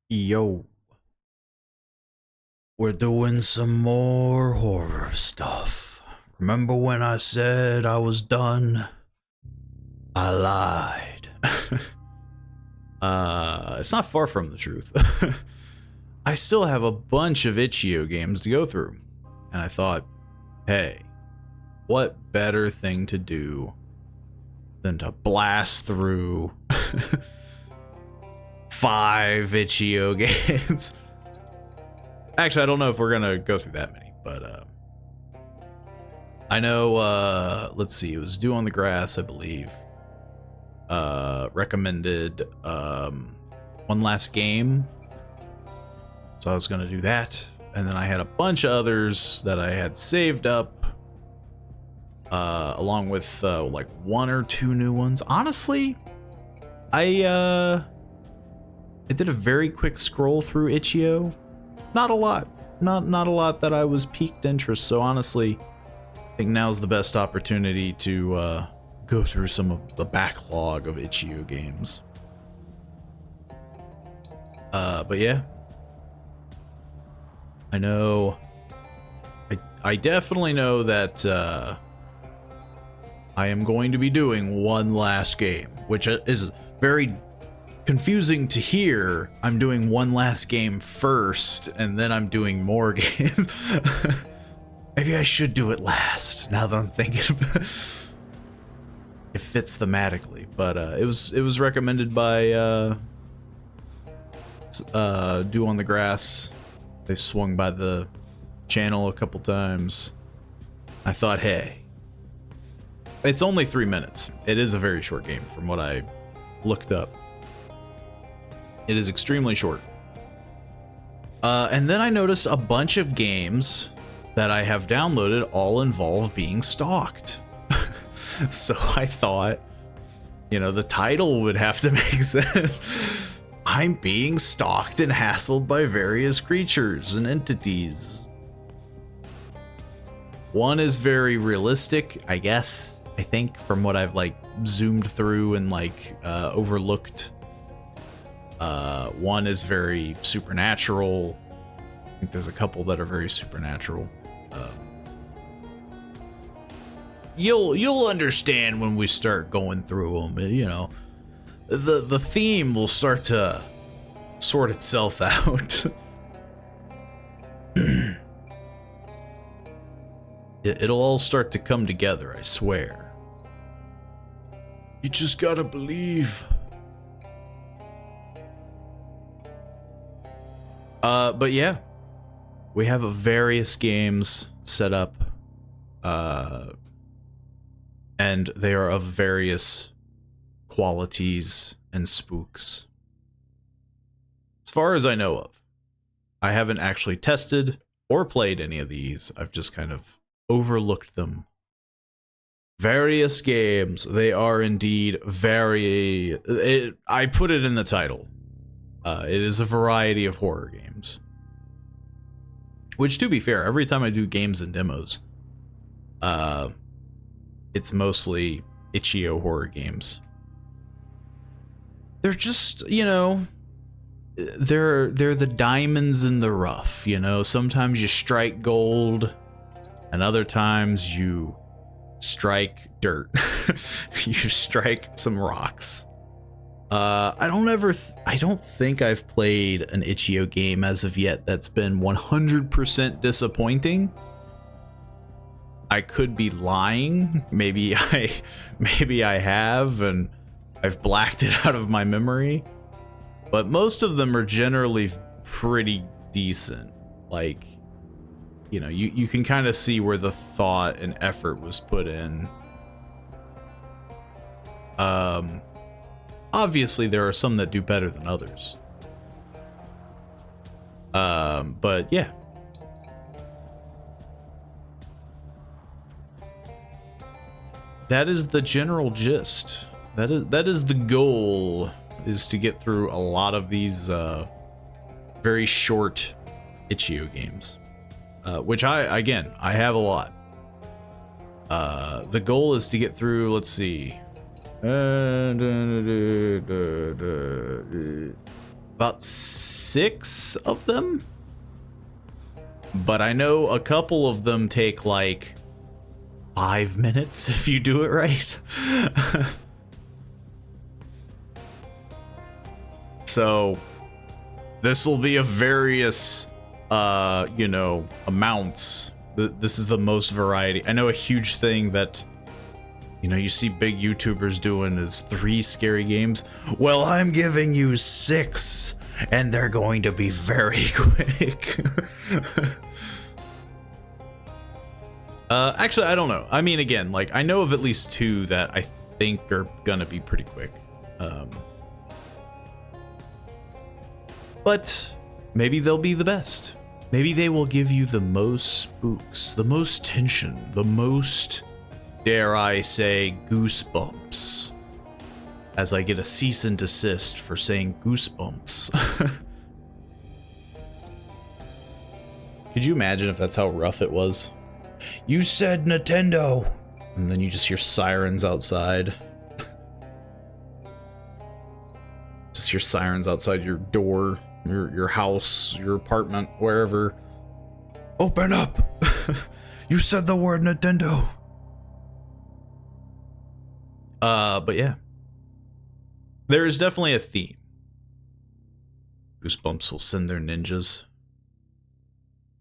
Yo, we're doing some more horror stuff. Remember when I said I was done? I lied. It's not far from the truth. I still have a bunch of itch.io games to go through. And I thought, hey, what better thing to do than to blast through 5 itch.io games? Actually, I don't know if we're gonna go through that many, but I know, let's see, it was Dew on the Grass, I believe. Recommended One Last Game. So I was gonna do that. And then I had a bunch of others that I had saved up. Along with like 1 or 2 new ones. Honestly, I did a very quick scroll through itch.io. Not a lot. Not a lot that I was piqued interest. So honestly, I think now's the best opportunity to go through some of the backlog of itch.io games. But yeah, I know. I definitely know that I am going to be doing One Last Game, which is very confusing to hear. I'm doing One Last Game first, and then I'm doing more games. Maybe I should do it last, now that I'm thinking about it. It fits thematically, but it was recommended by Dew on the Grass. They swung by the channel a couple times. I thought, hey, it's only 3 minutes. It is a very short game from what I looked up. It is extremely short. And then I noticed a bunch of games that I have downloaded all involve being stalked. So I thought, you know, the title would have to make sense. I'm being stalked and hassled by various creatures and entities. One is very realistic, I guess. I think, from what I've like zoomed through and like overlooked. One is very supernatural. I think there's a couple that are very supernatural. You'll understand when we start going through them. You know, the theme will start to sort itself out. It'll all start to come together, I swear. You just gotta believe. But yeah, we have various games set up, and they are of various qualities and spooks. As far as I know of, I haven't actually tested or played any of these. I've just kind of overlooked them. Various games, they are indeed I put it in the title. It is a variety of horror games. Which, to be fair, every time I do games and demos, it's mostly itch.io horror games. They're just, you know, they're the diamonds in the rough, you know? Sometimes you strike gold, and other times you strike dirt. You strike some rocks. I don't think I've played an itch.io game as of yet that's been 100% disappointing. I could be lying. Maybe I have, and I've blacked it out of my memory. But most of them are generally pretty decent. Like, you know, you can kind of see where the thought and effort was put in. Obviously, there are some that do better than others. But yeah. That is the general gist. That is the goal, is to get through a lot of these very short itch.io games. Which I have a lot. The goal is to get through, let's see, about 6 of them, but I know a couple of them take like 5 minutes if you do it right. So this will be of various you know, amounts. This is the most variety. I know a huge thing that, you know, you see big YouTubers doing is 3 scary games. Well, I'm giving you 6, and they're going to be very quick. Actually, I don't know. I mean, again, like, I know of at least 2 that I think are gonna be pretty quick. But maybe they'll be the best. Maybe they will give you the most spooks, the most tension, the most, dare I say, goosebumps. As I get a cease and desist for saying goosebumps. Could you imagine if that's how rough it was? You said Nintendo! And then you just hear sirens outside. Just hear sirens outside your door. Your house, your apartment, wherever. Open up! You said the word Nintendo. But yeah. There is definitely a theme. Goosebumps will send their ninjas.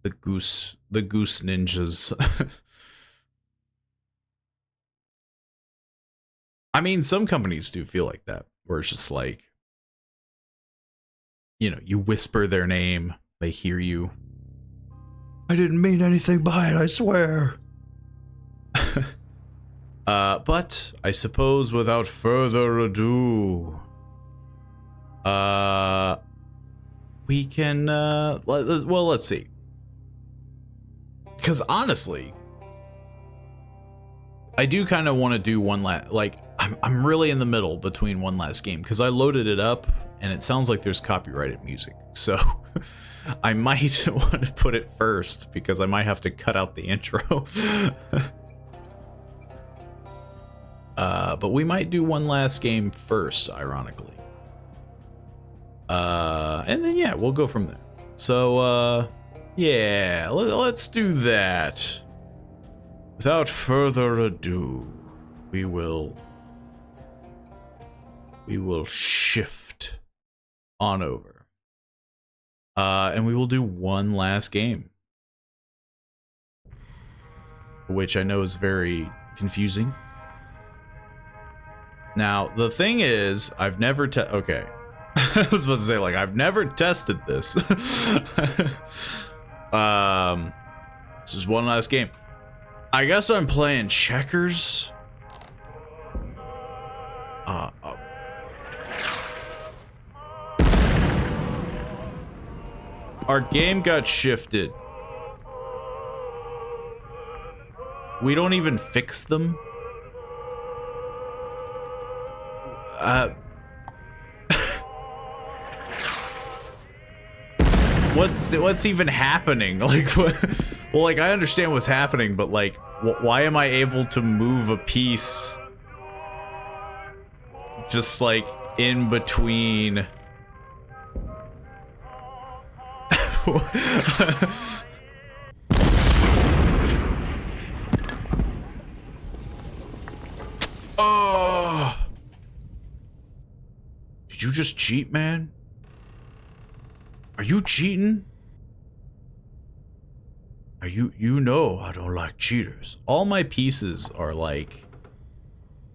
The goose ninjas. I mean, some companies do feel like that, where it's just like, you know, you whisper their name, they hear you. I didn't mean anything by it, I swear. But I suppose without further ado, we can, well, let's see. Because honestly, I do kind of want to do one last, like, I'm really in the middle between one last game, because I loaded it up, and it sounds like there's copyrighted music, so I might want to put it first, because I might have to cut out the intro. But we might do one last game first, ironically. And then, yeah, we'll go from there. So, yeah, let's do that. Without further ado, we will shift on over. And we will do one last game. Which I know is very confusing. Now, the thing is, I've never okay. I was about to say, like, I've never tested this. This is one last game. I guess I'm playing checkers. Our game got shifted. We don't even fix them. What's even happening? Like, what? Well, like, I understand what's happening, but like, why am I able to move a piece just like in between? Oh! Did you just cheat, man? Are you cheating? Are you know I don't like cheaters. All my pieces are like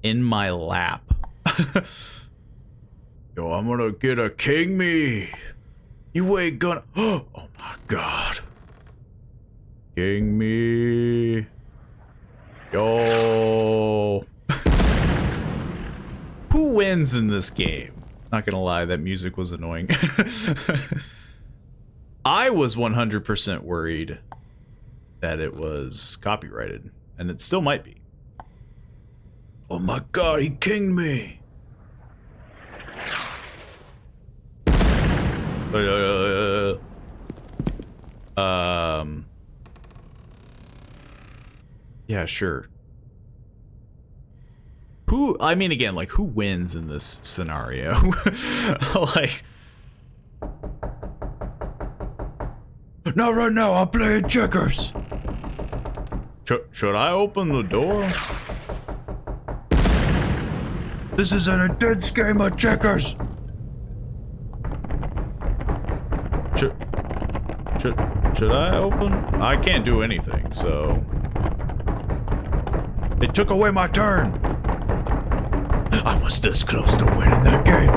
in my lap. Yo, I'm gonna get a king me. You ain't gonna. Oh my god. King me. Yo. Who wins in this game? Not gonna lie, that music was annoying. I was 100% worried that it was copyrighted, and it still might be. Oh my god, he kinged me! Yeah, sure. Who, I mean, again, like, who wins in this scenario? Like... Not right now, I'm playing checkers! Should I open the door? This is an intense game of checkers! Should I open? I can't do anything, so... They took away my turn! I was this close to winning that game.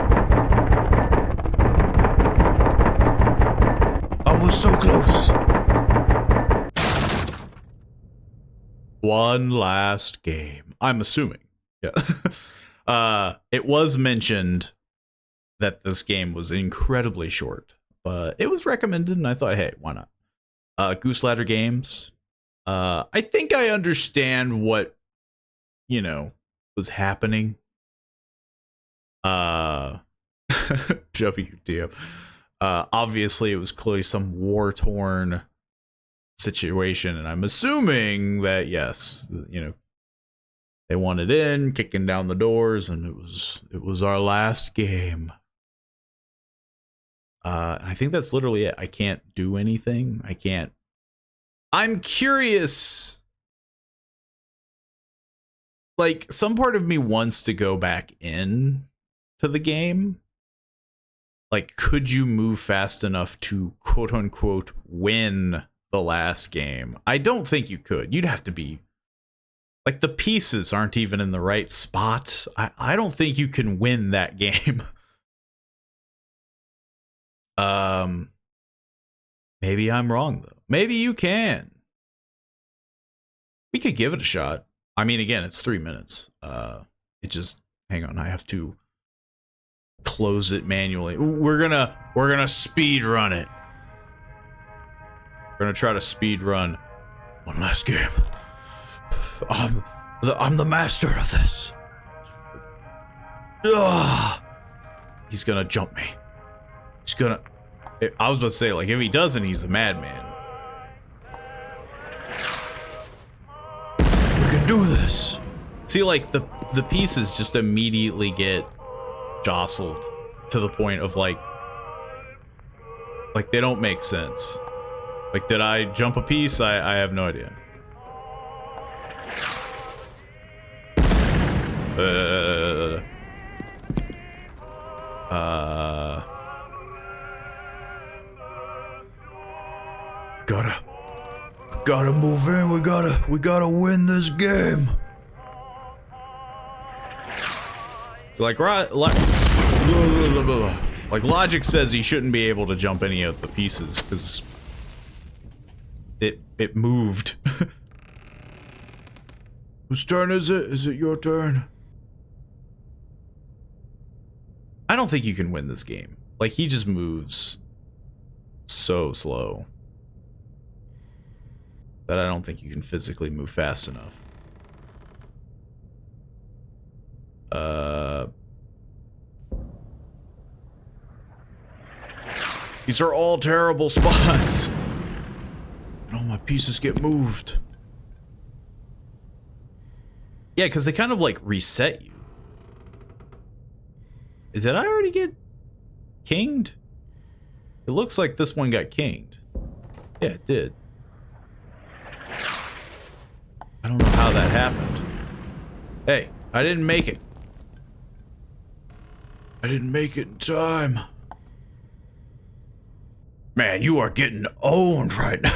I was so close. One last game. I'm assuming. Yeah. It was mentioned that this game was incredibly short, but it was recommended, and I thought, hey, why not? Goose Ladder Games. I think I understand what, you know, was happening. WTF. Obviously it was clearly some war-torn situation, and I'm assuming that, yes, you know, they wanted in, kicking down the doors, and it was our last game. And I think that's literally it. I can't do anything. I'm curious. Like, some part of me wants to go back in to the game. Like, could you move fast enough to quote-unquote win the last game? I don't think you could. You'd have to be... Like, the pieces aren't even in the right spot. I don't think you can win that game. Maybe I'm wrong, though. Maybe you can. We could give it a shot. I mean, again, it's 3 minutes. It just... Hang on, I have to close it manually. We're gonna speed run it. We're gonna try to speed run one last game. I'm the master of this. Ugh. He's gonna jump me. He's gonna... I was about to say, like, if he doesn't, he's a madman. We can do this. See, like, the the pieces just immediately get jostled to the point of like they don't make sense. Like, did I jump a piece? I have no idea. Gotta move in. We gotta win this game. So like logic says he shouldn't be able to jump any of the pieces because it moved. Whose turn is it? Is it your turn? I don't think you can win this game. Like, he just moves so slow that I don't think you can physically move fast enough. These are all terrible spots. And all my pieces get moved. Yeah, because they kind of like reset you. Did I already get kinged? It looks like this one got kinged. Yeah, it did. I don't know how that happened. Hey, I didn't make it. I didn't make it in time. Man, you are getting owned right now.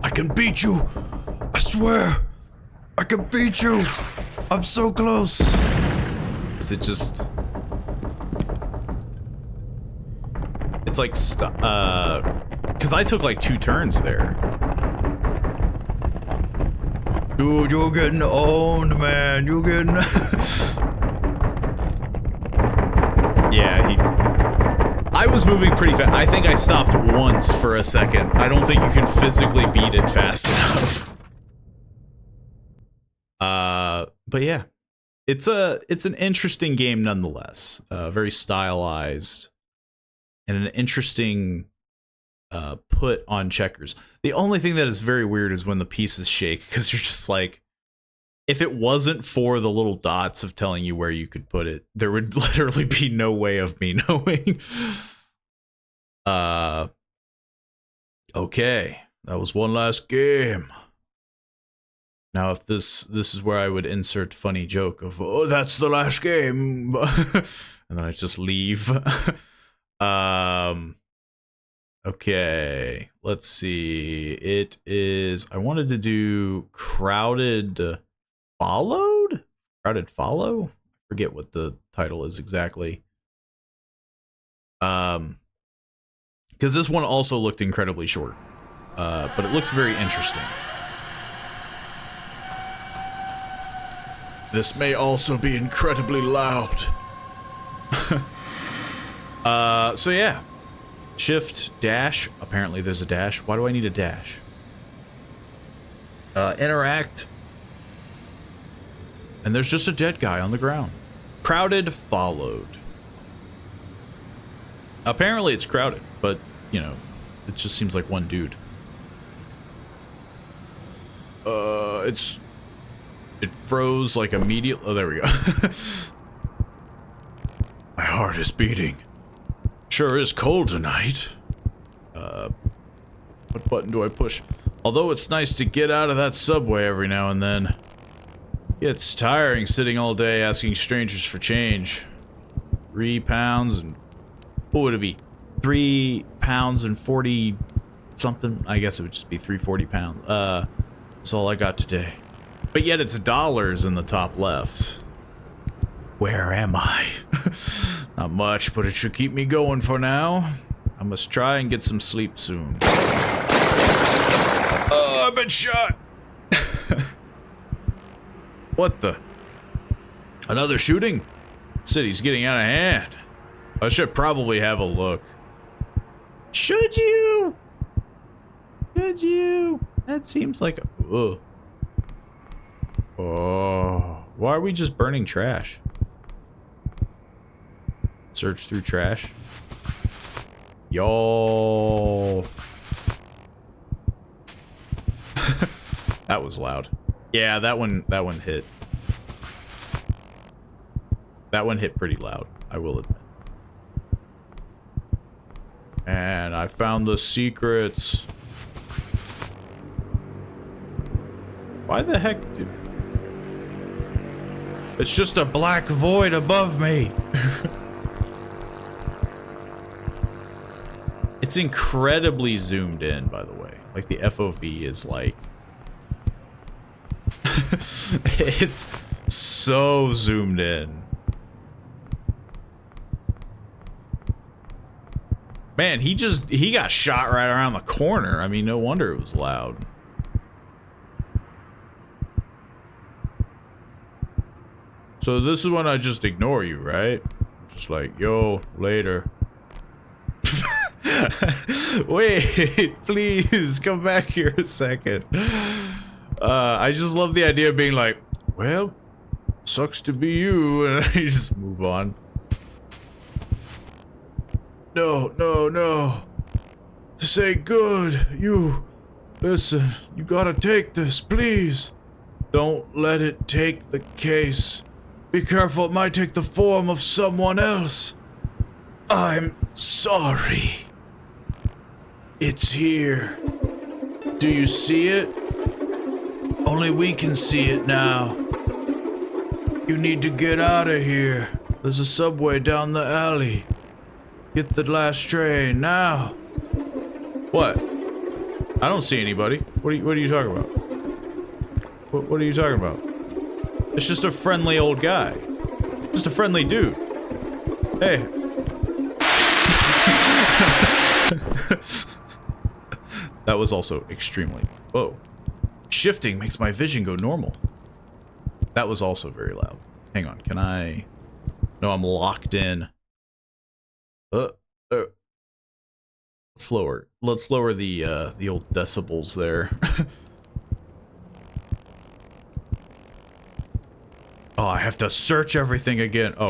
I can beat you. I swear. I can beat you. I'm so close. Is it just... It's like, because I took like 2 turns there. Dude, you're getting owned, man. You're getting... Yeah, I was moving pretty fast. I think I stopped once for a second. I don't think you can physically beat it fast enough. But yeah. It's an interesting game nonetheless. Very stylized. And an interesting put on checkers. The only thing that is very weird is when the pieces shake, because you're just like, if it wasn't for the little dots of telling you where you could put it, there would literally be no way of me knowing. Okay, that was one last game. Now, if this is where I would insert funny joke of, oh, that's the last game, and then I just leave. Okay, let's see. It is, I wanted to do Crowded Followed? Crowded Follow? I forget what the title is exactly. Because this one also looked incredibly short. But it looks very interesting. This may also be incredibly loud. So yeah. Shift, dash. Apparently there's a dash. Why do I need a dash? Interact. And there's just a dead guy on the ground. Crowded Followed. Apparently it's crowded, but, you know, it just seems like one dude. It froze like immediately. Oh, there we go. My heart is beating. Sure is cold tonight. What button do I push? Although it's nice to get out of that subway every now and then. It's tiring sitting all day asking strangers for change. 3 pounds and... What would it be? 3 pounds and 40 something? I guess it would just be 340 pounds. That's all I got today. But yet it's dollars in the top left. Where am I? Not much, but it should keep me going for now. I must try and get some sleep soon. Oh, I've been shot! What the? Another shooting? City's getting out of hand. I should probably have a look. Should you? Should you? That seems like a... Ugh. Oh, why are we just burning trash? Search through trash. Yo. That was loud. Yeah, that one hit. That one hit pretty loud, I will admit. And I found the secrets. Why the heck did... It's just a black void above me. It's incredibly zoomed in, by the way. Like, the FOV is like... It's so zoomed in. Man, he got shot right around the corner. I mean, no wonder it was loud. So this is when I just ignore you, right? Just like, yo, later. Wait, please, come back here a second. I just love the idea of being like, well, sucks to be you, and you just move on. No, no, no. This ain't good. You, listen, you gotta take this, please. Don't let it take the case. Be careful, it might take the form of someone else. I'm sorry. It's here. Do you see it? Only we can see it now. You need to get out of here. There's a subway down the alley. Get the last train now. What? I don't see anybody. What are you talking about? What are you talking about? It's just a friendly old guy. Just a friendly dude. Hey. That was also extremely... Whoa. Shifting makes my vision go normal. That was also very loud. Hang on, can I... No, I'm locked in. Let's lower the old decibels there. Oh, I have to search everything again. Oh.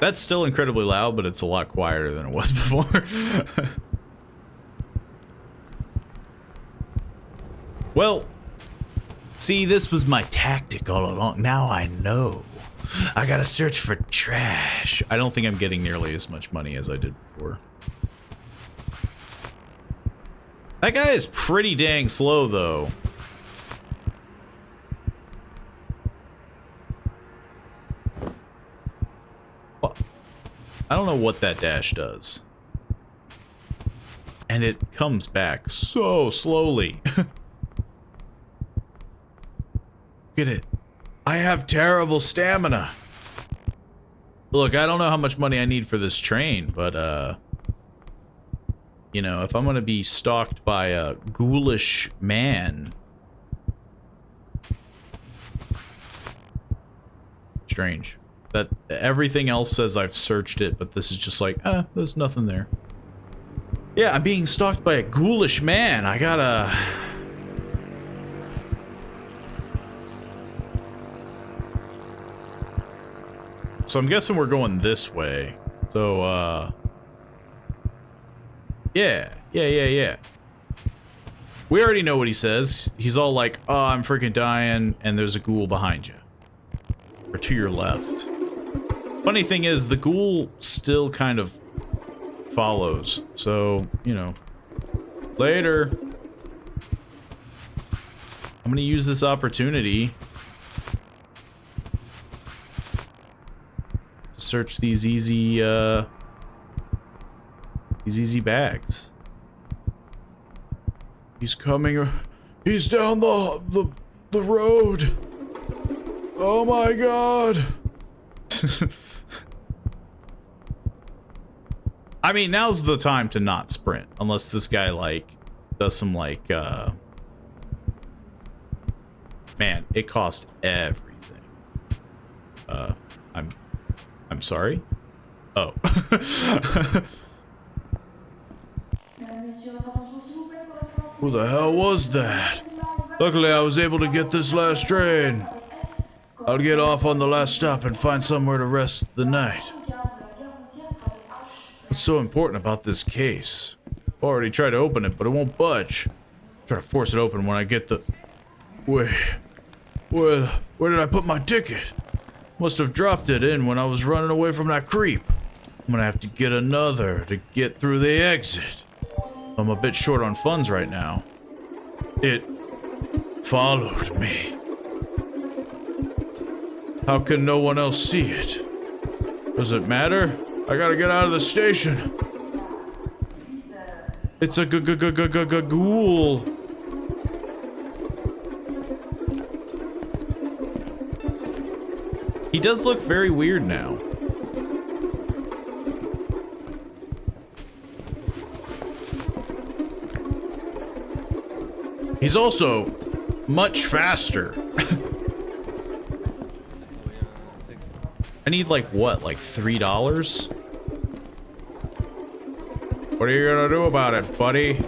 That's still incredibly loud, but it's a lot quieter than it was before. Well, see, this was my tactic all along. Now I know. I gotta search for trash. I don't think I'm getting nearly as much money as I did before. That guy is pretty dang slow, though. What? I don't know what that dash does. And it comes back so slowly. Look at it. I have terrible stamina. Look, I don't know how much money I need for this train, but, you know, if I'm gonna be stalked by a ghoulish man... Strange. That everything else says I've searched it, but this is just like, there's nothing there. Yeah, I'm being stalked by a ghoulish man. I gotta... So I'm guessing we're going this way. So, yeah. We already know what he says. He's all like, oh, I'm freaking dying, and there's a ghoul behind you. Or to your left. Funny thing is, the ghoul still kind of follows. So, you know. Later. I'm gonna use this opportunity to search these easy bags. He's coming. He's down the road. Oh my god. I mean, now's the time to not sprint, unless this guy, like, does some, like, man, it cost everything. I'm sorry? Oh. Who the hell was that? Luckily, I was able to get this last train. I'll get off on the last stop and find somewhere to rest the night. What's so important about this case? Already tried to open it, but it won't budge. Try to force it open when I get the... Where did I put my ticket? Must have dropped it in when I was running away from that creep. I'm gonna have to get another to get through the exit. I'm a bit short on funds right now. It followed me. How can no one else see it? Does it matter? I gotta get out of the station. It's a ghoul. He does look very weird now. He's also much faster. I need like what, like $3? What are you gonna do about it, buddy?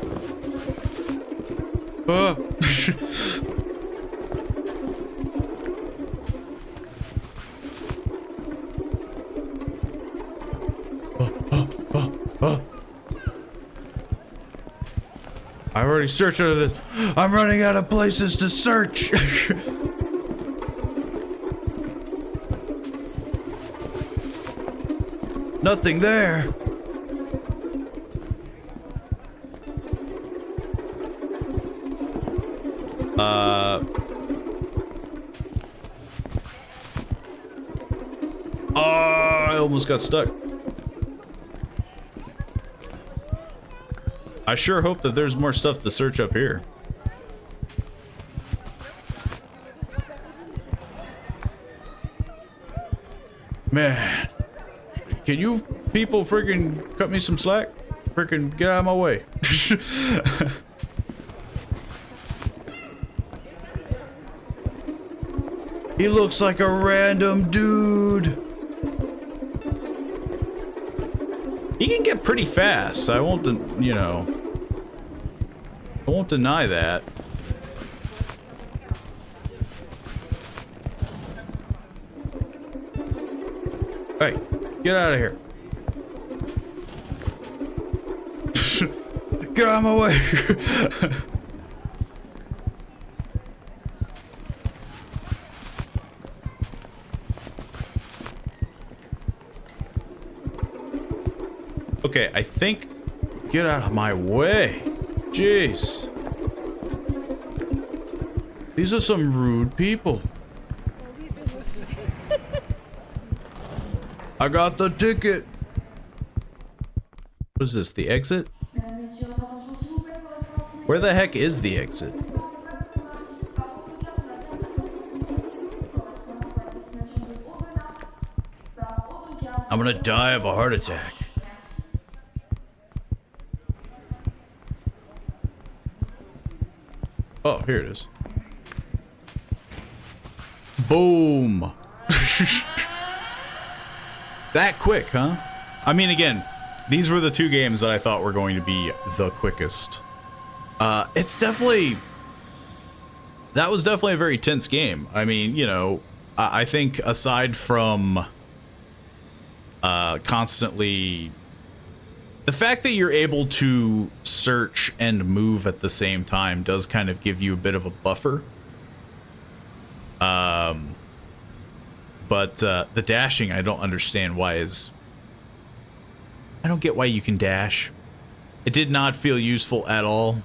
I already searched out of this. I'm running out of places to search. Nothing there. Oh, I almost got stuck. I sure hope that there's more stuff to search up here. Man, can you people freaking cut me some slack? Freaking get out of my way. He looks like a random dude. He can get pretty fast. I won't, you know, I won't deny that. Hey, get out of here. Get out of my way. Okay, I think... Get out of my way. Jeez. These are some rude people. I got the ticket. What is this, the exit? Where the heck is the exit? I'm gonna die of a heart attack. Oh, here it is. Boom. That quick, huh? I mean, again, these were the two games that I thought were going to be the quickest. It's definitely... That was definitely a very tense game. I mean, you know, I think aside from constantly... The fact that you're able to search and move at the same time does kind of give you a bit of a buffer. But the dashing, I don't understand why is... I don't get why you can dash. It did not feel useful at all.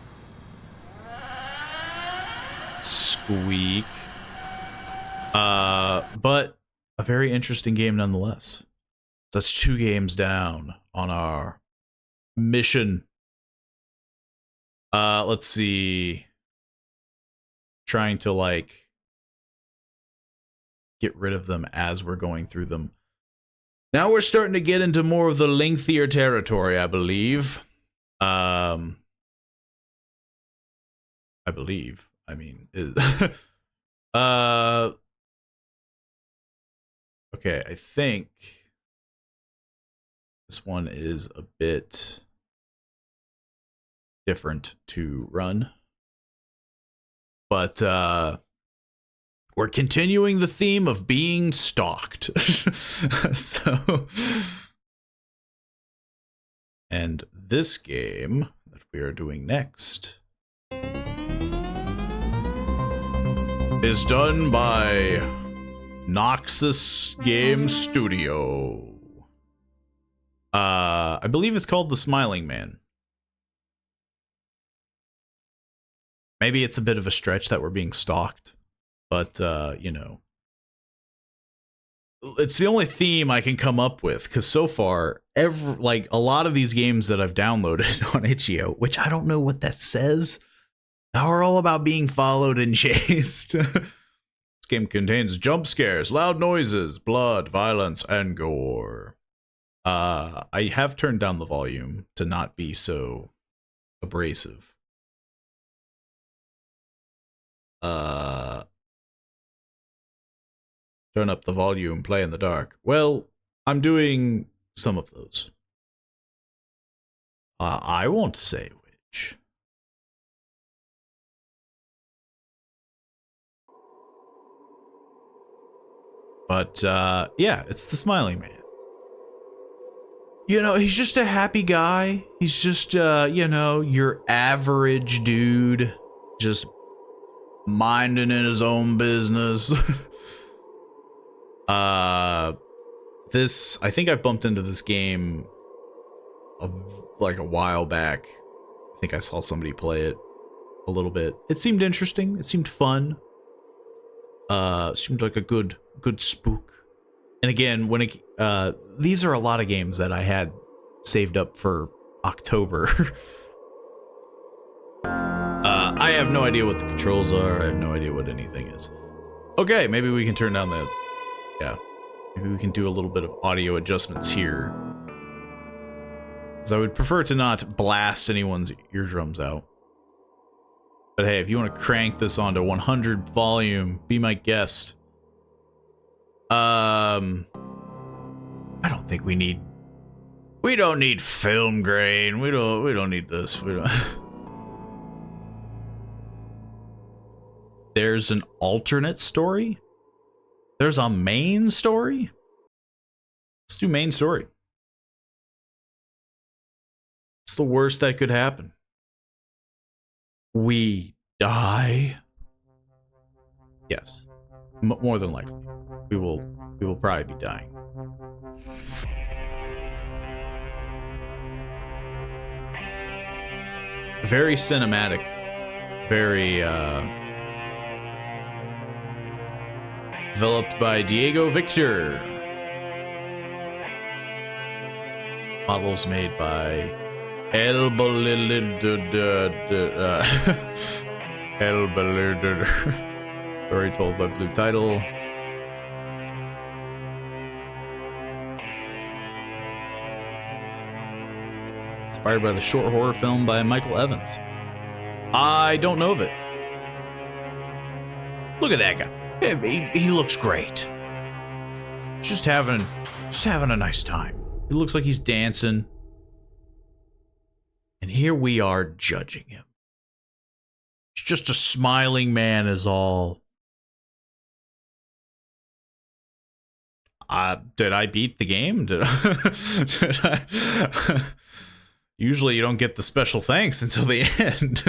Squeak. But a very interesting game nonetheless. That's 2 games down on our mission. Let's see. Trying to, like, get rid of them as we're going through them. Now we're starting to get into more of the lengthier territory, I believe. I believe. I mean, okay, I think this one is a bit different to run. But we're continuing the theme of being stalked. So, and this game that we are doing next is done by Noxus Game Studio. I believe it's called The Smiling Man. Maybe it's a bit of a stretch that we're being stalked, but, you know. It's the only theme I can come up with, because so far, like, a lot of these games that I've downloaded on itch.io, which I don't know what that says, are all about being followed and chased. This game contains jump scares, loud noises, blood, violence, and gore. I have turned down the volume to not be so abrasive. Turn up the volume, play in the dark. Well, I'm doing some of those. I won't say which. But, yeah, it's the Smiling Man. You know, he's just a happy guy. He's just, you know, your average dude. Just minding in his own business. I think I bumped into this game like a while back. I think I saw somebody play it a little bit. It seemed interesting. It seemed fun. Seemed like a good spook. And again, when these are a lot of games that I had saved up for October. I have no idea what the controls are. I have no idea what anything is. Okay, maybe we can turn down the... Yeah. Maybe we can do a little bit of audio adjustments here. Because I would prefer to not blast anyone's eardrums out. But hey, if you want to crank this onto 100 volume, be my guest. I don't think we don't need film grain. We don't need this. We don't. There's an alternate story? There's a main story? Let's do main story. It's the worst that could happen. We die? Yes. More than likely. We will probably be dying. Very cinematic. Very, developed by Diego Victor. Models made by Story told by Blue Title. Inspired by the short horror film by Michael Evans. I don't know of it. Look at that guy. He looks great. Just having a nice time. He looks like he's dancing. And here we are judging him. He's just a smiling man is all. Did I beat the game? Did I? Usually you don't get the special thanks until the end.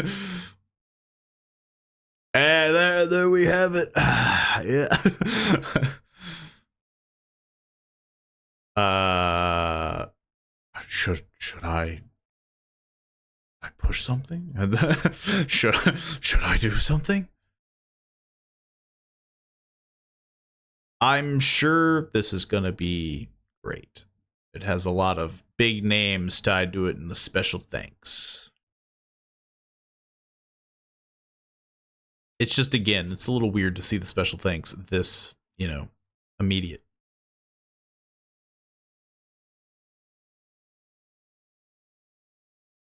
And there we have it. Yeah. Should I push something? should I do something? I'm sure this is gonna be great. It has a lot of big names tied to it in the special thanks. It's just, again, it's a little weird to see the special thanks this, you know, immediate.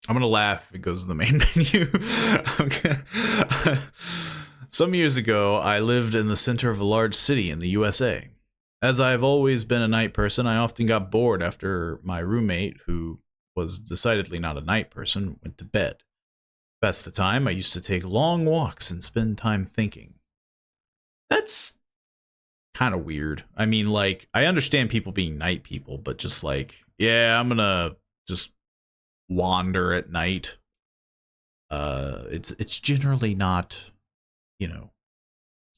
I'm gonna laugh if it goes to the main menu. Okay. Some years ago, I lived in the center of a large city in the USA. As I've always been a night person, I often got bored after my roommate, who was decidedly not a night person, went to bed. That's the time I used to take long walks and spend time thinking. That's kind of weird. I mean, like, I understand people being night people, but just like, yeah, I'm gonna just wander at night. It's generally not, you know,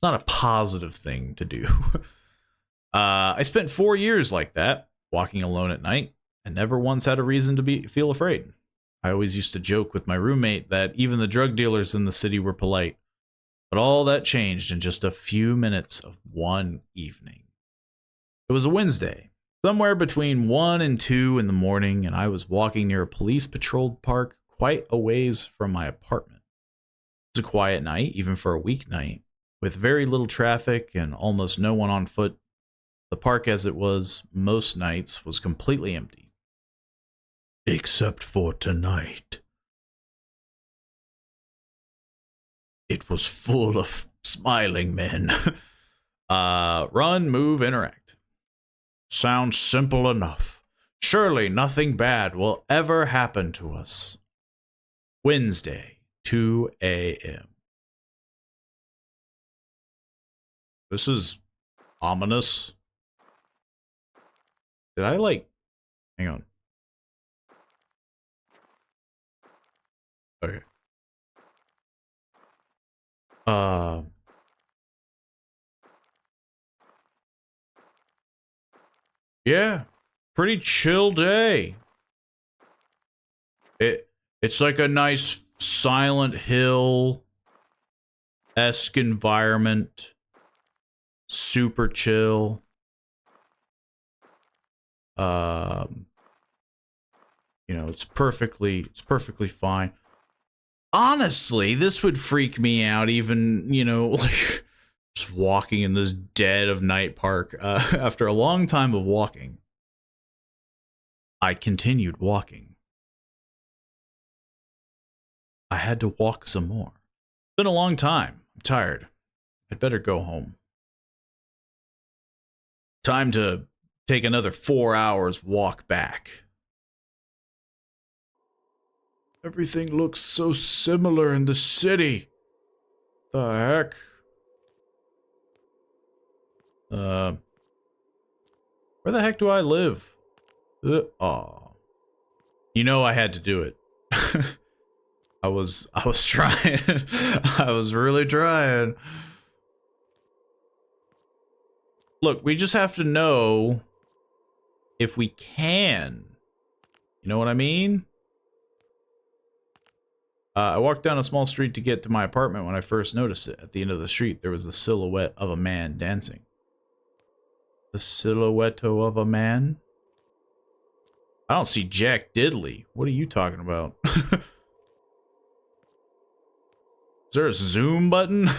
It's not a positive thing to do. I spent 4 years like that, walking alone at night, and never once had a reason to feel afraid. I always used to joke with my roommate that even the drug dealers in the city were polite. But all that changed in just a few minutes of one evening. It was a Wednesday, somewhere between 1 and 2 in the morning, and I was walking near a police-patrolled park quite a ways from my apartment. It was a quiet night, even for a weeknight, with very little traffic and almost no one on foot. The park, as it was most nights, was completely empty. Except for tonight. It was full of smiling men. Run, move, interact. Sounds simple enough. Surely nothing bad will ever happen to us. Wednesday, 2 a.m. This is ominous. Did I hang on. Okay. Yeah, pretty chill day. It's like a nice Silent Hill-esque environment. Super chill. You know, it's perfectly fine. Honestly, this would freak me out even, you know, like just walking in this dead of night park. After a long time of walking, I continued walking. I had to walk some more. It's been a long time. I'm tired. I'd better go home. Time to take another 4 hours walk back. Everything looks so similar in the city. The heck? Where the heck do I live? Aw. You know I had to do it. I was trying. I was really trying. Look, we just have to know if we can. You know what I mean? I walked down a small street to get to my apartment when I first noticed it. At the end of the street, there was the silhouette of a man dancing. The silhouette of a man? I don't see Jack Diddley. What are you talking about? Is there a zoom button? Or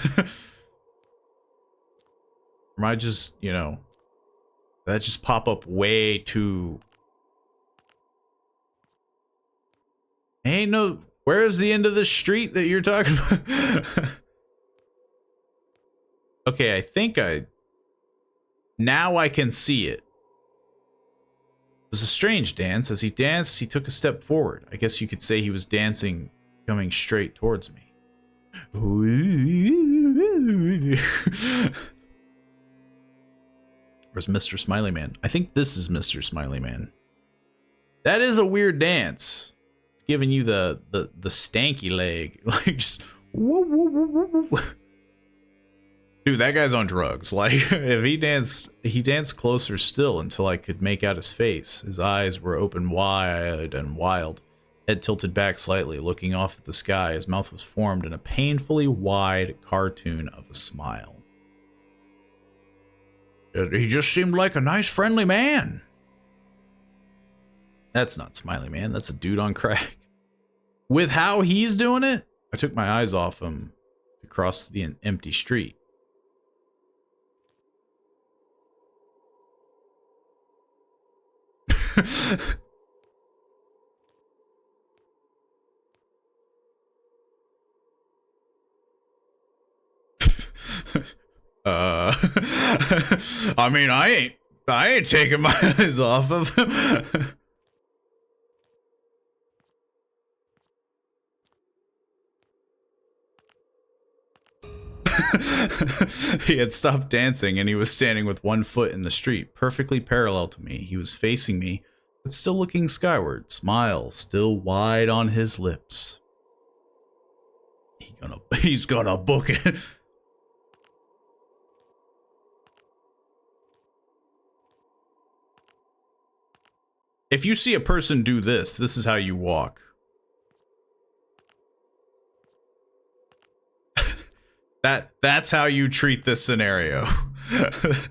am I just, you know, that just pop up way too... Ain't no... Where's the end of the street that you're talking about? Okay, I think now I can see it. It was a strange dance. As he danced, he took a step forward. I guess you could say he was dancing, coming straight towards me. Where's Mr. Smiley Man? I think this is Mr. Smiley Man. That is a weird dance. It's giving you the stanky leg. Like just whoa, whoa, whoa, whoa, whoa. Dude, that guy's on drugs. Like, if he danced closer still until I could make out his face. His eyes were open wide and wild. Head tilted back slightly, looking off at the sky. His mouth was formed in a painfully wide cartoon of a smile. He just seemed like a nice, friendly man. That's not Smiley Man. That's a dude on crack. With how he's doing it, I took my eyes off him to cross the empty street. I mean, I ain't taking my eyes off of him. He had stopped dancing and he was standing with one foot in the street, perfectly parallel to me. He was facing me, but still looking skyward, smile still wide on his lips. He's gonna book it. If you see a person do this, this is how you walk. That's how you treat this scenario. It's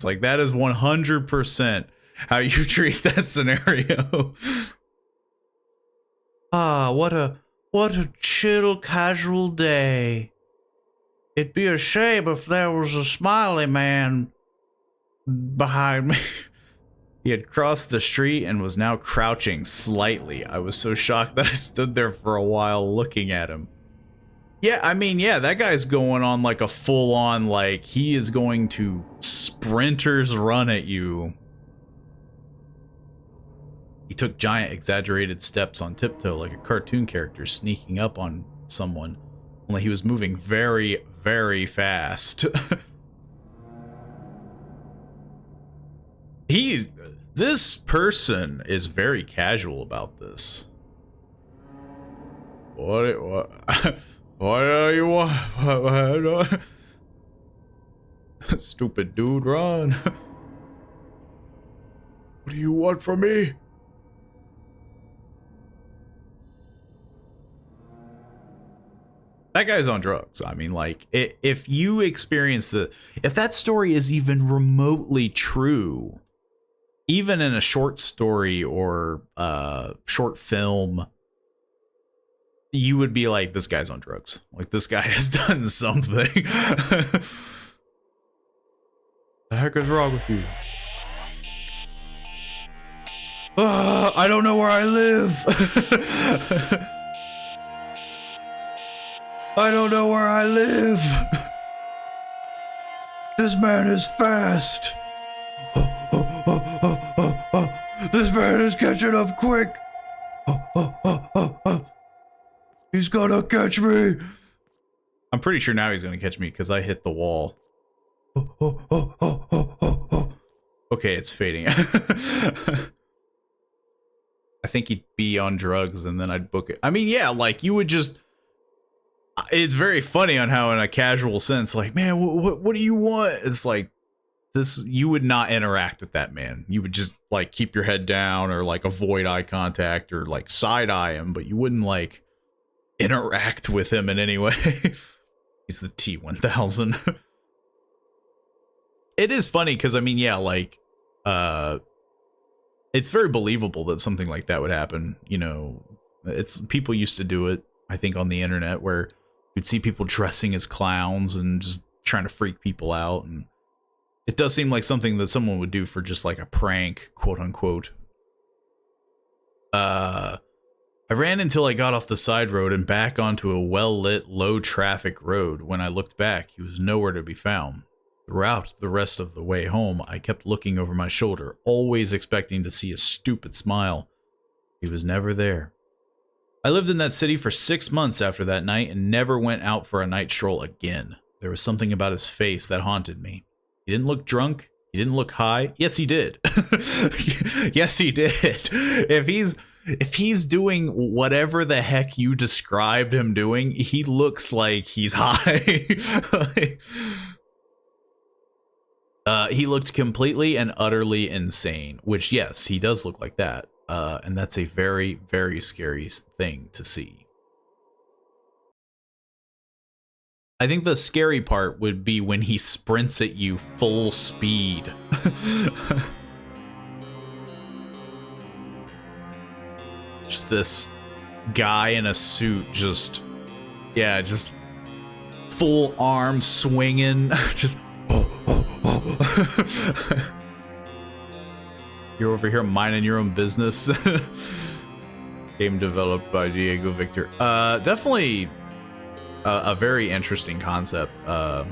like, that is 100% how you treat that scenario. Ah, what a chill, casual day. It'd be a shame if there was a smiley man behind me. He had crossed the street and was now crouching slightly. I was so shocked that I stood there for a while looking at him. Yeah, I mean, yeah, that guy's going on like a full-on, like, he is going to sprinter's run at you. He took giant, exaggerated steps on tiptoe like a cartoon character sneaking up on someone. Only he was moving very, very fast. This person is very casual about this. What do you want? Stupid dude, run. What do you want from me? That guy's on drugs. I mean, like, if you experience if that story is even remotely true, even in a short story or short film, you would be like, this guy's on drugs. Like, this guy has done something. The heck is wrong with you? I don't know where I live. I don't know where I live. This man is fast. This man is catching up quick. He's gonna catch me. I'm pretty sure now he's gonna catch me because I hit the wall. Okay, it's fading. I think he'd be on drugs and then I'd book it. I mean, yeah, like, you would just... It's very funny on how, in a casual sense, like, man, what do you want? It's like, this, you would not interact with that man. You would just, like, keep your head down or, like, avoid eye contact or, like, side-eye him, but you wouldn't, like, interact with him in any way. He's the T-1000. It is funny because, I mean, yeah, like, it's very believable that something like that would happen. You know, it's, people used to do it, I think, on the internet, where you'd see people dressing as clowns and just trying to freak people out, and it does seem like something that someone would do for just like a prank, quote unquote. I ran until I got off the side road and back onto a well-lit, low-traffic road. When I looked back, he was nowhere to be found. Throughout the rest of the way home, I kept looking over my shoulder, always expecting to see a stupid smile. He was never there. I lived in that city for 6 months after that night and never went out for a night stroll again. There was something about his face that haunted me. He didn't look drunk. He didn't look high. Yes, he did. Yes, he did. If he's doing whatever the heck you described him doing, he looks like he's high. He looked completely and utterly insane, which, yes, he does look like that. And that's a very, very scary thing to see. I think the scary part would be when he sprints at you full speed. Just this guy in a suit, just full arm swinging, just... You're over here minding your own business. Game developed by Diego Victor. Definitely a very interesting concept. I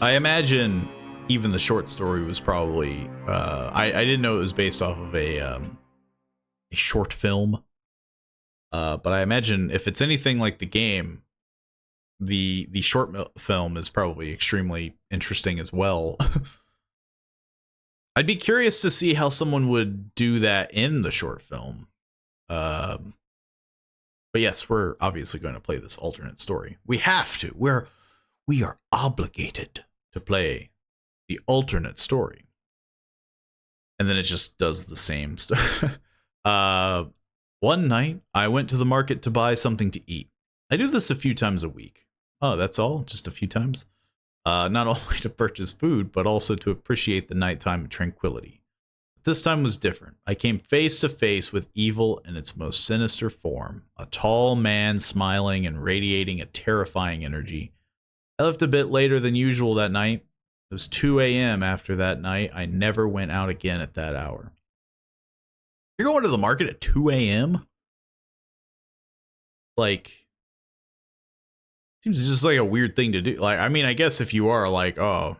imagine even the short story was probably... I didn't know it was based off of a short film. But I imagine if it's anything like the game, the short film is probably extremely interesting as well. I'd be curious to see how someone would do that in the short film. But yes, we're obviously going to play this alternate story. We have to. We are obligated to play the alternate story. and then it just does the same stuff. One night, I went to the market to buy something to eat. I do this a few times a week. Oh, that's all? Just a few times? Not only to purchase food, but also to appreciate the nighttime tranquility. This time was different. I came face to face with evil in its most sinister form. A tall man smiling and radiating a terrifying energy. I left a bit later than usual that night. It was 2 a.m. after that night. I never went out again at that hour. You're going to the market at 2 a.m.? Like, seems just like a weird thing to do. Like, I mean, I guess if you are like, oh,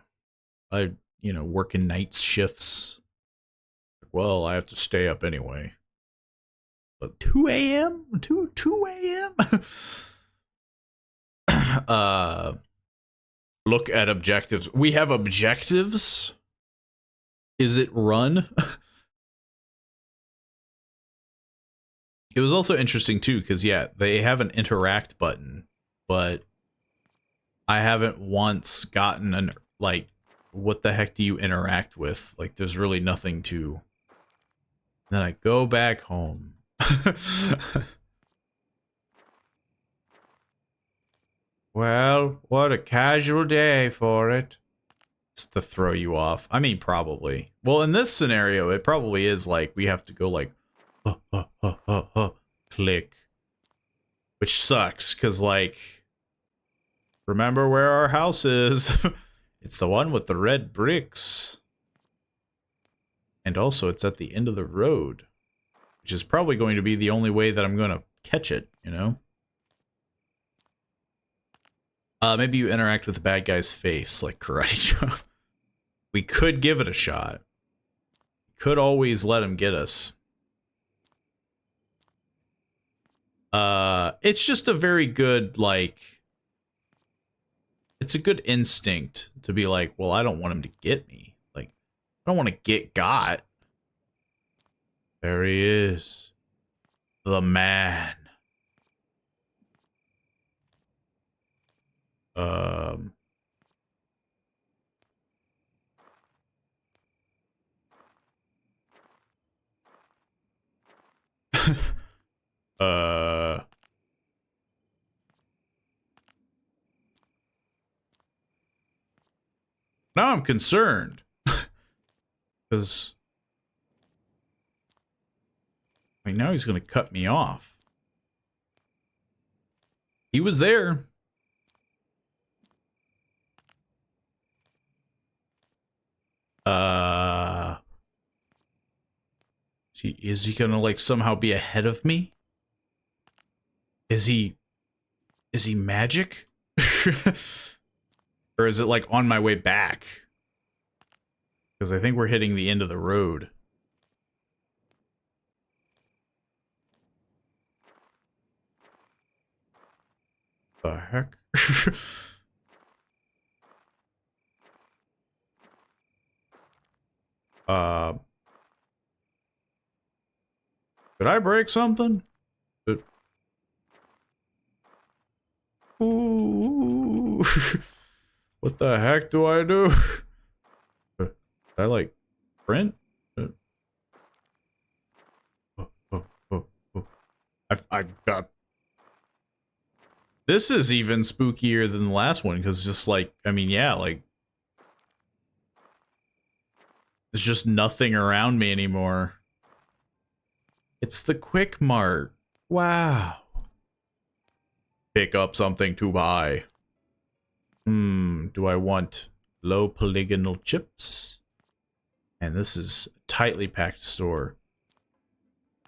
working night shifts, well, I have to stay up anyway. But 2 a.m.? 2 a.m.? Look at objectives. We have objectives? Is it run? It was also interesting too, because yeah, they have an interact button, but I haven't once gotten an, like, what the heck do you interact with? Like, there's really nothing to. Then I go back home. Well, what a casual day for it. Just to throw you off. I mean, probably. Well, in this scenario, it probably is like we have to go like, click. Which sucks, because like, remember where our house is. It's the one with the red bricks. And also, it's at the end of the road. Which is probably going to be the only way that I'm going to catch it, you know? Maybe you interact with the bad guy's face, like Karate Chop. We could give it a shot. Could always let him get us. It's just a very good, like... It's a good instinct to be like, well, I don't want him to get me. Like, I don't want to get got. There he is. The man. Now I'm concerned. Because... I mean, now he's going to cut me off. He was there. Is he gonna like somehow be ahead of me? Is he magic? Or is it like on my way back? Because I think we're hitting the end of the road. The heck? Did I break something? Ooh. What the heck do I do? Did I like print? I got. This is even spookier than the last one because just like, I mean, yeah, like there's just nothing around me anymore. It's the Quick Mart. Wow. Pick up something to buy. Do I want low polygonal chips? And this is a tightly packed store.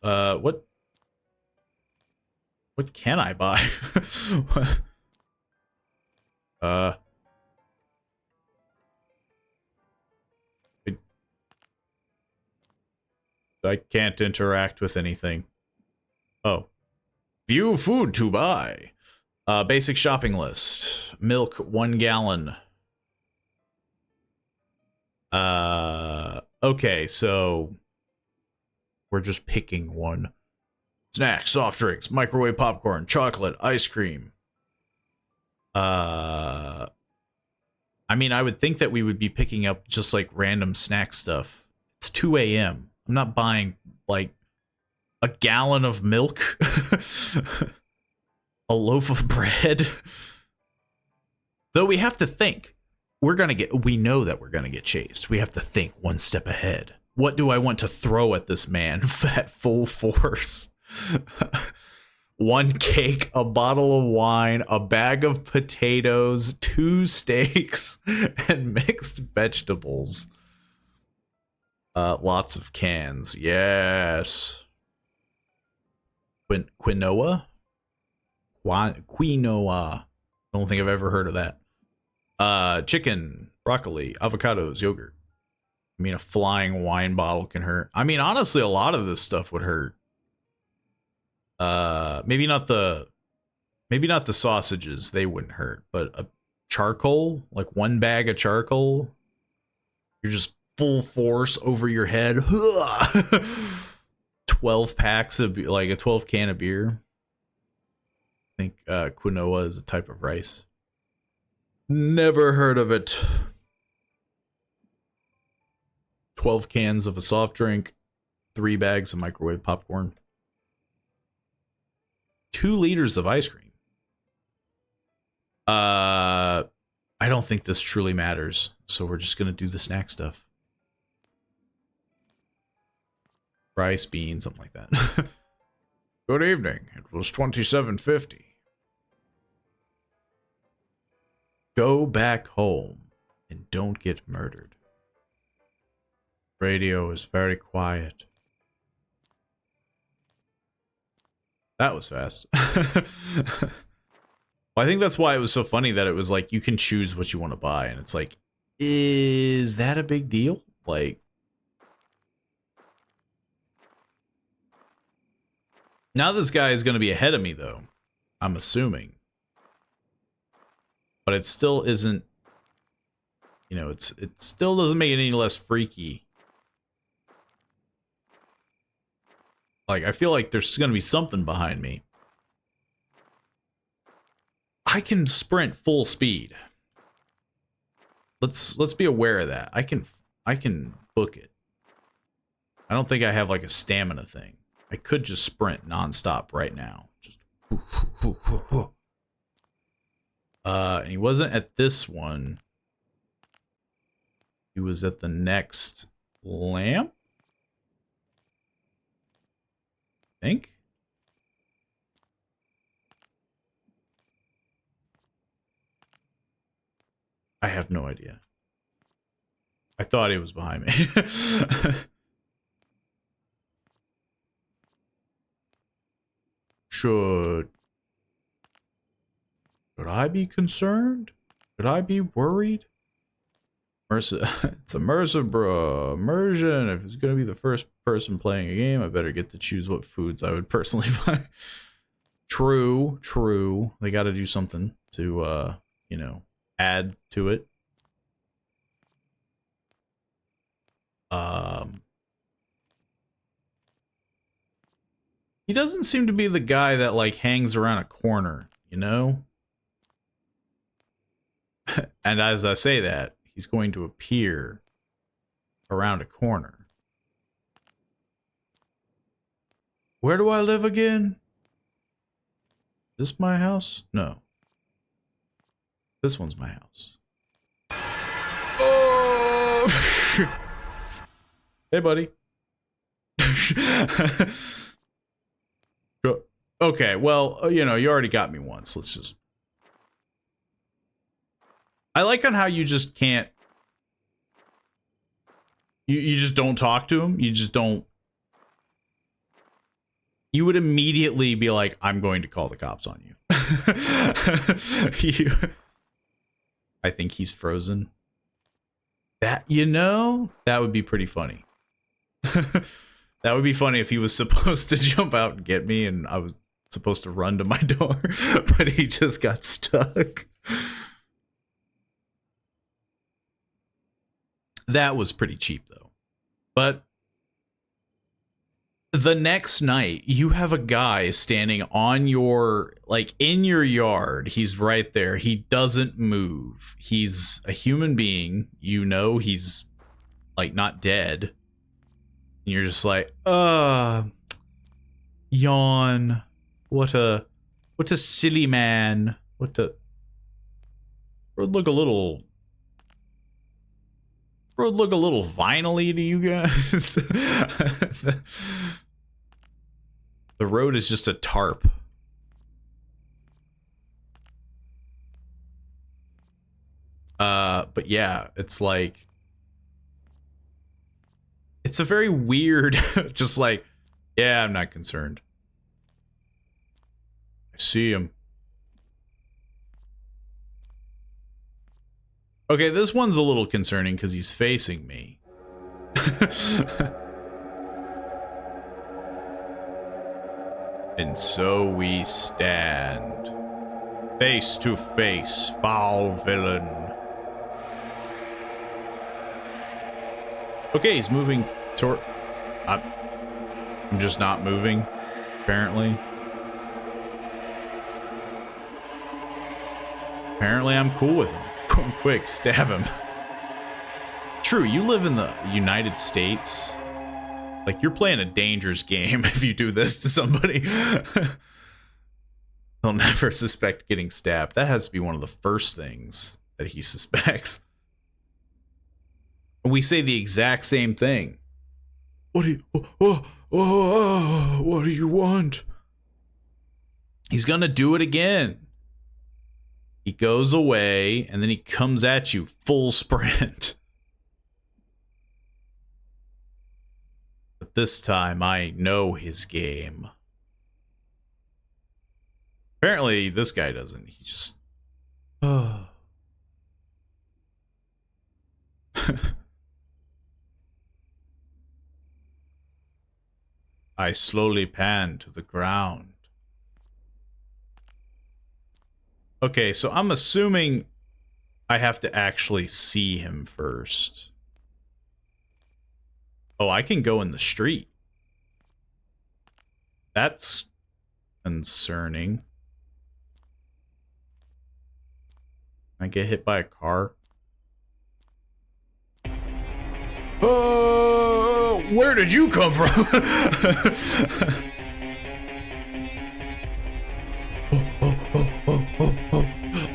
What can I buy? I can't interact with anything. Oh. View food to buy. Basic shopping list. Milk, 1 gallon. Okay, so we're just picking one. Snacks, soft drinks, microwave popcorn, chocolate, ice cream. I mean, I would think that we would be picking up just like random snack stuff It's 2 a.m. I'm not buying like a gallon of milk, a loaf of bread. Though we have to think. We know that we're gonna get chased. We have to think one step ahead. What do I want to throw at this man at full force? 1 cake, a bottle of wine, a bag of potatoes, 2 steaks, and mixed vegetables. Lots of cans. Yes. Quinoa? Quinoa. I don't think I've ever heard of that. Chicken, broccoli, avocados, yogurt. I mean, a flying wine bottle can hurt. I mean, honestly, a lot of this stuff would hurt. Maybe not the sausages. They wouldn't hurt, but a charcoal, like 1 bag of charcoal, you're just full force over your head. 12 packs of, like a 12 can of beer. I think quinoa is a type of rice. Never heard of it. 12 cans of a soft drink, 3 bags of microwave popcorn, 2 liters of ice cream. I don't think this truly matters, so we're just gonna do the snack stuff. Rice, beans, something like that. Good evening. It was $27.50. Go back home and don't get murdered. Radio is very quiet. That was fast. Well, I think that's why it was so funny that it was like you can choose what you want to buy, and it's like, is that a big deal? Like, now this guy is going to be ahead of me, though. I'm assuming. But it still isn't, you know, it still doesn't make it any less freaky. Like, I feel like there's going to be something behind me. I can sprint full speed. Let's be aware of that. I can book it. I don't think I have like a stamina thing. I could just sprint nonstop right now. Just and he wasn't at this one. He was at the next lamp. I think. I have no idea. I thought he was behind me. Should I be concerned? Should I be worried? It's immersion. If it's gonna be the first person playing a game, I better get to choose what foods I would personally buy. True. They got to do something to, you know, add to it. He doesn't seem to be the guy that like hangs around a corner, you know? And as I say that, he's going to appear around a corner. Where do I live again? Is this my house? No. This one's my house. Oh! Hey, buddy. Okay, well, you know, you already got me once. Let's just... I like on how you just can't... You just don't talk to him. You just don't... You would immediately be like, I'm going to call the cops on you. I think he's frozen. That, you know, that would be pretty funny. That would be funny if he was supposed to jump out and get me and I was supposed to run to my door, but he just got stuck. That was pretty cheap, though. But the next night, you have a guy standing on your, like, in your yard. He's right there. He doesn't move. He's a human being. You know he's, like, not dead. And you're just like, yawn. What a silly man. Look a little vinyl-y to you guys. The road is just a tarp. But yeah, it's like, it's a very weird, just like, yeah, I'm not concerned. I see him. Okay, this one's a little concerning because he's facing me. And so we stand, face to face, foul villain. Okay, he's moving toward... I'm just not moving, apparently. Apparently I'm cool with him. Quick, stab him. True, you live in the United States. Like, you're playing a dangerous game if you do this to somebody. He'll never suspect getting stabbed. That has to be one of the first things that he suspects. We say the exact same thing. What do you want? He's gonna do it again. He goes away, and then he comes at you full sprint. But this time, I know his game. Apparently, this guy doesn't. He just... I slowly pan to the ground. Okay, so I'm assuming I have to actually see him first. Oh, I can go in the street. That's concerning. I get hit by a car. Oh, where did you come from?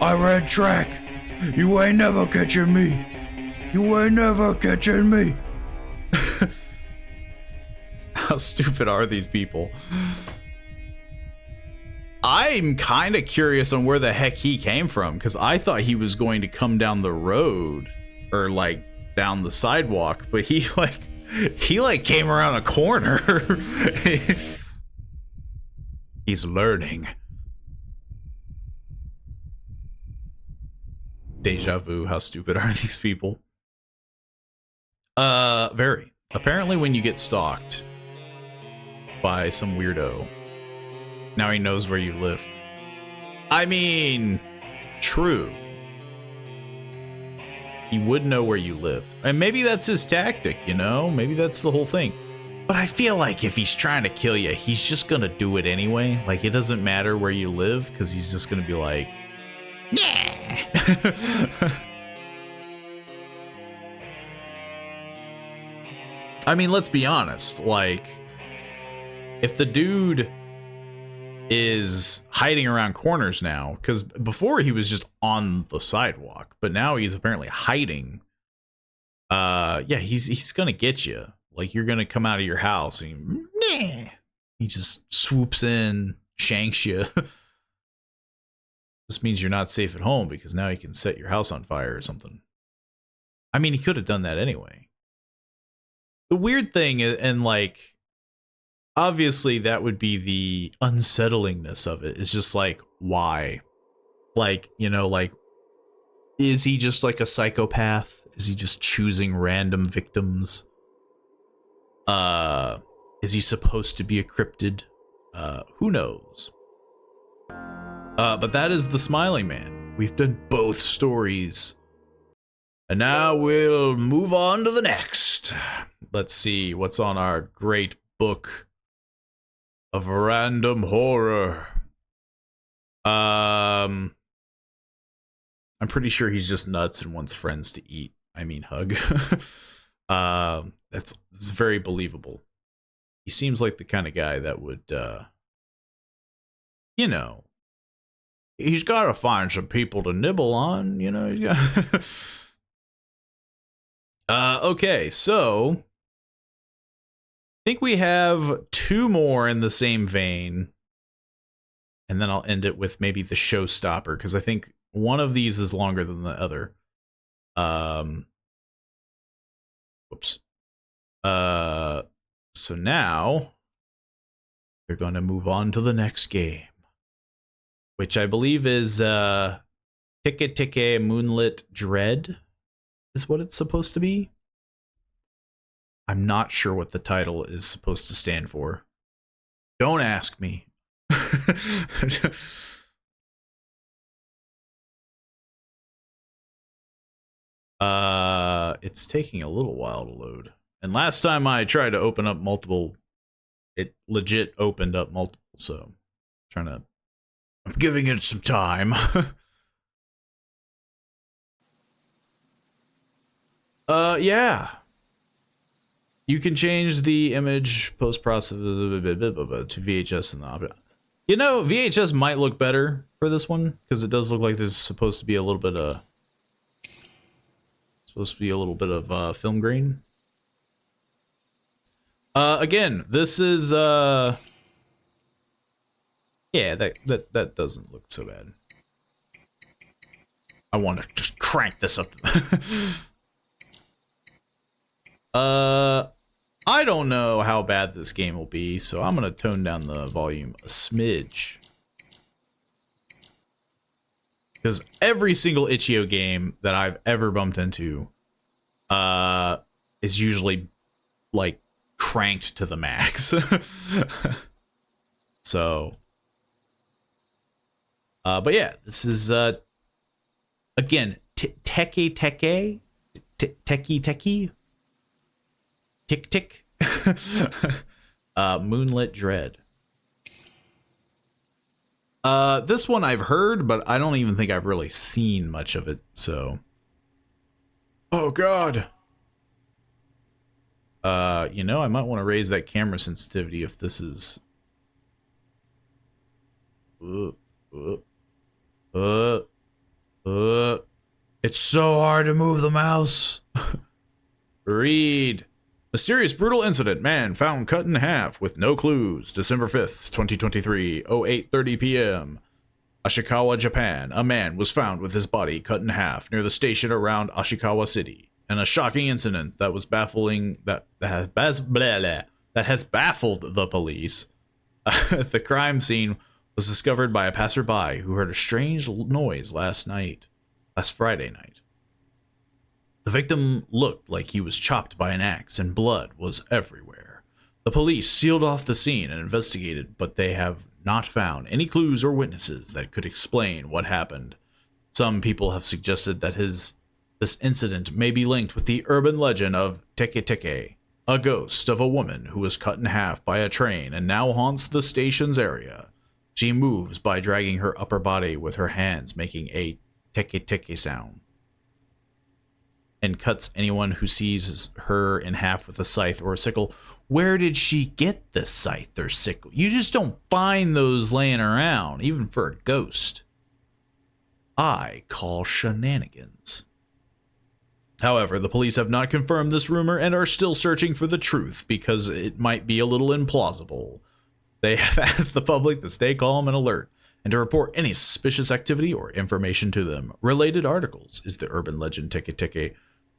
I ran track. You ain't never catching me. You ain't never catching me. How stupid are these people? I'm kind of curious on where the heck he came from, because I thought he was going to come down the road or like down the sidewalk, but he came around a corner. He's learning. Deja vu. How stupid are these people? Very. Apparently when you get stalked by some weirdo, now he knows where you live. I mean, true. He would know where you lived. And maybe that's his tactic, you know? Maybe that's the whole thing. But I feel like if he's trying to kill you, he's just gonna do it anyway. Like, it doesn't matter where you live, because he's just gonna be like, yeah. I mean, let's be honest. Like, if the dude is hiding around corners now, because before he was just on the sidewalk, but now he's apparently hiding. Yeah, he's gonna get you. Like, you're gonna come out of your house and he just swoops in, shanks you. This means you're not safe at home, because now he can set your house on fire or something. I mean, he could have done that anyway. The weird thing, and like, obviously that would be the unsettlingness of it, is just like, why? Like, you know, like, is he just like a psychopath? Is he just choosing random victims? Is he supposed to be a cryptid? Who knows? But that is the Smiling Man. We've done both stories. And now we'll move on to the next. Let's see what's on our great book of random horror. I'm pretty sure he's just nuts and wants friends to eat. I mean, hug. That's very believable. He seems like the kind of guy that would, you know, he's got to find some people to nibble on, you know. Okay, so I think we have two more in the same vein, and then I'll end it with maybe the showstopper, because I think one of these is longer than the other. Whoops. So now we're going to move on to the next game, which I believe is Ticket Ticket Moonlit Dread is what it's supposed to be. I'm not sure what the title is supposed to stand for. Don't ask me. It's taking a little while to load. And last time I tried to open up multiple, it legit opened up multiple, so I'm giving it some time. Yeah. You can change the image post-process to VHS and the object. You know, VHS might look better for this one, because it does look like there's supposed to be a little bit of film grain. Again, this is yeah, that doesn't look so bad. I want to just crank this up. I don't know how bad this game will be, so I'm gonna tone down the volume a smidge. Because every single Itch.io game that I've ever bumped into is usually like cranked to the max. So but yeah, this is again Techie Tick Tick Moonlit Dread. This one I've heard, but I don't even think I've really seen much of it, so. Oh god. You know, I might want to raise that camera sensitivity if this is. It's so hard to move the mouse. Read. Mysterious brutal incident. Man found cut in half with no clues. December 5th, 2023, 08:30 p.m. Ashikawa, Japan. A man was found with his body cut in half near the station around Ashikawa City. And a shocking incident that was baffling that has baffled the police. The crime scene was discovered by a passerby who heard a strange noise last Friday night. The victim looked like he was chopped by an axe and blood was everywhere. The police sealed off the scene and investigated, but they have not found any clues or witnesses that could explain what happened. Some people have suggested that this incident may be linked with the urban legend of Teke Teke, a ghost of a woman who was cut in half by a train and now haunts the station's area. She moves by dragging her upper body with her hands, making a Teke Teke sound, and cuts anyone who sees her in half with a scythe or a sickle. Where did she get the scythe or sickle? You just don't find those laying around, even for a ghost. I call shenanigans. However, the police have not confirmed this rumor and are still searching for the truth because it might be a little implausible. They have asked the public to stay calm and alert and to report any suspicious activity or information to them. Related articles. Is the urban legend Teke Teke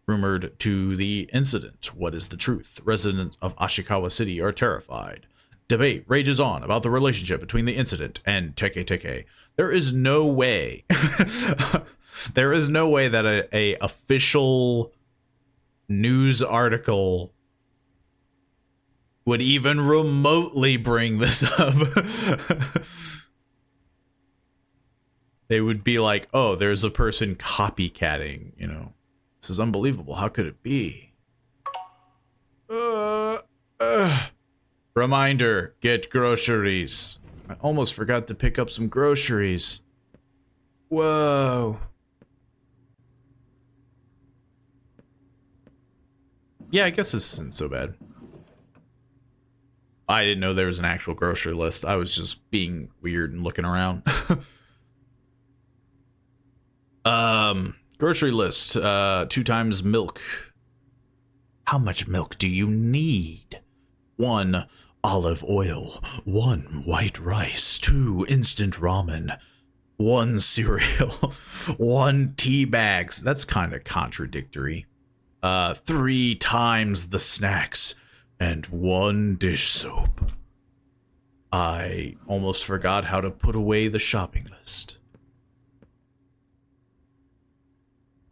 rumored to the incident? What is the truth? Residents of Ashikawa City are terrified. Debate rages on about the relationship between the incident and Teke Teke. There is no way. There is no way that a official news article would even remotely bring this up. They would be like, oh, there's a person copycatting, you know. This is unbelievable. How could it be? Reminder, get groceries. I almost forgot to pick up some groceries. Whoa. Yeah, I guess this isn't so bad. I didn't know there was an actual grocery list. I was just being weird and looking around. Grocery list. 2 times milk. How much milk do you need? 1 olive oil. 1 white rice. 2 instant ramen. 1 cereal. 1 tea bags. That's kind of contradictory. 3 times the snacks. And 1 dish soap. I almost forgot how to put away the shopping list.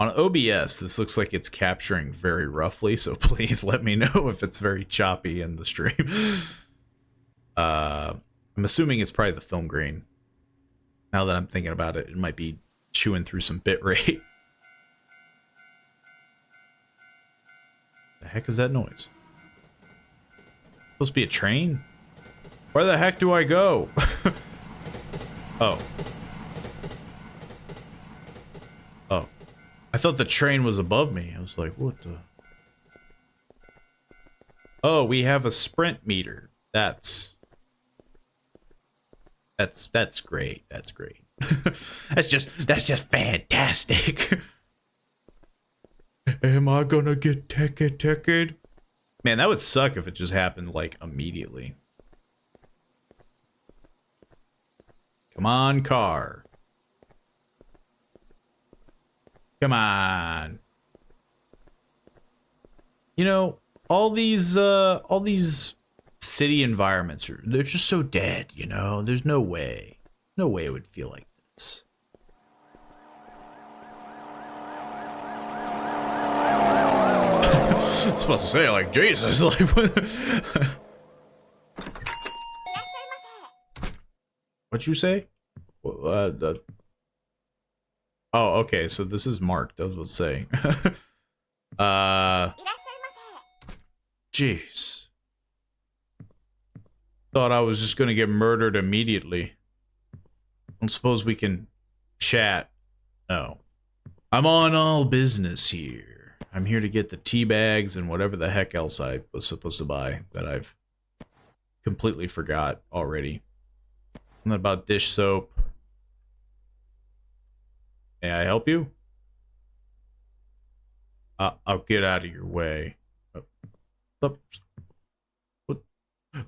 On OBS, this looks like it's capturing very roughly, so please let me know if it's very choppy in the stream. I'm assuming it's probably the film grain. Now that I'm thinking about it, it might be chewing through some bitrate. The heck is that noise? Supposed to be a train? Where the heck do I go? Oh. Oh. I thought the train was above me. I was like, what the? Oh, we have a sprint meter. That's great. That's great. that's just fantastic. Am I gonna get ticket? Man, that would suck if it just happened like immediately. Come on, car. Come on. You know, all these city environments they're just so dead, you know? There's no way. No way it would feel like this. I was supposed to say, like, Jesus, like, what? What'd you say? Oh, okay, so this is marked, I was saying. Jeez. Thought I was just gonna get murdered immediately. I don't suppose we can chat. No. I'm on all business here. I'm here to get the tea bags and whatever the heck else I was supposed to buy that I've completely forgot already. Something about dish soap. May I help you? I'll get out of your way. What?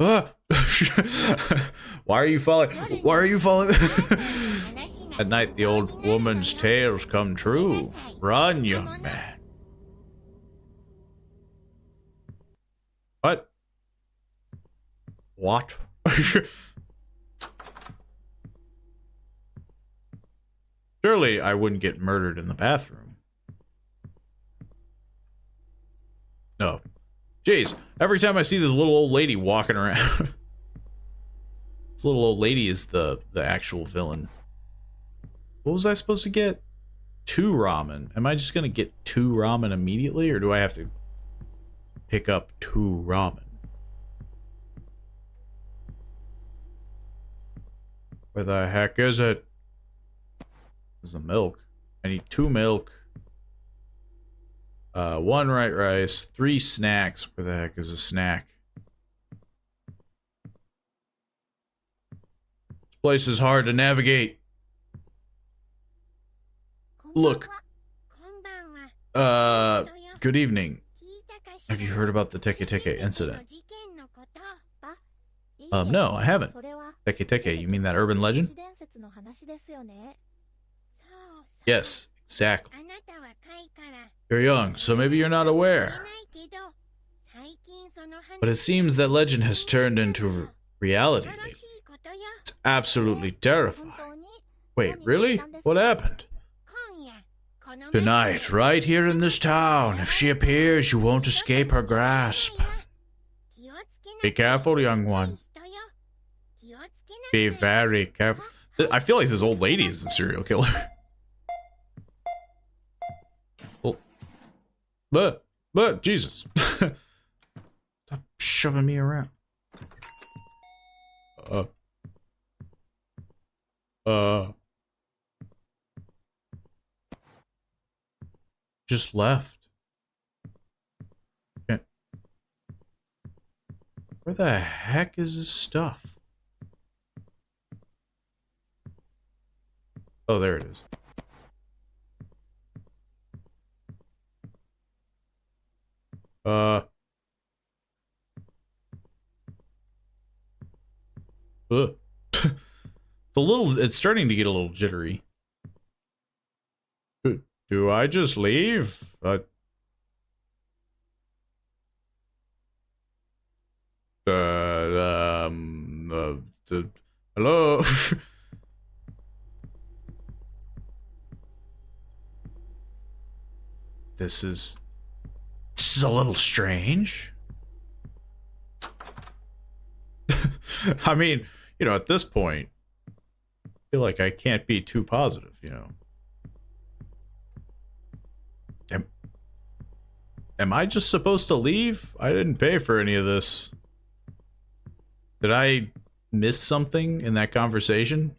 Ah! Why are you falling? Why are you falling? At night, the old woman's tales come true. Run, young man. What? What? Surely I wouldn't get murdered in the bathroom. No. Jeez, every time I see this little old lady walking around. This little old lady is the actual villain. What was I supposed to get? 2 ramen. Am I just gonna get 2 ramen immediately, or do I have to pick up 2 ramen? Where the heck is it? There's the milk. I need 2 milk. 1 white rice. 3 snacks. Where the heck is a snack? This place is hard to navigate. Look. Good evening. Have you heard about the Teke Teke incident? No, I haven't. Teke Teke, you mean that urban legend? Yes, exactly. You're young, so maybe you're not aware. But it seems that legend has turned into reality lately. It's absolutely terrifying. Wait, really? What happened? Tonight, right here in this town, if she appears, you won't escape her grasp. Be careful, young one. Be very careful. I feel like this old lady is a serial killer. But, Jesus. Stop shoving me around. Just left. Where the heck is his stuff? Oh, there it is. Ugh. It's starting to get a little jittery. Do I just leave? Hello? This is a little strange. I mean, you know, at this point, I feel like I can't be too positive, you know. Am I just supposed to leave? I didn't pay for any of this. Did I miss something in that conversation?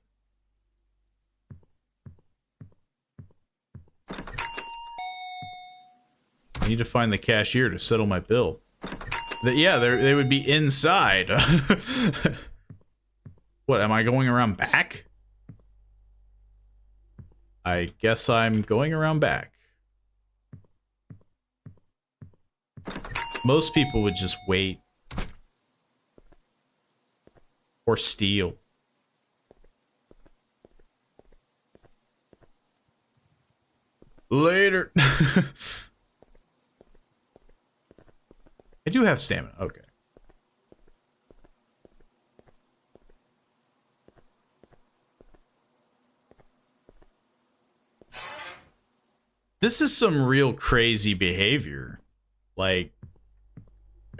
I need to find the cashier to settle my bill. Yeah, they would be inside. What, am I going around back? I guess I'm going around back. Most people would just wait. Or steal. Later. I do have stamina. Okay. This is some real crazy behavior. Like,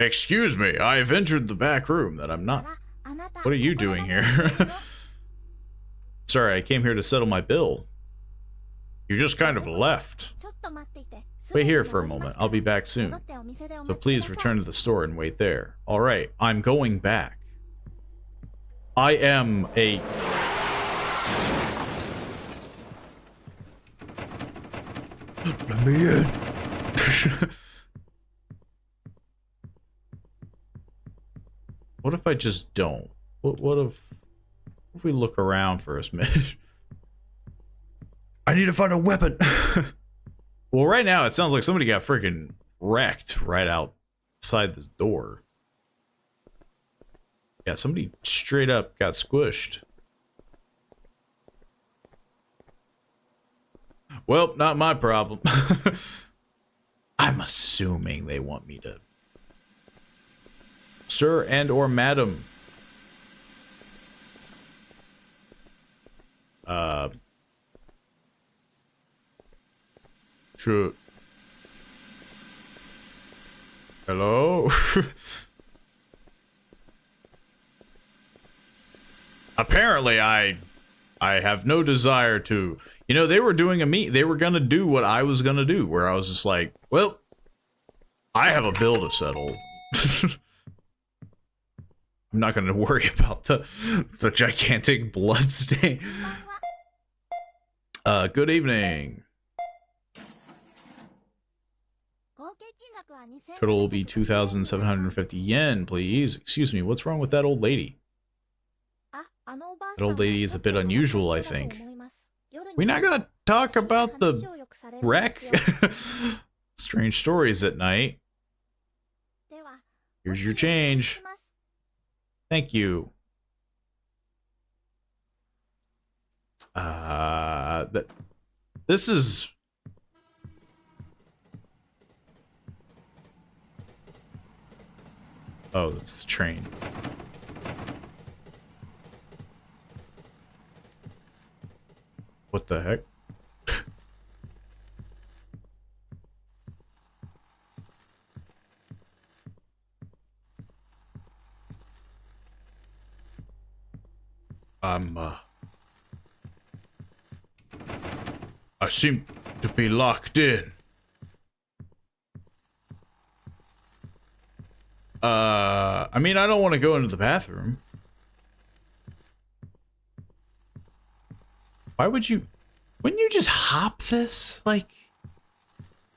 excuse me, I've entered the back room that I'm not. What are you doing here? Sorry, I came here to settle my bill. You just kind of left. Wait here for a moment. I'll be back soon. So please return to the store and wait there. Alright, I'm going back. I am a... Let me in. What if I just don't? What if we look around for a smidge? I need to find a weapon. Well, right now it sounds like somebody got freaking wrecked right outside this door. Yeah, somebody straight up got squished. Well, not my problem. I'm assuming they want me to... Sir and or madam. Sure. Hello? Apparently I have no desire to... You know, they were doing they were gonna do what I was gonna do, where I was just like, well, I have a bill to settle. I'm not gonna worry about the gigantic blood stain. Good evening. Total will be 2,750 yen, please. Excuse me, what's wrong with that old lady? That old lady is a bit unusual, I think. We're not gonna talk about the wreck? Strange stories at night. Here's your change. Thank you. This is... Oh, that's the train. What the heck? I seem to be locked in. I mean, I don't want to go into the bathroom. Why would you... Wouldn't you just hop this? Like...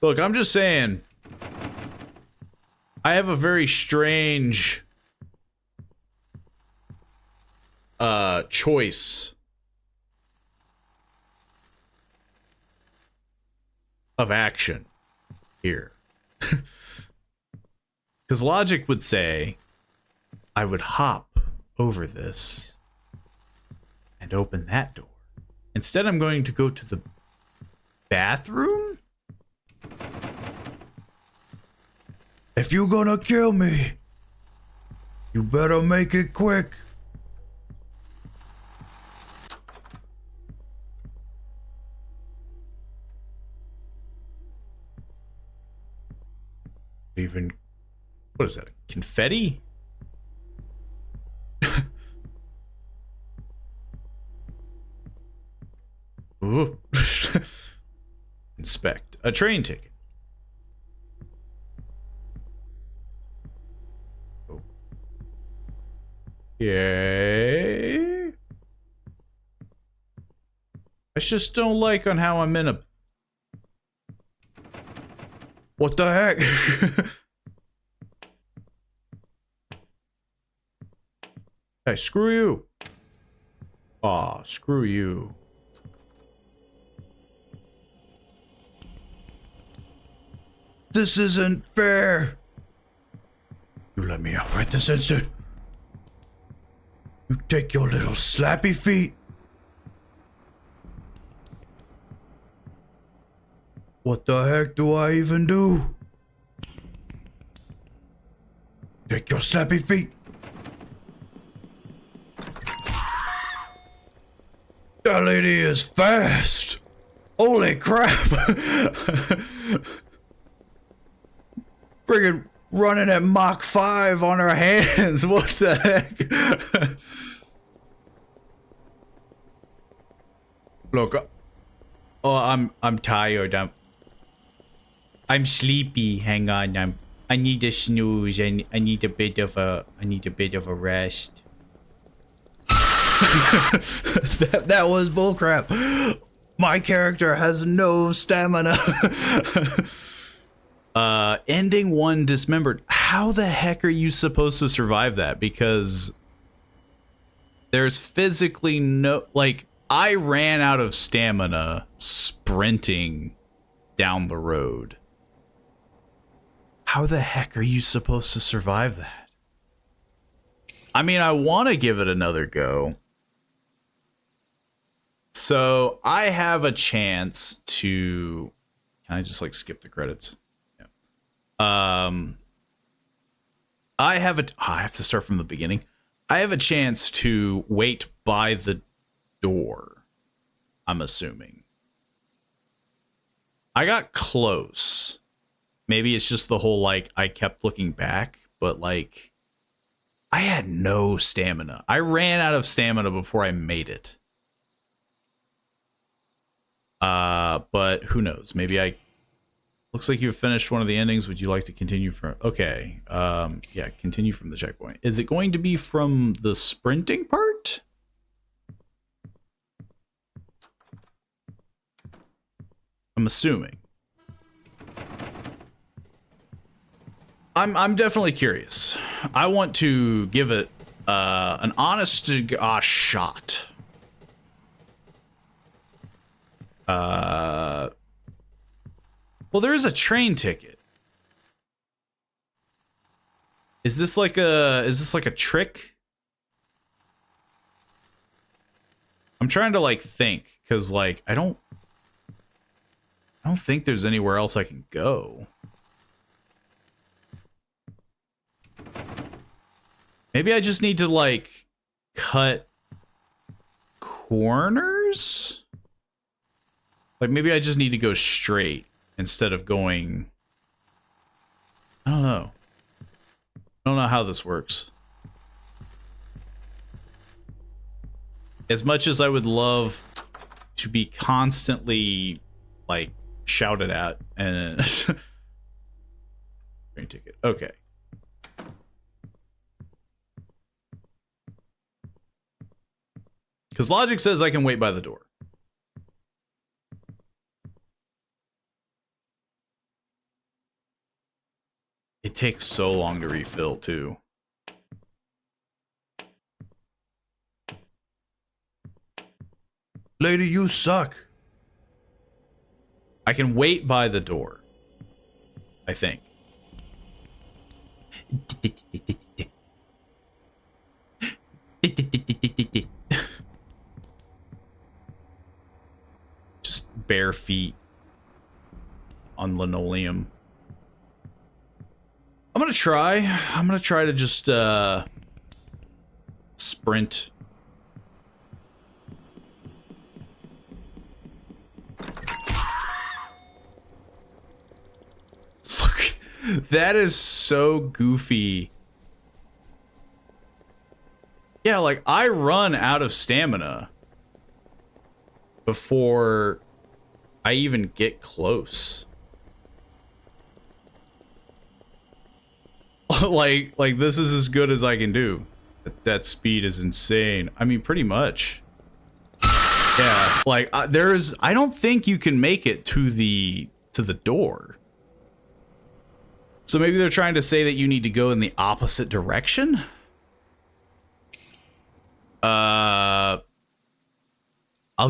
Look, I'm just saying... I have a very strange choice of action here. Because logic would say I would hop over this and open that door. Instead, I'm going to go to the bathroom? If you're gonna kill me, you better make it quick. Even, what is that? Confetti? Ooh. Inspect a train ticket. Okay. I just don't like on how I'm in a... What the heck? Hey, screw you. Aw, screw you. This isn't fair. You let me out right this instant. You take your little slappy feet. What the heck do I even do? Take your slappy feet. That lady is fast. Holy crap. Friggin' running at Mach 5 on her hands. What the heck? Look. Oh, I'm tired. I'm sleepy. Hang on. I need a snooze. I need a bit of a rest. that was bullcrap. My character has no stamina. Ending one dismembered. How the heck are you supposed to survive that? Because there's physically no, like, I ran out of stamina sprinting down the road. How the heck are you supposed to survive that? I mean, I want to give it another go. So I have a chance to... Can I just like skip the credits? Yeah. I have to start from the beginning. I have a chance to wait by the door, I'm assuming. I got close. Maybe it's just the whole, like, I kept looking back, but, like, I had no stamina. I ran out of stamina before I made it. But who knows? Maybe I... Looks like you've finished one of the endings. Would you like to continue from... Okay. Yeah, continue from the checkpoint. Is it going to be from the sprinting part? I'm assuming. I'm definitely curious. I want to give it an honest to gosh shot. Well, there is a train ticket. Is this like a trick? I'm trying to like think, cause like I don't think there's anywhere else I can go. Maybe I just need to like cut corners? Like maybe I just need to go straight instead of going... I don't know. I don't know how this works. As much as I would love to be constantly like shouted at and train ticket. Okay. Because logic says I can wait by the door. It takes so long to refill, too. Lady, you suck. I can wait by the door. I think. Just bare feet on linoleum. I'm gonna try to just sprint. Look, that is so goofy. Yeah, like I run out of stamina before I even get close. like this is as good as I can do. That speed is insane. I mean, pretty much. Yeah, like I don't think you can make it to the door. So maybe they're trying to say that you need to go in the opposite direction? I'll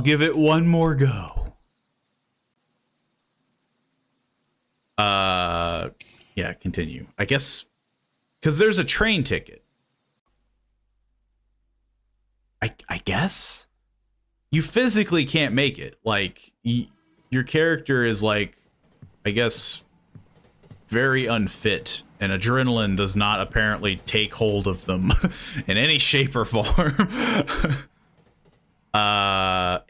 give it one more go. Yeah, continue. I guess because there's a train ticket. I guess you physically can't make it. Like your character is like, I guess, very unfit, and adrenaline does not apparently take hold of them in any shape or form.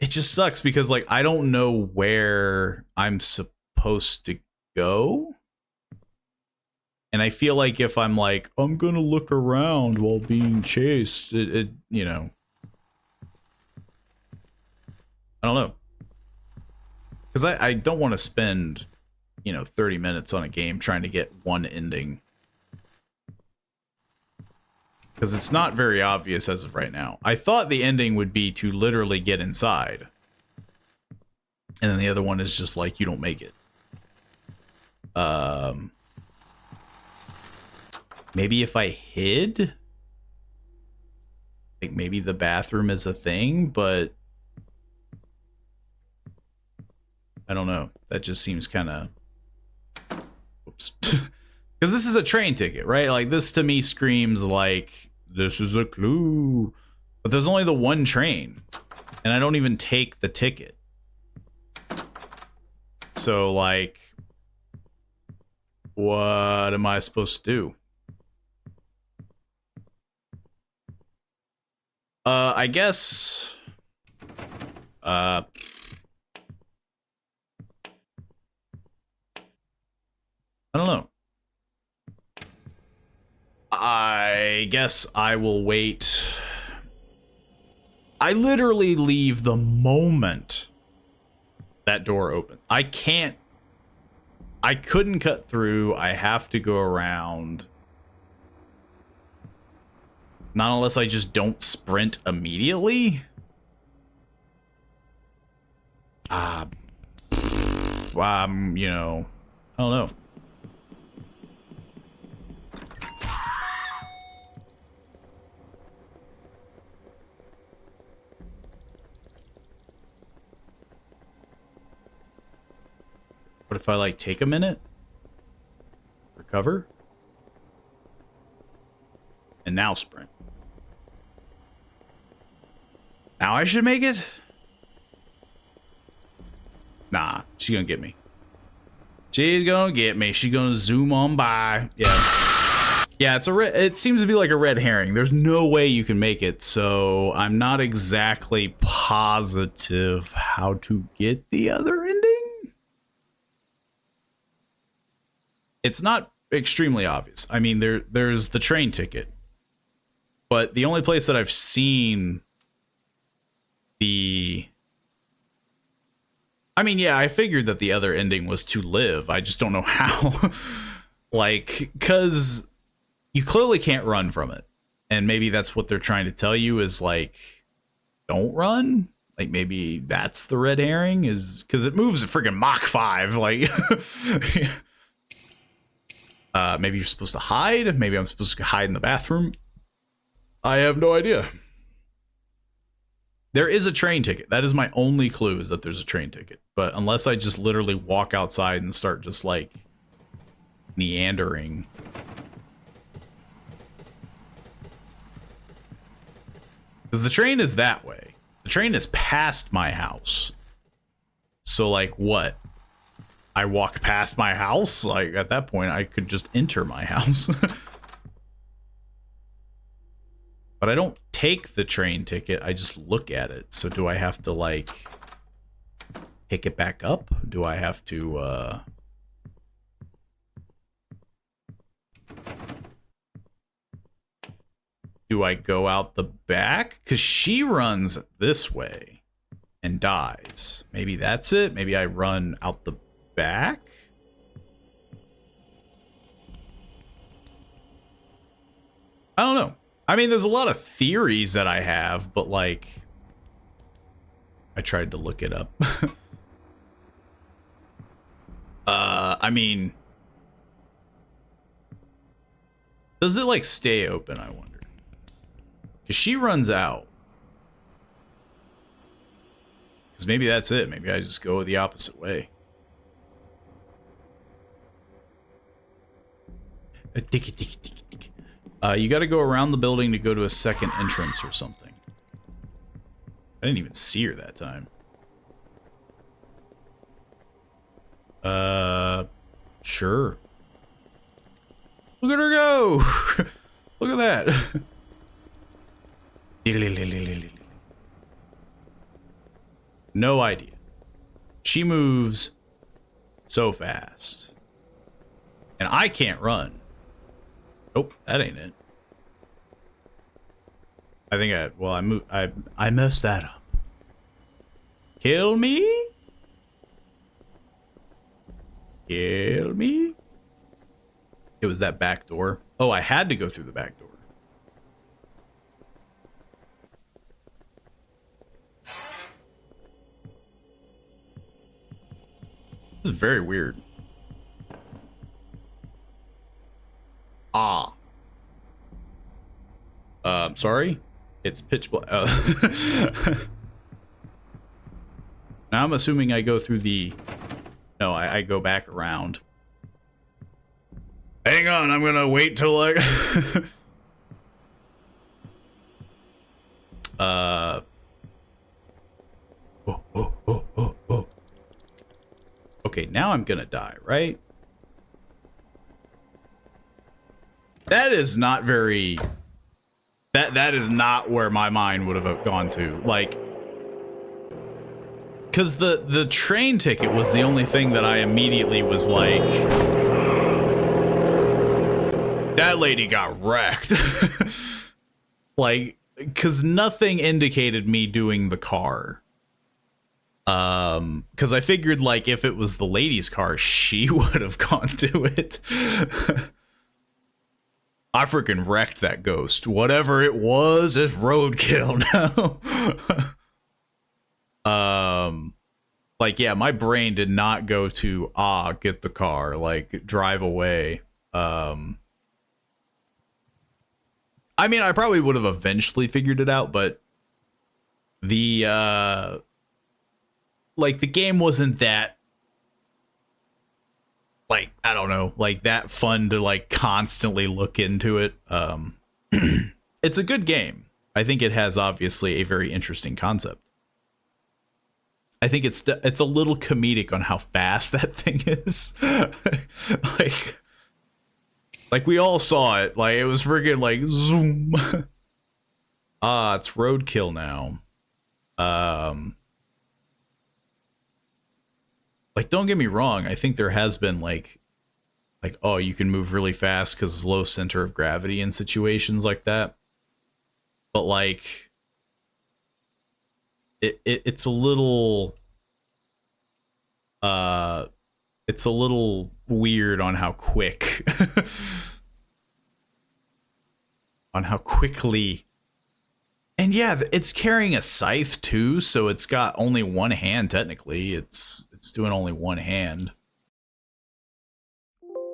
It just sucks because like I don't know where I'm supposed to go. And I feel like if I'm like, I'm gonna look around while being chased, it you know, I don't know. Because I don't want to spend, you know, 30 minutes on a game trying to get one ending. Because it's not very obvious as of right now. I thought the ending would be to literally get inside. And then the other one is just like, you don't make it. Maybe if I hid? Like maybe the bathroom is a thing, but I don't know. That just seems kind of... Oops. Because this is a train ticket, right? Like this to me screams like, this is a clue. But there's only the one train. And I don't even take the ticket. So like, what am I supposed to do? I guess, I don't know. I guess I will wait. I literally leave the moment that door opens. I couldn't cut through. I have to go around. Not unless I just don't sprint immediately. You know, I don't know. What if I like take a minute? Recover? And now sprint. Now I should make it? Nah, she's gonna get me. She's gonna get me. She's gonna zoom on by. Yeah. Yeah, it seems to be like a red herring. There's no way you can make it, so I'm not exactly positive how to get the other ending. It's not extremely obvious. I mean, there's the train ticket. But the only place that I've seen I mean, yeah, I figured that the other ending was to live. I just don't know how. Like, because you clearly can't run from it. And maybe that's what they're trying to tell you is, like, don't run? Like, maybe that's the red herring? Is because it moves at freaking Mach 5. Like, maybe you're supposed to hide. Maybe I'm supposed to hide in the bathroom. I have no idea. There is a train ticket. That is my only clue, is that there's a train ticket. But unless I just literally walk outside and start just like meandering. Because the train is that way. The train is past my house. So like what? I walk past my house? Like at that point I could just enter my house. But I don't take the train ticket, I just look at it. So do I have to like pick it back up? Do I have to do I go out the back? Because she runs this way and dies. Maybe that's it? Maybe I run out the back? I don't know. I mean, there's a lot of theories that I have, but like, I tried to look it up. I mean, does it like stay open, I wonder? Because she runs out. Because maybe that's it. Maybe I just go the opposite way. You got to go around the building to go to a second entrance or something. I didn't even see her that time. Sure. Look at her go! Look at that. No idea. She moves so fast. And I can't run. Nope, that ain't it. I think I messed that up. Kill me? Kill me? It was that back door. Oh, I had to go through the back door. This is very weird. Ah. Sorry? It's pitch black. Now I'm assuming I go through the... No, I go back around. Hang on, I'm gonna wait till I... Oh. Okay, now I'm gonna die, right? That is not very... That is not where my mind would have gone to. Like... Because the train ticket was the only thing that I immediately was like... That lady got wrecked. Like, because nothing indicated me doing the car. Because I figured, like, if it was the lady's car, she would have gone to it. I freaking wrecked that ghost. Whatever it was, it's roadkill now. Like, yeah, my brain did not go to, get the car, like, drive away. I mean, I probably would have eventually figured it out, but the, like, the game wasn't that, like, I don't know, like, that fun to, like, constantly look into it. It's a good game. I think it has, obviously, a very interesting concept. I think it's a little comedic on how fast that thing is. Like we all saw it. Like, it was freaking, like, zoom. It's roadkill now. Like, don't get me wrong. I think there has been, like, oh, you can move really fast because low center of gravity in situations like that. But, like, it's a little... it's a little weird on how quick... on how quickly... And yeah, it's carrying a scythe too, so it's got only one hand technically. It's doing only one hand.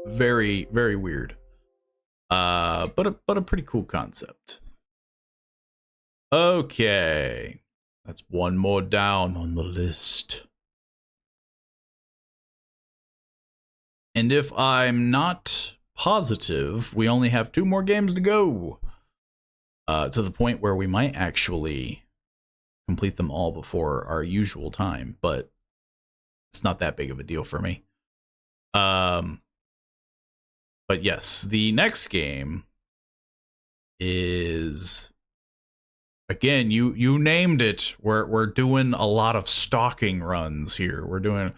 Very, very weird. But a pretty cool concept. Okay. That's one more down on the list. And if I'm not positive, we only have 2 more games to go. To the point where we might actually complete them all before our usual time, but it's not that big of a deal for me. But yes, the next game is, again, you named it. We're doing a lot of stalking runs here. We're doing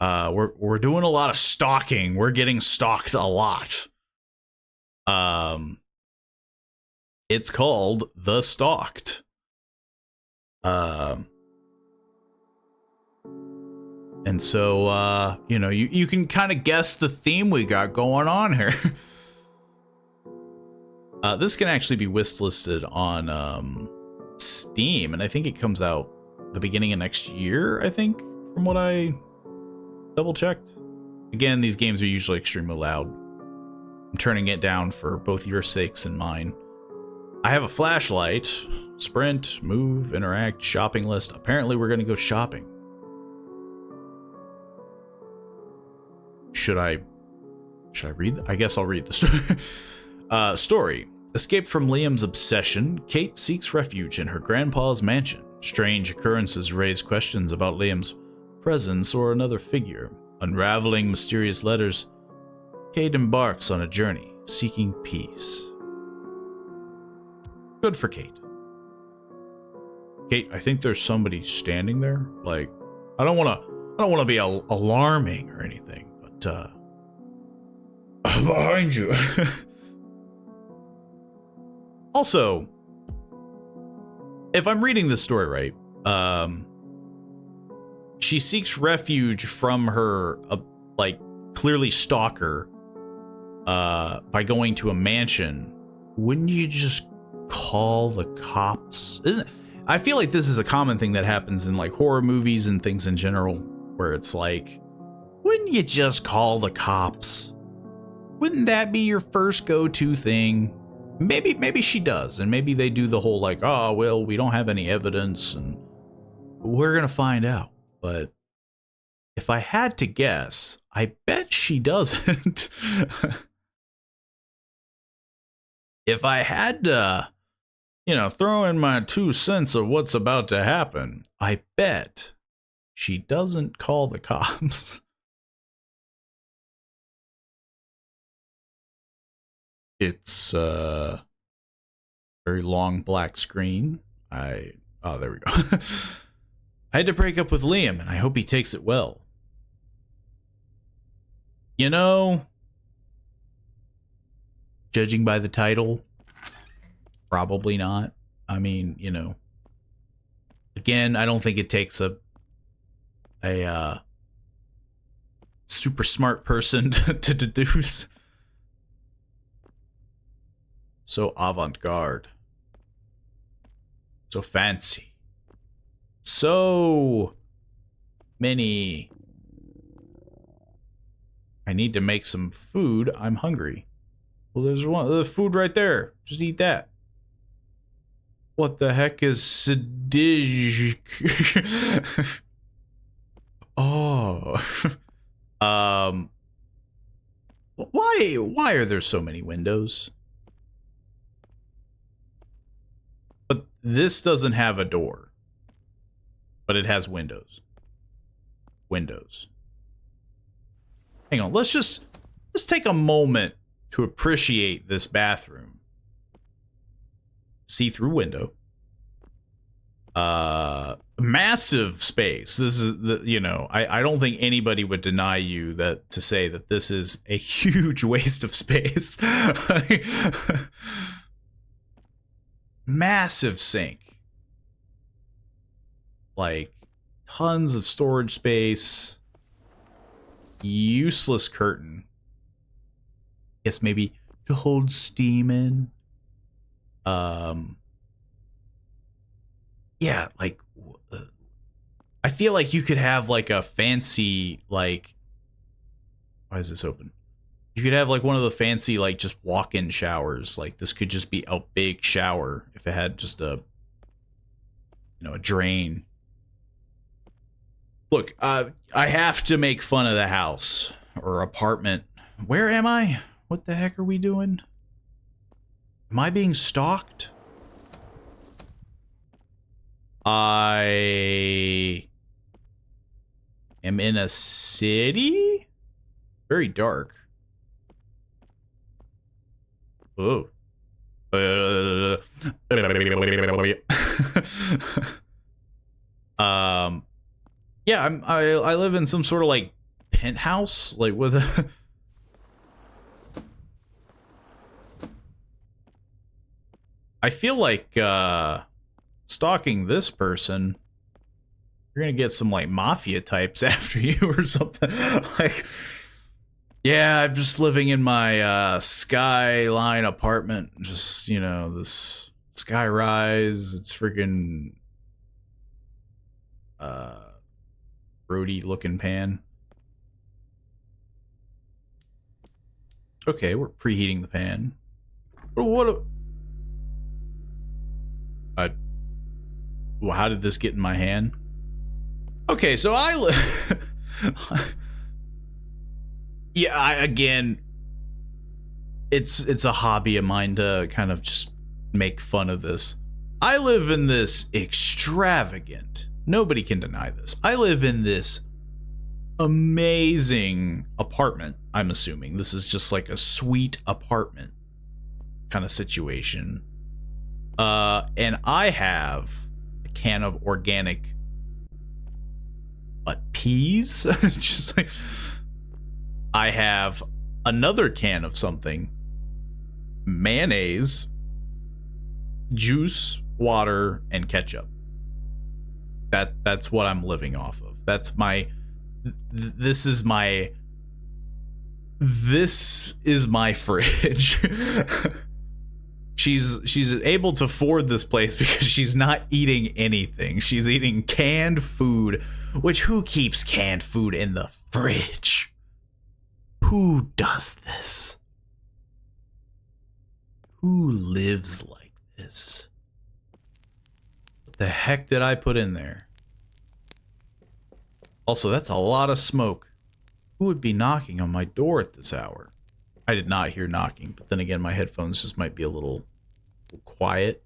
we're doing a lot of stalking. We're getting stalked a lot. It's called The Stalked. And so, you know, you can kind of guess the theme we got going on here. This can actually be wishlist on Steam, and I think it comes out the beginning of next year, I think, from what I double-checked. Again, these games are usually extremely loud. I'm turning it down for both your sakes and mine. I have a flashlight. Sprint, move, interact, shopping list. Apparently we're going to go shopping. Should I read? I guess I'll read the story. Story. Escaped from Liam's obsession, Kate seeks refuge in her grandpa's mansion. Strange occurrences raise questions about Liam's presence or another figure. Unraveling mysterious letters, Kate embarks on a journey seeking peace. Good for Kate. Kate, I think there's somebody standing there. Like, I don't want to be alarming or anything, but behind you. Also, if I'm reading this story right, she seeks refuge from her, like, clearly stalker, by going to a mansion. Wouldn't you just call the cops? Isn't it? I feel like this is a common thing that happens in like horror movies and things in general, where it's like, wouldn't you just call the cops? Wouldn't that be your first go-to thing? Maybe she does, and maybe they do the whole like, oh, well, we don't have any evidence, and we're gonna find out. But if I had to guess, I bet she doesn't. If I had to, you know, throw in my 2 cents of what's about to happen, I bet she doesn't call the cops. It's very long black screen. Oh, there we go. I had to break up with Liam, and I hope he takes it well. You know, judging by the title, probably not. I mean, you know, again, I don't think it takes a super smart person to deduce. So avant-garde. So fancy. So many. I need to make some food. I'm hungry. Well, there's the food right there. Just eat that. What the heck is Sidij? Oh. Why are there so many windows? But this doesn't have a door. But it has windows. Windows. Hang on, let's take a moment to appreciate this bathroom. See-through window. Massive space. This is the, you know, I don't think anybody would deny you that to say that this is a huge waste of space. Massive sink. Like tons of storage space. Useless curtain. Guess maybe to hold steam in. Yeah, like I feel like you could have like a fancy like, why is this open? You could have like one of the fancy like just walk-in showers. Like this could just be a big shower if it had just a you know, a drain. Look, I have to make fun of the house or apartment. Where am I? What the heck are we doing? Am I being stalked? I am in a city? Very dark. Oh. Yeah, I live in some sort of like penthouse, like with a I feel like stalking this person, you're gonna get some like mafia types after you or something. Like, yeah, I'm just living in my skyline apartment. Just, you know, this sky rise. It's freaking roady looking pan. Okay, we're preheating the pan. Well, how did this get in my hand? Okay, so yeah, again, it's a hobby of mine to kind of just make fun of this. I live in this extravagant, nobody can deny this, I live in this amazing apartment. I'm assuming this is just like a suite apartment kind of situation. And I have a can of organic peas. Just like, I have another can of something, mayonnaise, juice, water, and ketchup. That's what I'm living off of. That's my this is my fridge. She's able to afford this place because she's not eating anything. She's eating canned food, which who keeps canned food in the fridge? Who does this? Who lives like this? What the heck did I put in there? Also, that's a lot of smoke. Who would be knocking on my door at this hour? I did not hear knocking, but then again, my headphones just might be a little quiet.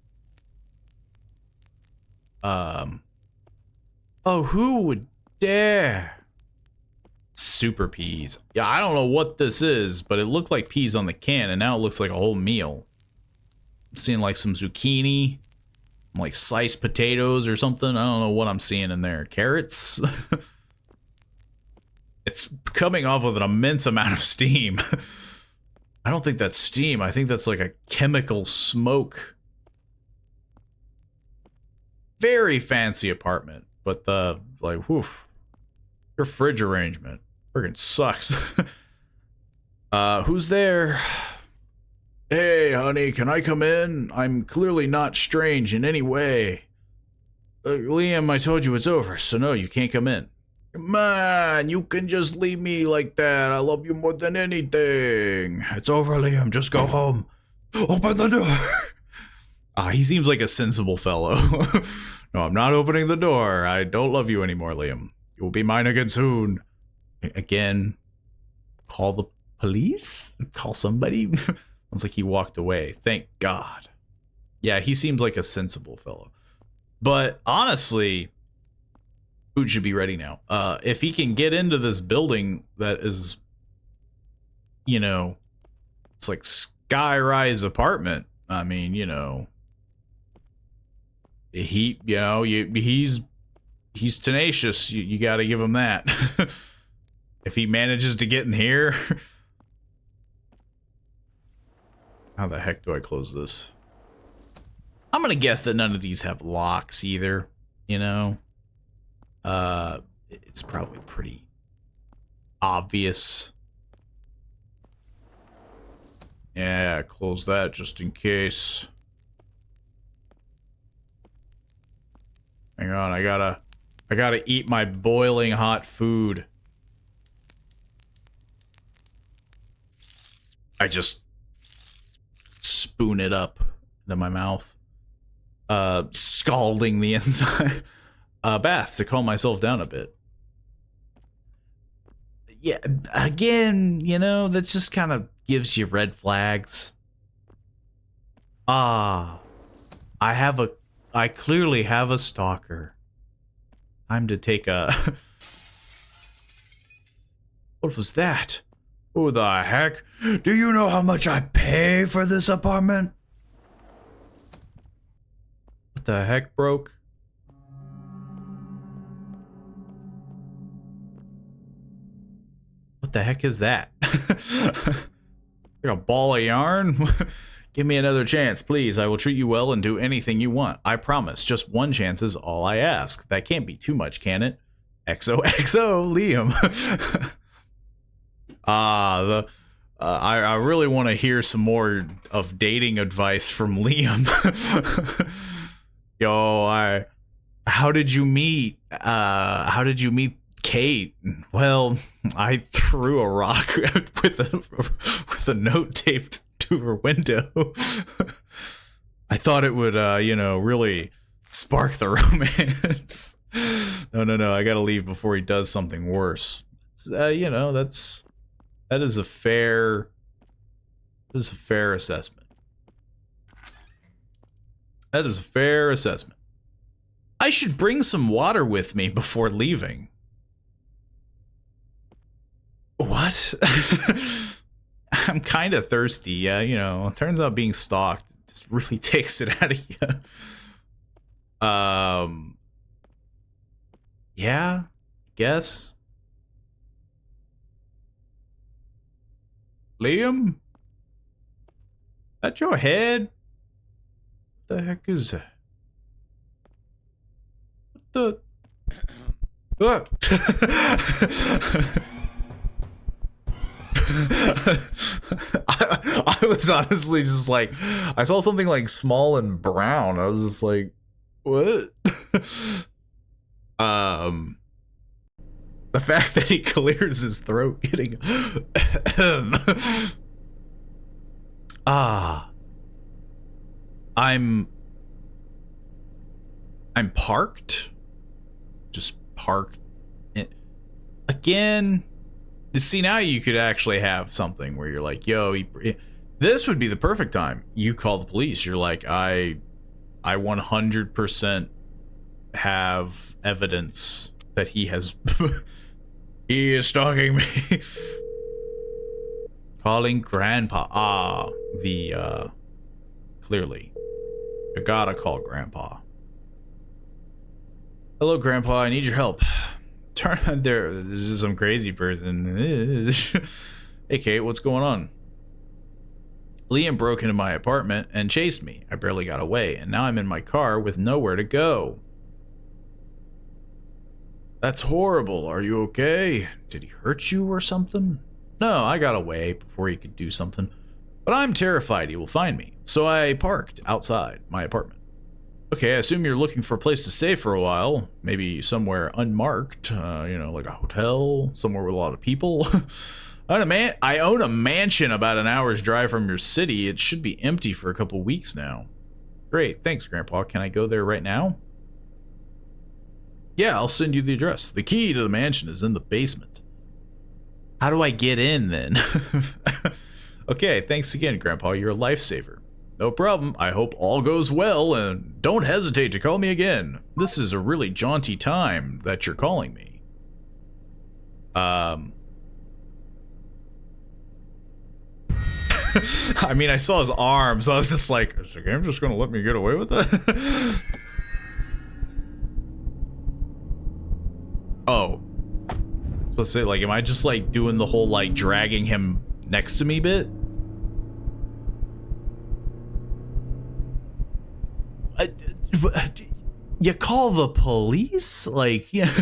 Oh, who would dare? Super peas. Yeah, I don't know what this is, but it looked like peas on the can, and now it looks like a whole meal. I'm seeing like some zucchini, like sliced potatoes or something. I don't know what I'm seeing in there. Carrots? It's coming off with an immense amount of steam. I don't think that's steam. I think that's like a chemical smoke. Very fancy apartment, but the, like, woof. Your fridge arrangement friggin' sucks. Who's there? Hey, honey, can I come in? I'm clearly not strange in any way. Liam, I told you it's over, so no, you can't come in. Come on, you can just leave me like that. I love you more than anything. It's over, Liam. Just go home. Open the door. He seems like a sensible fellow. No, I'm not opening the door. I don't love you anymore, Liam. You will be mine again soon. Again, call the police? Call somebody? Sounds like he walked away. Thank God. Yeah, he seems like a sensible fellow. But honestly, food should be ready now. If he can get into this building that is, you know, it's like sky-rise apartment. I mean, you know, he's tenacious. You got to give him that. If he manages to get in here. How the heck do I close this? I'm gonna guess that none of these have locks either, you know? It's probably pretty obvious. Yeah, close that just in case. Hang on, I gotta eat my boiling hot food. I just spoon it up into my mouth. scalding the inside. Bath to calm myself down a bit. Yeah, again, you know, that just kind of gives you red flags. I clearly have a stalker. Time to take a... What was that? Who the heck? Do you know how much I pay for this apartment? What the heck, broke? What the heck is that? Like a ball of yarn? Give me another chance, please. I will treat you well and do anything you want. I promise. Just one chance is all I ask. That can't be too much, can it? XOXO, Liam. I really want to hear some more of dating advice from Liam. Yo, how did you meet? How did you meet Kate? Well, I threw a rock with a note taped to her window. I thought it would, you know, really spark the romance. No, I gotta leave before he does something worse. You know, that is a fair assessment. That is a fair assessment. I should bring some water with me before leaving. What? I'm kind of thirsty, yeah, you know. It turns out being stalked just really takes it out of you. Yeah, guess. Liam? That your head? What the heck is that? What the... I was honestly just like, I saw something like small and brown. I was just like, what? The fact that he clears his throat getting I'm parked. Just parked. Again. See, now you could actually have something where you're like, yo, this would be the perfect time. You call the police. You're like, I 100% have evidence that he has he is stalking me. Calling grandpa. Clearly you gotta call grandpa. Hello, grandpa, I need your help. Turn on there's just some crazy person. Hey Kate, what's going on? Liam broke into my apartment and chased me. I barely got away, and now I'm in my car with nowhere to go. That's horrible. Are you okay? Did he hurt you or something? No, I got away before he could do something. But I'm terrified he will find me, so I parked outside my apartment. Okay, I assume you're looking for a place to stay for a while. Maybe somewhere unmarked, you know, like a hotel, somewhere with a lot of people. I own a mansion about an hour's drive from your city. It should be empty for a couple weeks now. Great, thanks, Grandpa. Can I go there right now? Yeah, I'll send you the address. The key to the mansion is in the basement. How do I get in, then? Okay, thanks again, Grandpa. You're a lifesaver. No problem. I hope all goes well, and don't hesitate to call me again. This is a really jaunty time that you're calling me. I mean, I saw his arm, so I was just like, is the game just gonna let me get away with it? Oh. Let's say, like, am I just, like, doing the whole, like, dragging him next to me bit? You call the police? Like, yeah.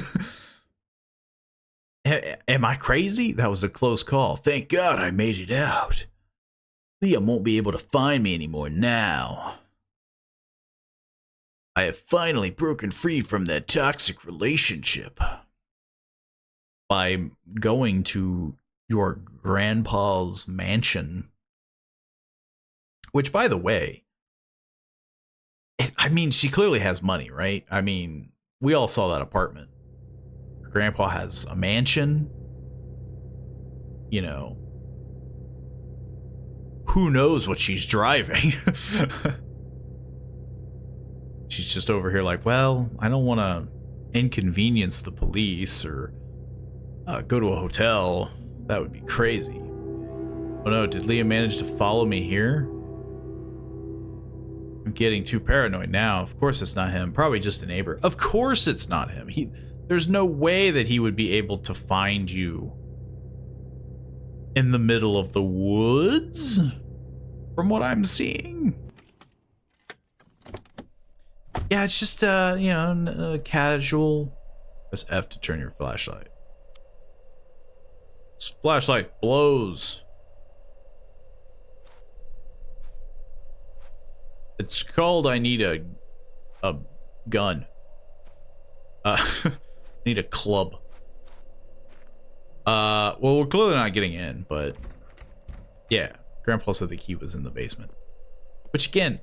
Am I crazy? That was a close call. Thank God I made it out. Liam won't be able to find me anymore now. I have finally broken free from that toxic relationship. By going to your grandpa's mansion. Which, by the way, I mean, she clearly has money, right? I mean, we all saw that apartment. Her grandpa has a mansion. You know, who knows what she's driving? She's just over here like, well, I don't want to inconvenience the police or go to a hotel. That would be crazy. Oh no, did Leah manage to follow me here? I'm getting too paranoid now. Of course it's not him. Probably just a neighbor. Of course it's not him. There's no way that he would be able to find you in the middle of the woods, from what I'm seeing. Yeah, it's just, you know, casual. Press F to turn your flashlight. This flashlight blows. It's called I need a gun. Need a club. Well, we're clearly not getting in, but yeah, Grandpa said the key was in the basement. Which again,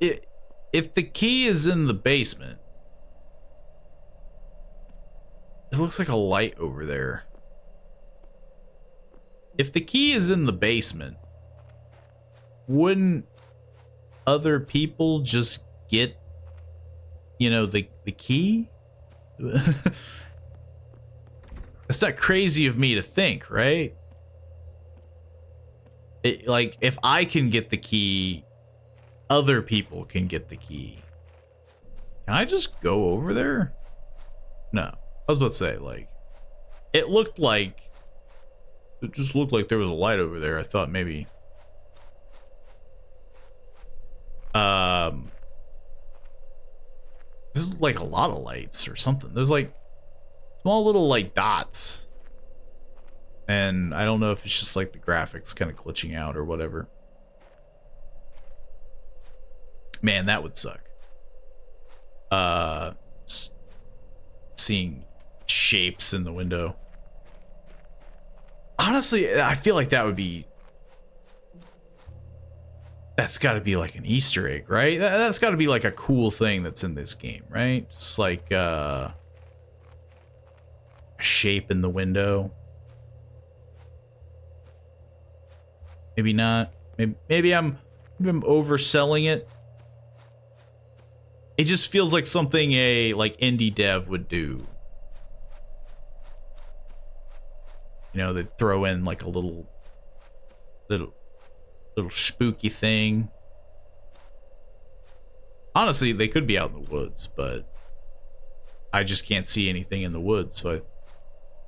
if the key is in the basement, it looks like a light over there. If the key is in the basement, wouldn't other people just get, you know, the key? It's not crazy of me to think, right? Like, if I can get the key, other people can get the key. Can I just go over there? No. I was about to say, like, it just looked like there was a light over there. I thought maybe there's like a lot of lights or something. There's like small little like dots. And I don't know if it's just like the graphics kind of glitching out or whatever. Man, that would suck. Seeing shapes in the window. Honestly, I feel like that would be... That's got to be like an Easter egg, right? That's got to be like a cool thing that's in this game, right? Just like a shape in the window. Maybe not. Maybe I'm overselling it. It just feels like something a like indie dev would do. You know, they'd throw in like a little spooky thing. Honestly, they could be out in the woods, but I just can't see anything in the woods, so I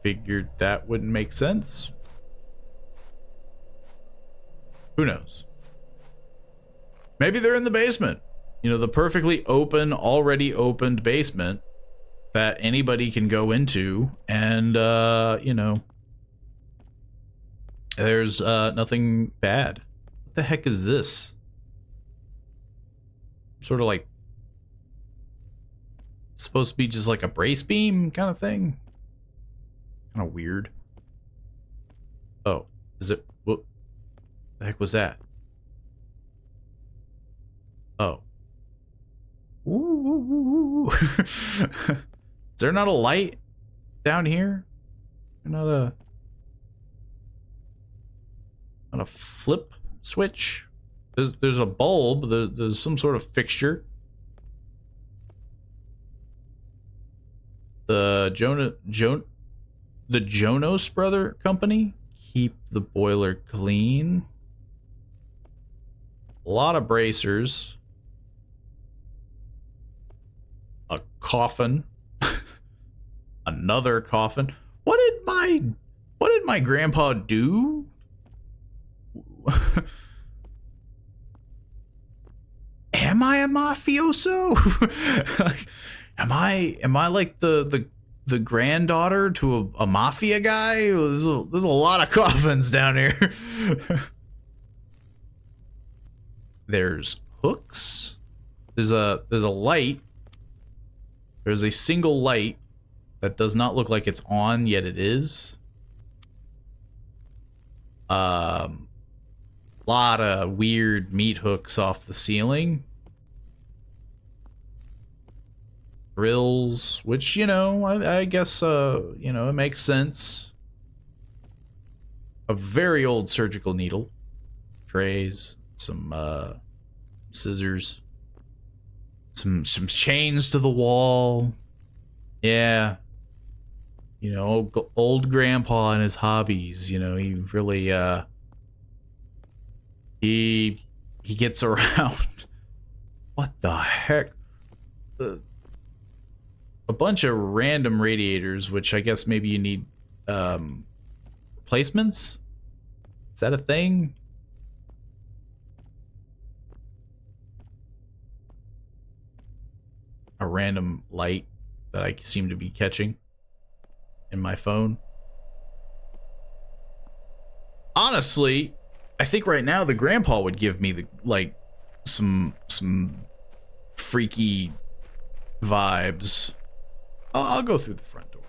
figured that wouldn't make sense. Who knows? Maybe they're in the basement. You know, the perfectly open, already opened basement that anybody can go into, and you know, there's nothing bad. What the heck is this? Sort of like it's supposed to be just like a brace beam kind of thing. Kind of weird. Oh, is it? What the heck was that? Oh. Ooh. Is there not a light down here? Not a flip switch? There's a bulb. There's some sort of fixture. The Jonas Brother Company. Keep the boiler clean. A lot of bracers. A coffin. Another coffin. What did my grandpa do? Am I a mafioso? Like, am I like the granddaughter to a mafia guy? There's a lot of coffins down here. There's hooks. There's a light. There's a single light that does not look like it's on, yet it is. Lot of weird meat hooks off the ceiling. Drills, which, you know, I guess, you know, it makes sense. A very old surgical needle. Trays, some, scissors. Some chains to the wall. Yeah. You know, old grandpa and his hobbies, you know, he really, he gets around. What the heck? A bunch of random radiators, which I guess maybe you need replacements? Is that a thing? A random light that I seem to be catching in my phone. Honestly, I think right now the grandpa would give me the like some freaky vibes. I'll go through the front door.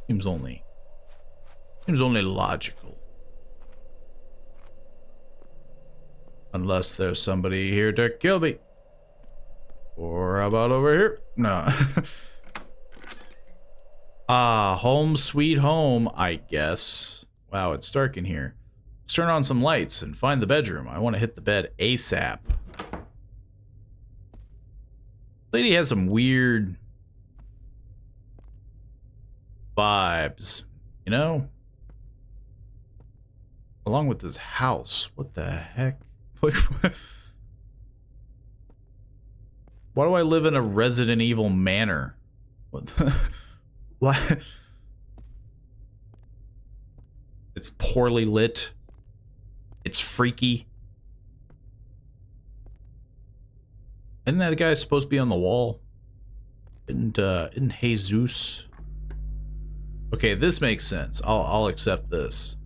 Seems only logical. Unless there's somebody here to kill me. Or how about over here? No. Home sweet home, I guess. Wow, it's dark in here. Let's turn on some lights and find the bedroom. I want to hit the bed ASAP. Lady has some weird vibes, you know? Along with this house. What the heck? Why do I live in a Resident Evil manor? What the... What? It's poorly lit. It's freaky. Isn't that guy supposed to be on the wall? Isn't Jesus? Okay, this makes sense. I'll accept this.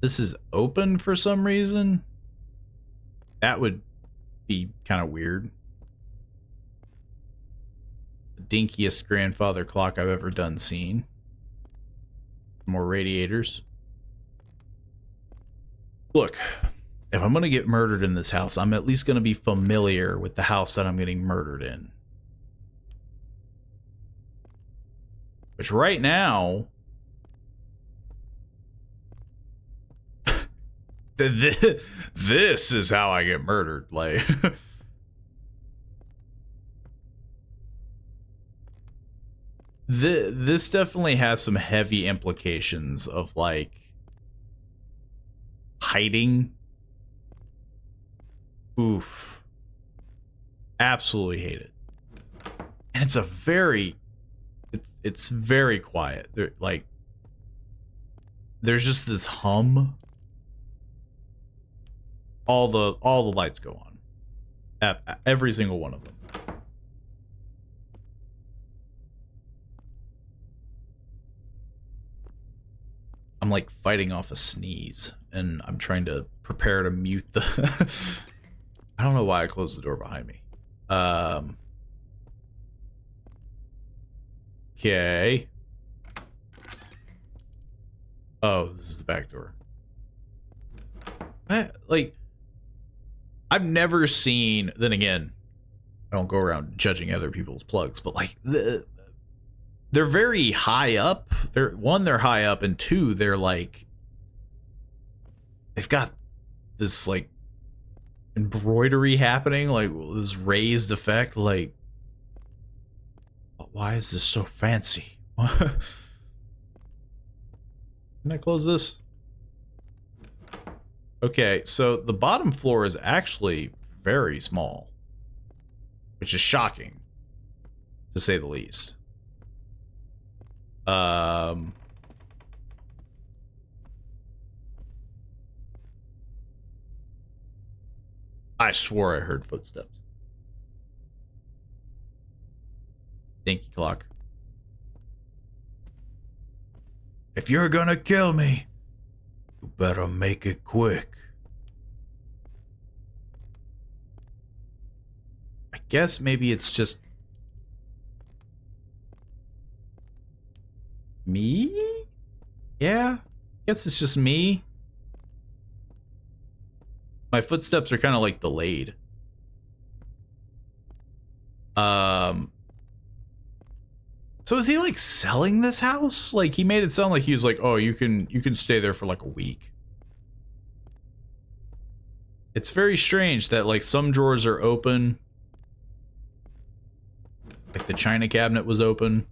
This is open for some reason. That would be kind of weird. The dinkiest grandfather clock I've ever done seen. More radiators. Look, if I'm gonna get murdered in this house, I'm at least gonna be familiar with the house that I'm getting murdered in. Which right now... this is how I get murdered, like... This definitely has some heavy implications of, like, hiding. Oof. Absolutely hate it. And it's a very... It's very quiet. Like, there's just this hum. All the lights go on. Every single one of them. I'm like fighting off a sneeze, and I'm trying to prepare to mute the... I don't know why I closed the door behind me. Okay. Oh, this is the back door. Like, I've never seen... Then again, I don't go around judging other people's plugs, but like they're very high up. They're high up, and two, they're like, they've got this like embroidery happening, like this raised effect. Like, why is this so fancy? Can I close this? Okay, so the bottom floor is actually very small, which is shocking, to say the least. I swore I heard footsteps. Dinky clock. If you're gonna kill me, you better make it quick. I guess maybe it's just me? Yeah, I guess it's just me. My footsteps are kind of like delayed. So is he like selling this house? Like he made it sound like he was like, oh, you can stay there for like a week. It's very strange that like some drawers are open. Like the china cabinet was open.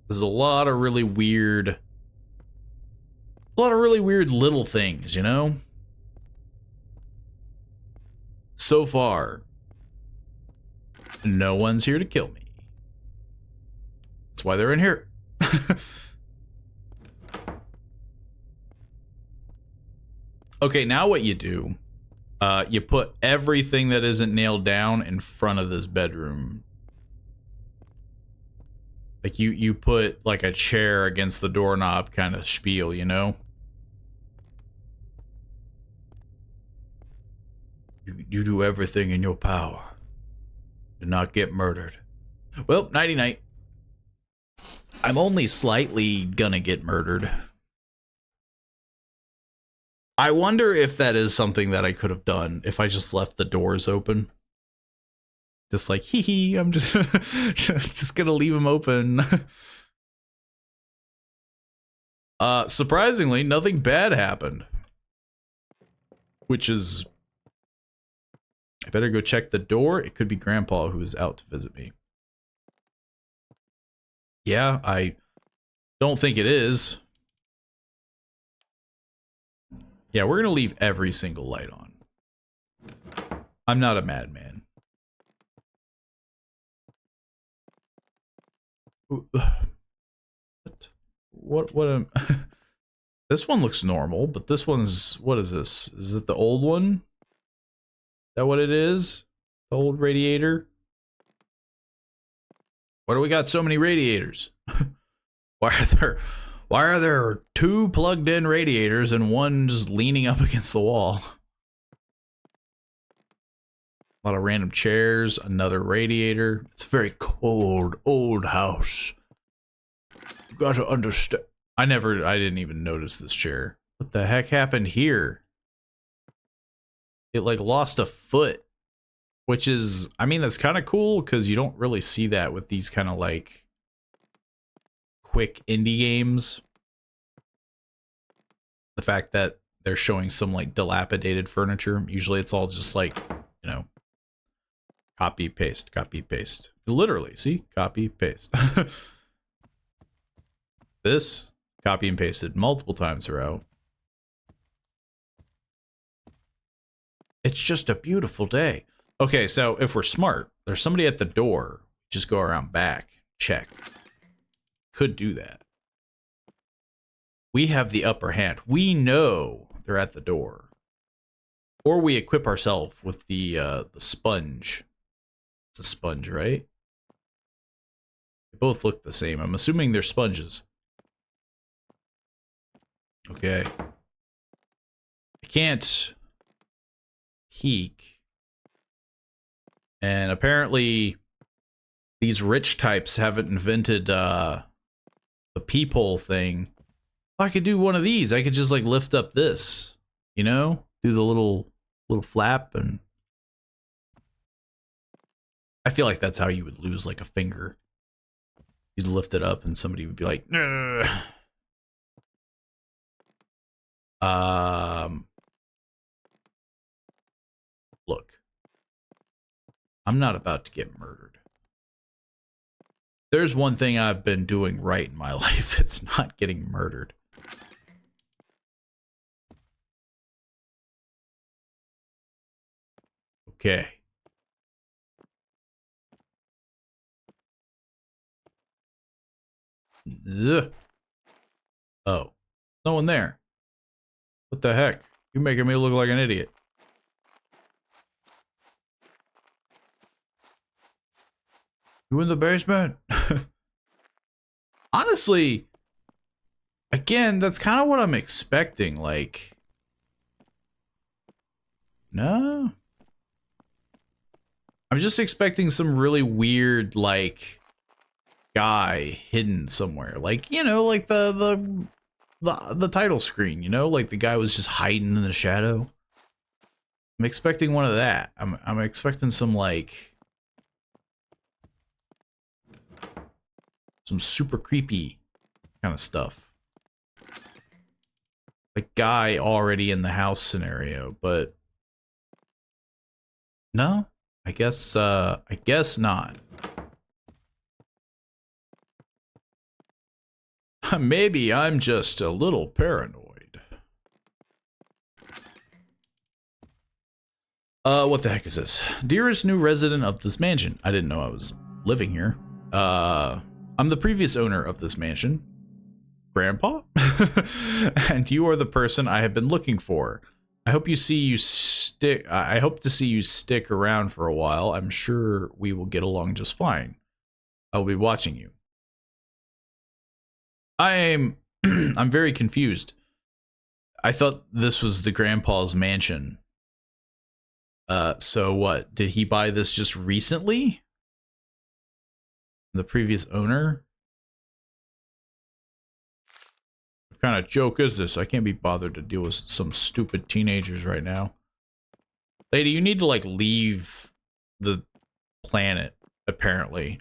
There's a lot of really weird little things, you know? So far, no one's here to kill me. That's why they're in here. Okay, now what you do, you put everything that isn't nailed down in front of this bedroom. Like you put like a chair against the doorknob kind of spiel, you know? You do everything in your power to not get murdered. Well, nighty-night. I'm only slightly gonna get murdered. I wonder if that is something that I could have done if I just left the doors open. Just like, hee hee, I'm just, just gonna leave them open. Surprisingly, nothing bad happened. Which is... I better go check the door. It could be Grandpa who's out to visit me. Yeah, I don't think it is. Yeah, we're gonna leave every single light on. I'm not a madman. What this one looks normal, but this one's, what is this? Is it the old one? Is that what it is? The old radiator? Why do we got so many radiators? Why are there two plugged in radiators and one just leaning up against the wall? A lot of random chairs, another radiator. It's a very cold, old house. You gotta understand. I didn't even notice this chair. What the heck happened here? It like lost a foot, which is, I mean, that's kind of cool because you don't really see that with these kind of like quick indie games. The fact that they're showing some like dilapidated furniture. Usually it's all just like, you know, copy, paste, copy, paste. Literally, see? Copy, paste. This, copy and pasted multiple times throughout. It's just a beautiful day. Okay, so if we're smart, there's somebody at the door. Just go around back, check. Could do that. We have the upper hand. We know they're at the door. Or we equip ourselves with the sponge. It's a sponge, right? They both look the same. I'm assuming they're sponges. Okay. I can't peek. And apparently these rich types haven't invented the peephole thing. I could do one of these. I could just like lift up this, you know? Do the little flap, and I feel like that's how you would lose like a finger. You'd lift it up and somebody would be like, "Ugh." Look. I'm not about to get murdered. There's one thing I've been doing right in my life. It's not getting murdered. Okay. Ugh. Oh. No one there. What the heck? You're making me look like an idiot. You in the basement? Honestly, again, that's kind of what I'm expecting. Like, no. I'm just expecting some really weird, like, guy hidden somewhere. Like, you know, like the title screen, you know? Like the guy was just hiding in the shadow. I'm expecting one of that. I'm expecting some like some super creepy kind of stuff. Like guy already in the house scenario, but no, I guess not. Maybe I'm just a little paranoid. What the heck is this? Dearest new resident of this mansion. I didn't know I was living here. I'm the previous owner of this mansion. Grandpa? And you are the person I have been looking for. I hope to see you stick around for a while. I'm sure we will get along just fine. I'll be watching you. I'm very confused. I thought this was the grandpa's mansion. So what? Did he buy this just recently? The previous owner? What kind of joke is this? I can't be bothered to deal with some stupid teenagers right now. Lady, you need to like leave the planet, apparently.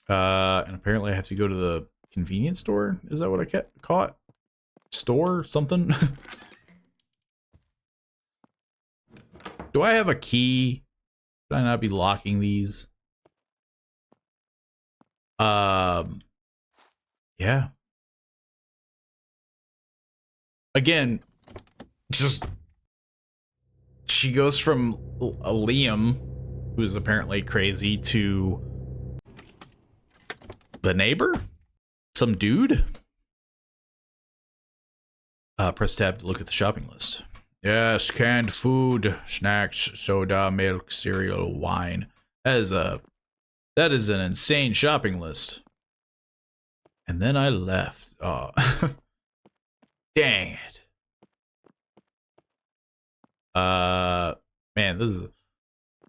And apparently I have to go to the convenience store. Is that what I caught? Store? Something? Do I have a key? Should I not be locking these? Yeah. Again, just she goes from a Liam, who's apparently crazy, to the neighbor? Some dude? Press tab to look at the shopping list. Yes, canned food, snacks, soda, milk, cereal, wine. That is an insane shopping list. And then I left. Oh. Dang it. Man, this is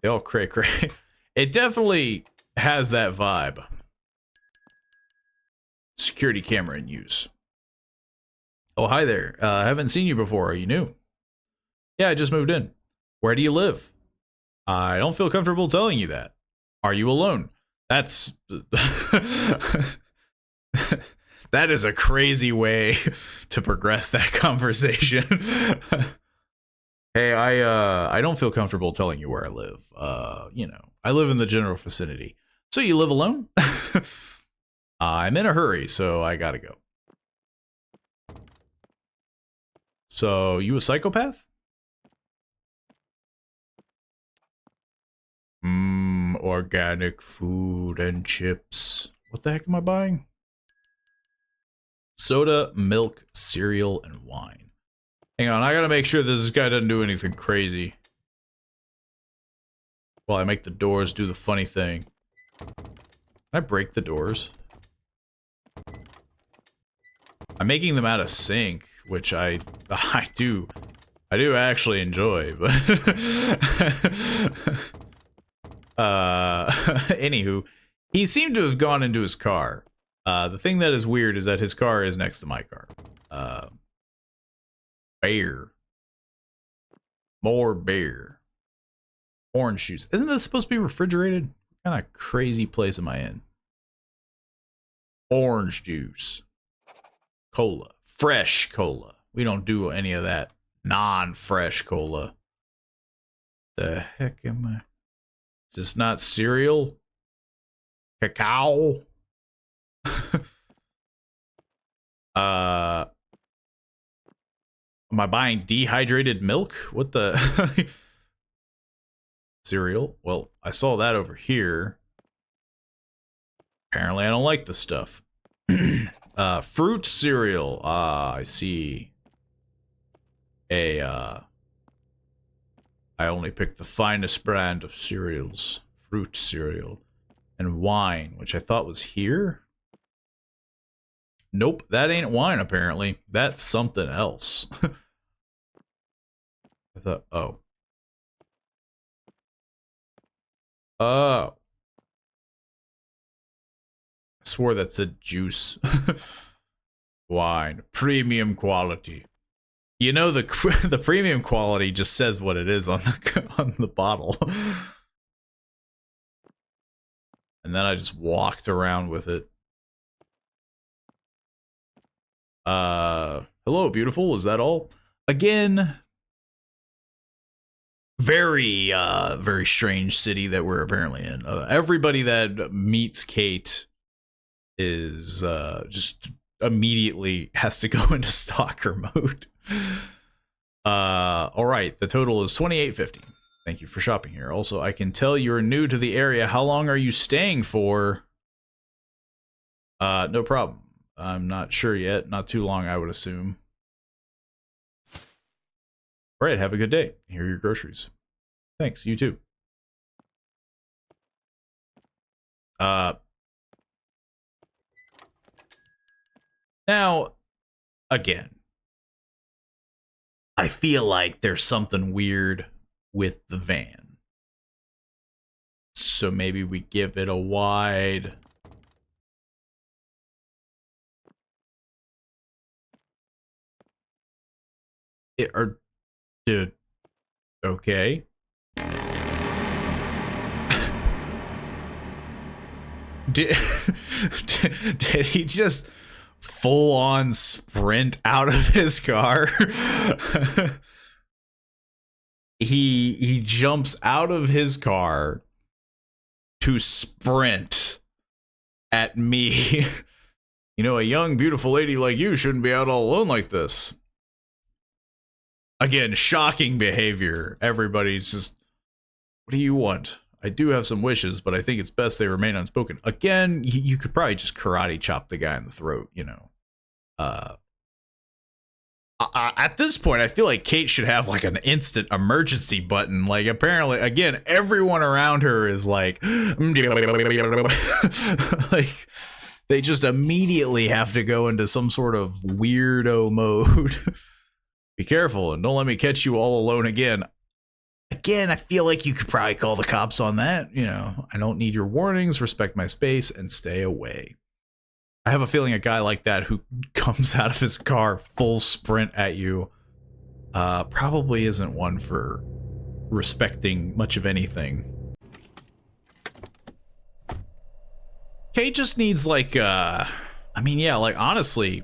they all cray. It definitely has that vibe. Security camera in use. Oh, hi there. I haven't seen you before. Are you new? Yeah, I just moved in. Where do you live? I don't feel comfortable telling you that. Are you alone? That's that is a crazy way to progress that conversation. Hey, I don't feel comfortable telling you where I live. You know, I live in the general vicinity. So you live alone? I'm in a hurry, so I gotta go. So, you a psychopath? Organic food and chips. What the heck am I buying? Soda, milk, cereal, and wine. Hang on, I gotta make sure this guy doesn't do anything crazy. While I make the doors do the funny thing. Can I break the doors? I'm making them out of zinc, which I do actually enjoy, but anywho, he seemed to have gone into his car. The thing that is weird is that his car is next to my car. Bear. More bear. Orange juice. Isn't this supposed to be refrigerated? What kind of crazy place am I in? Orange juice. Cola. Fresh cola. We don't do any of that non-fresh cola. The heck am I? Is this not cereal? Cacao? Am I buying dehydrated milk? What the? Cereal? Well, I saw that over here. Apparently I don't like the stuff. Fruit cereal. Ah, I see. I only picked the finest brand of cereals. Fruit cereal. And wine, which I thought was here. Nope, that ain't wine apparently. That's something else. I thought, oh. Oh. I swore that said juice. Wine. Premium quality. You know, the premium quality just says what it is on the bottle. And then I just walked around with it. Hello, beautiful. Is that all? Again, very strange city that we're apparently in. Everybody that meets Kate is just immediately has to go into stalker mode. All right, the total is $28.50. Thank you for shopping here. Also, I can tell you're new to the area. How long are you staying for? No problem. I'm not sure yet. Not too long, I would assume. All right, have a good day. Here are your groceries. Thanks, you too. Now, again, I feel like there's something weird with the van. So maybe we give it a wide... Dude, okay. Did he just full on sprint out of his car? he jumps out of his car to sprint at me. You know, a young, beautiful lady like you shouldn't be out all alone like this. Again, shocking behavior. Everybody's just, what do you want? I do have some wishes, but I think it's best they remain unspoken. Again, you could probably just karate chop the guy in the throat, you know. At this point, I feel like Kate should have like an instant emergency button. Like, apparently, again, everyone around her is like, like, they just immediately have to go into some sort of weirdo mode. Be careful and don't let me catch you all alone again. Again, I feel like you could probably call the cops on that. You know, I don't need your warnings, respect my space, and stay away. I have a feeling a guy like that who comes out of his car full sprint at you probably isn't one for respecting much of anything. Kate just needs like, I mean, yeah, like honestly,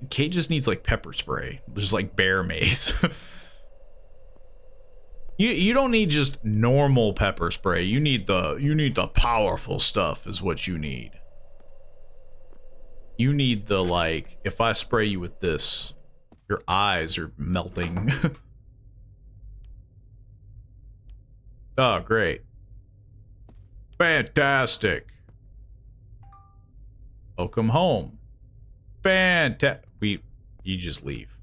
Kate just needs like pepper spray, just like bear mace. You don't need just normal pepper spray. You need the powerful stuff is what you need. You need the, like, if I spray you with this, your eyes are melting. Oh, great. Fantastic. Welcome home. You just leave.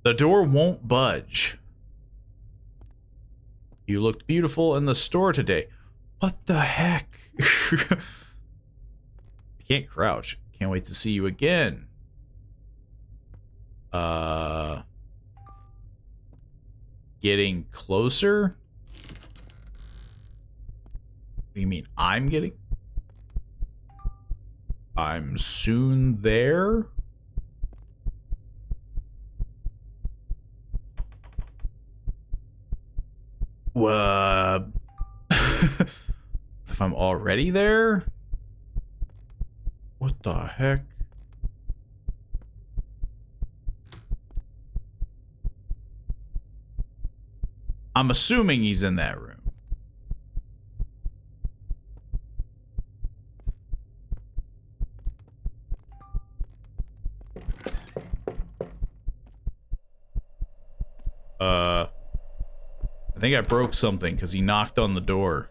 The door won't budge. You looked beautiful in the store today. What the heck? I can't crouch. Can't wait to see you again. Getting closer? What do you mean I'm getting? I'm soon there? If I'm already there? What the heck? I'm assuming he's in that room. I think I broke something because he knocked on the door.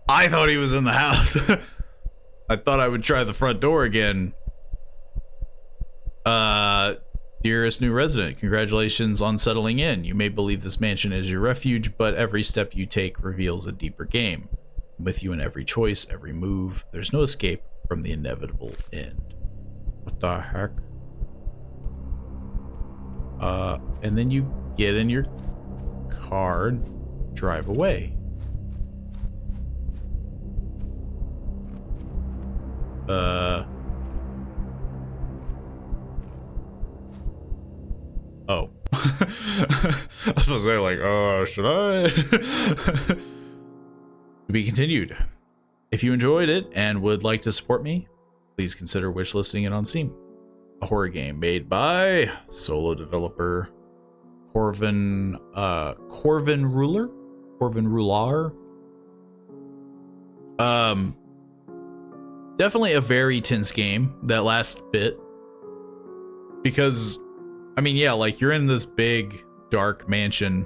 I thought he was in the house. I thought I would try the front door again. Dearest new resident, congratulations on settling in. You may believe this mansion is your refuge, but every step you take reveals a deeper game. With you in every choice, every move, there's no escape from the inevitable end. What the heck? And then you get in your car, drive away. I was supposed to say, like, should I? To be continued. If you enjoyed it and would like to support me, please consider wishlisting it on Steam. A horror game made by solo developer Corvin Ruler? Definitely a very tense game, that last bit. Because, I mean, yeah, like, you're in this big, dark mansion,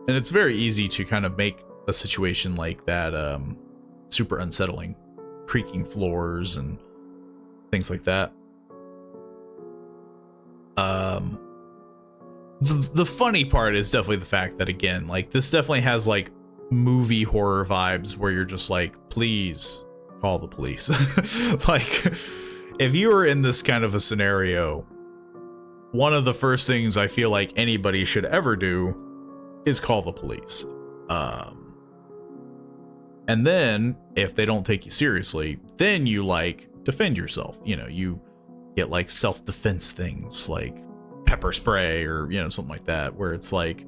and it's very easy to kind of make a situation like that super unsettling. Creaking floors and things like that. The funny part is definitely the fact that, again, like, this definitely has, like, movie horror vibes where you're just like, please call the police. Like, if you were in this kind of a scenario, one of the first things I feel like anybody should ever do is call the police. And then if they don't take you seriously, then you, like, defend yourself. You know, you get, like, self-defense things like pepper spray or, you know, something like that, where it's like,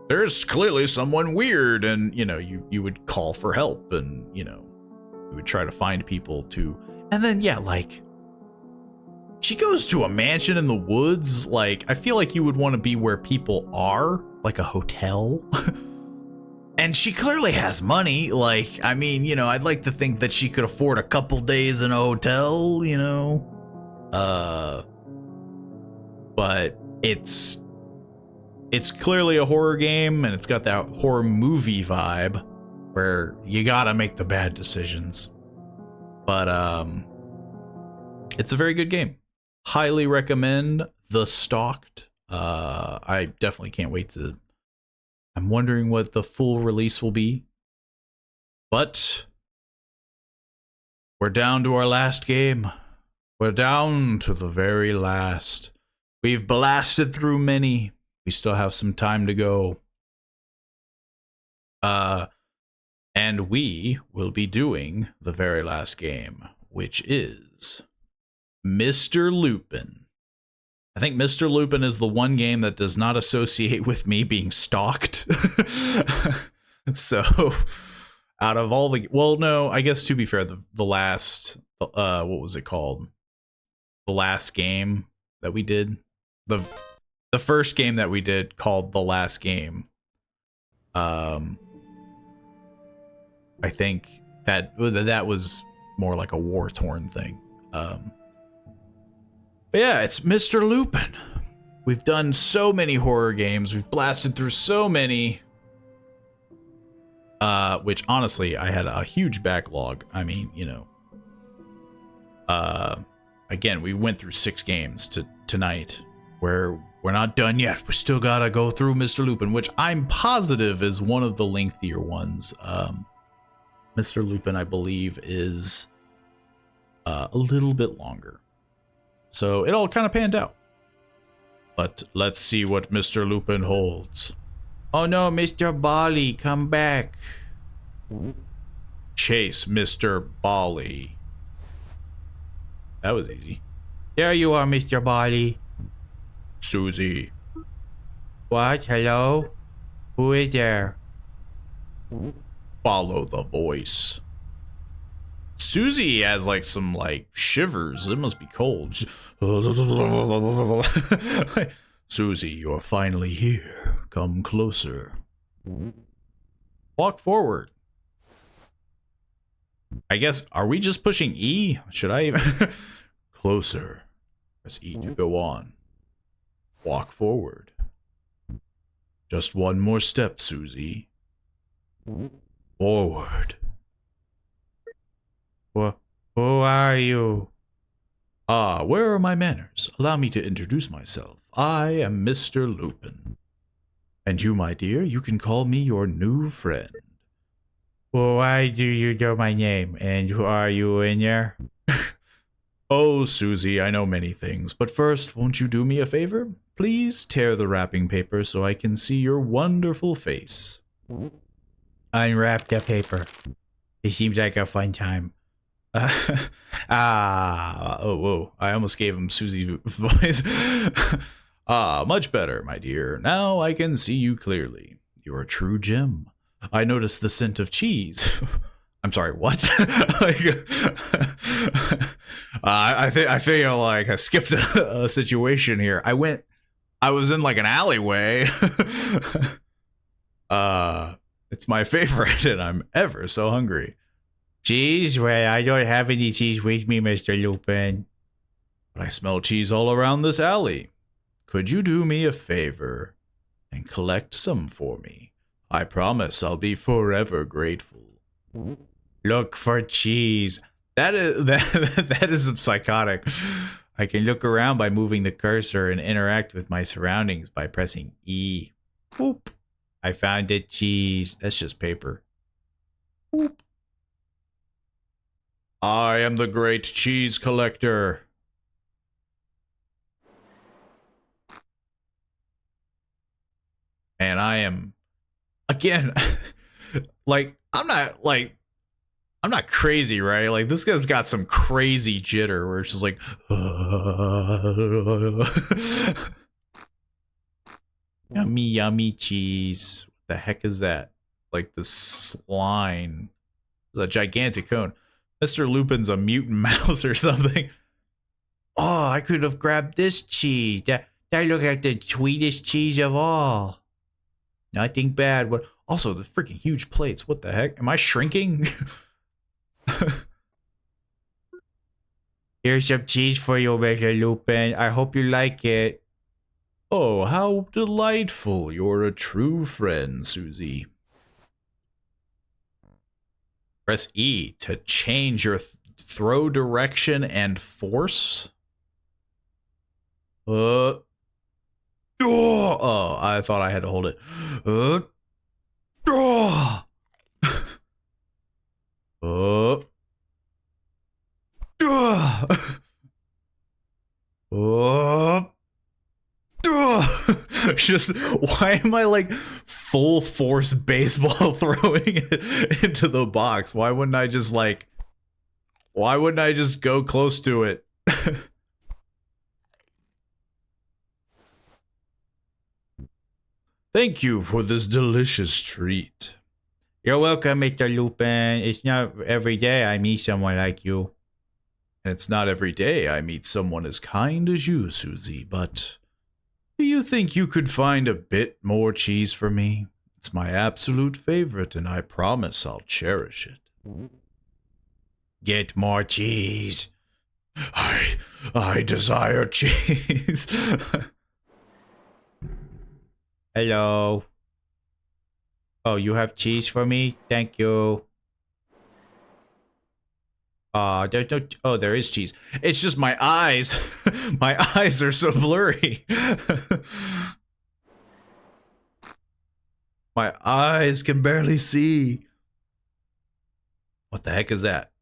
there's clearly someone weird, and, you know, you would call for help, and, you know, you would try to find people to, and then, yeah, like, she goes to a mansion in the woods. Like, I feel like you would want to be where people are, like a hotel. And she clearly has money. Like, I mean, you know, I'd like to think that she could afford a couple days in a hotel, you know? But it's clearly a horror game, and it's got that horror movie vibe where you gotta make the bad decisions. But it's a very good game. Highly recommend The Stalked. I definitely can't wait to... I'm wondering what the full release will be. But we're down to our last game. We're down to the very last. We've blasted through many. We still have some time to go. And we will be doing the very last game, which is Mr. Lupin. I think Mr. Lupin is the one game that does not associate with me being stalked. So, out of all the... Well, no, I guess to be fair, the last... what was it called? The last game that we did? The first game that we did called The Last Game. I think that was more like a war-torn thing. But yeah, it's Mr. Lupin. We've done so many horror games. We've blasted through so many. Which, honestly, I had a huge backlog. I mean, you know. Again, we went through 6 games tonight. We're not done yet. We still gotta go through Mr. Lupin, which I'm positive is one of the lengthier ones. Mr. Lupin, I believe, is a little bit longer. So it all kind of panned out. But let's see what Mr. Lupin holds. Oh no, Mr. Bali, come back. Chase Mr. Bali. That was easy. There you are, Mr. Bali. Susie. What? Hello? Who is there? Follow the voice. Susie has like some like shivers. It must be cold. Susie, you're finally here. Come closer. Walk forward. I guess, are we just pushing E? Should I even... Closer. Press E to go on. Walk forward. Just one more step, Susie. Forward. Who are you? Ah, where are my manners? Allow me to introduce myself. I am Mr. Lupin. And you, my dear, you can call me your new friend. Well, why do you know my name? And who are you in there? Oh, Susie, I know many things. But first, won't you do me a favor? Please tear the wrapping paper so I can see your wonderful face. Unwrap the paper. It seems like a fun time. Oh, whoa. I almost gave him Susie's voice. Ah, much better, my dear. Now I can see you clearly. You're a true gem. I noticed the scent of cheese. I'm sorry, what? Like, I feel like I skipped a situation here. I was in like an alleyway. It's my favorite, and I'm ever so hungry. Cheese? Well, I don't have any cheese with me, Mr. Lupin. But I smell cheese all around this alley. Could you do me a favor and collect some for me? I promise I'll be forever grateful. Look for cheese. That is psychotic. I can look around by moving the cursor and interact with my surroundings by pressing E. Boop. I found it, cheese. That's just paper. Boop. I am the great cheese collector. And I am, again, like, I'm not crazy, right? Like, this guy's got some crazy jitter where it's just like, yummy, yummy cheese. What the heck is that? Like the slime. It's a gigantic cone. Mr. Lupin's a mutant mouse or something. Oh, I could have grabbed this cheese. That looked like the sweetest cheese of all. Nothing bad, but also the freaking huge plates. What the heck? Am I shrinking? Here's some cheese for you, Mr. Lupin. I hope you like it. Oh, how delightful. You're a true friend, Susie. Press E to change your throw direction and force. Oh, I thought I had to hold it. Just, why am I like full force baseball throwing it into the box? Why wouldn't I just go close to it? Thank you for this delicious treat. You're welcome, Mr. Lupin. It's not every day I meet someone like you. And it's not every day I meet someone as kind as you, Susie, but do you think you could find a bit more cheese for me? It's my absolute favorite, and I promise I'll cherish it. Get more cheese. I desire cheese. Hello. Oh, you have cheese for me? Thank you. There is cheese. It's just my eyes. My eyes are so blurry. My eyes can barely see. What the heck is that?